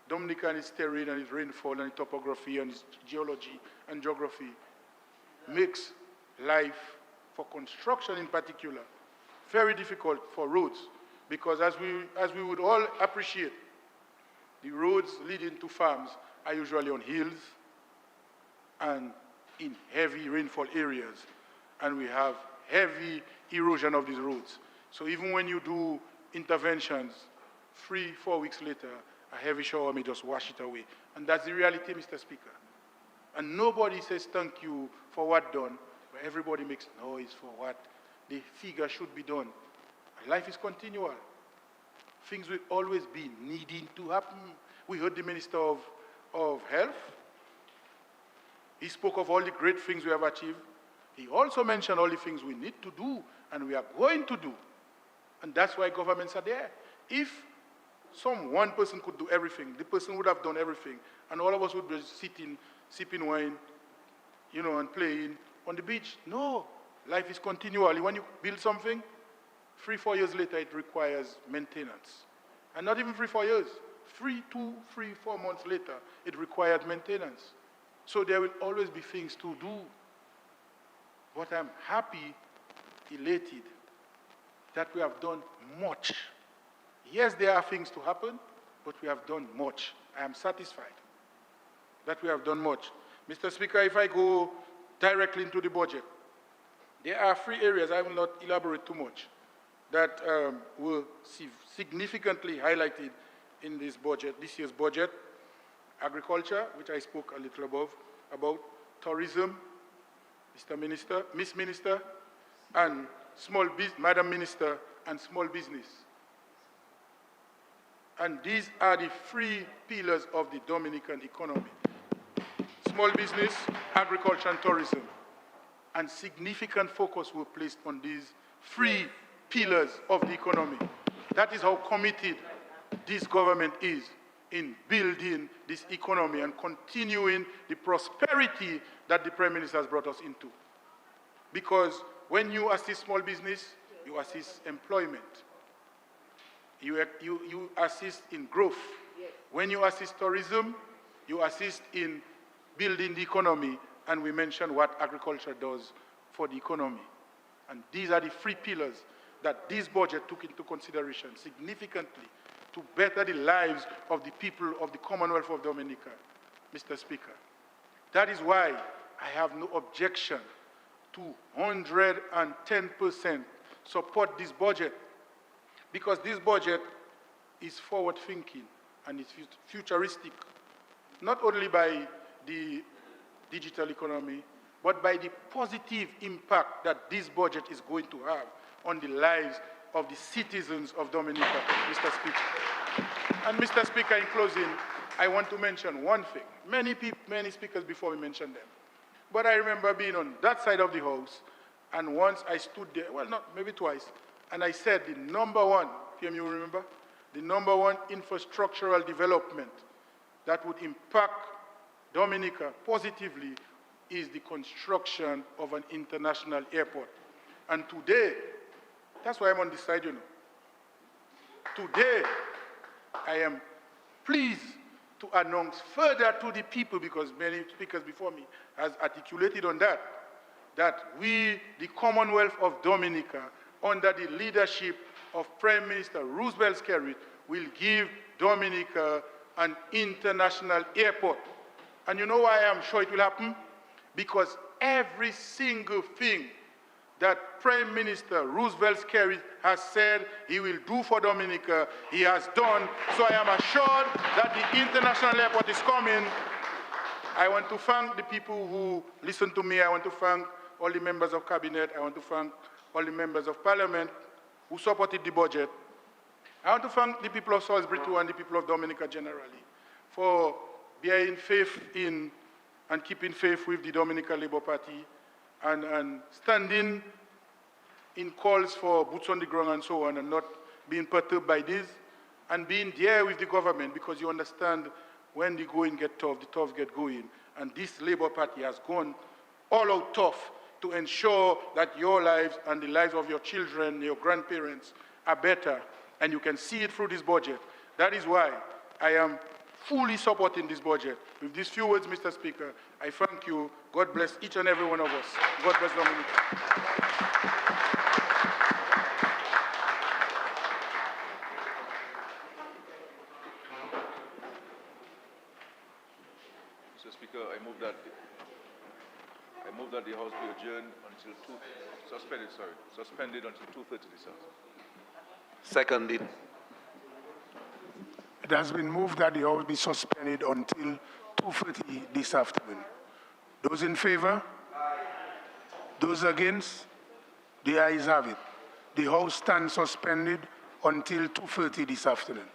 Dominica and its terrain and its rainfall and its topography and its geology and geography makes life, for construction in particular, very difficult for roads, because as we would all appreciate, the roads leading to farms are usually on hills and in heavy rainfall areas, and we have heavy erosion of these roads. So even when you do interventions, 3-4 weeks later, a heavy shower may just wash it away. And that's the reality, Mr. Speaker. And nobody says thank you for what done, but everybody makes noise for what they figure should be done. And life is continual. Things will always be needing to happen. We heard the Minister of Health. He spoke of all the great things we have achieved. He also mentioned all the things we need to do and we are going to do. And that's why governments are there. If one person could do everything, the person would have done everything, and all of us would be sitting, sipping wine, and playing on the beach. No, life is continual. When you build something, 3-4 years later, it requires maintenance. And not even 3-4 years. 3-4 months later, it required maintenance. So there will always be things to do. But I'm happy, elated, that we have done much. Yes, there are things to happen, but we have done much. I am satisfied that we have done much. Mr. Speaker, if I go directly into the budget, there are 3 areas, I will not elaborate too much, that were significantly highlighted in this budget, this year's budget. Agriculture, which I spoke a little about, tourism, Mr. Minister, Miss Minister, and Madam Minister, and small business. And these are the 3 pillars of the Dominican economy: small business, agriculture, and tourism. And significant focus were placed on these 3 pillars of the economy. That is how committed this government is in building this economy and continuing the prosperity that the Prime Minister has brought us into. Because when you assist small business, you assist employment. You assist in growth. Yes. When you assist tourism, you assist in building the economy, and we mentioned what agriculture does for the economy. And these are the 3 pillars that this budget took into consideration significantly to better the lives of the people of the Commonwealth of Dominica, Mr. Speaker. That is why I have no objection to 110% support this budget, because this budget is forward-thinking and it's futuristic, not only by the digital economy, but by the positive impact that this budget is going to have on the lives of the citizens of Dominica, Mr. Speaker. And Mr. Speaker, in closing, I want to mention one thing. Many speakers before me mentioned them. But I remember being on that side of the House, and once I stood there, well, maybe twice, and I said the number one, PM, you remember? The number one infrastructural development that would impact Dominica positively is the construction of an international airport. And today, that's why I'm on this side, Today, I am pleased to announce further to the people, because many speakers before me has articulated on that we, the Commonwealth of Dominica, under the leadership of Prime Minister Roosevelt Skerrit, will give Dominica an international airport. And you know why I'm sure it will happen? Because every single thing that Prime Minister Roosevelt Skerrit has said he will do for Dominica, he has done. So I am assured that the international airport is coming. I want to thank the people who listened to me. I want to thank all the members of Cabinet. I want to thank all the members of Parliament who supported the budget. I want to thank the people of Salisbury too, and the people of Dominica generally, for being faith in and keeping faith with the Dominica Labour Party, and standing in calls for boots on the ground and so on, and not being perturbed by this, and being there with the government, because you understand when the going get tough, the tough get going. And this Labour Party has gone all out tough to ensure that your lives and the lives of your children, your grandparents are better, and you can see it through this budget. That is why I am fully supporting this budget. With these few words, Mr. Speaker, I thank you. God bless each and every one of us. God bless Dominica. Mr. Speaker, I move that the House be adjourned until suspended until 2:30 this afternoon. Seconded. It has been moved that the House be suspended until 2:30 this afternoon. Those in favor? Those against? The ayes have it. The House stands suspended until 2:30 this afternoon.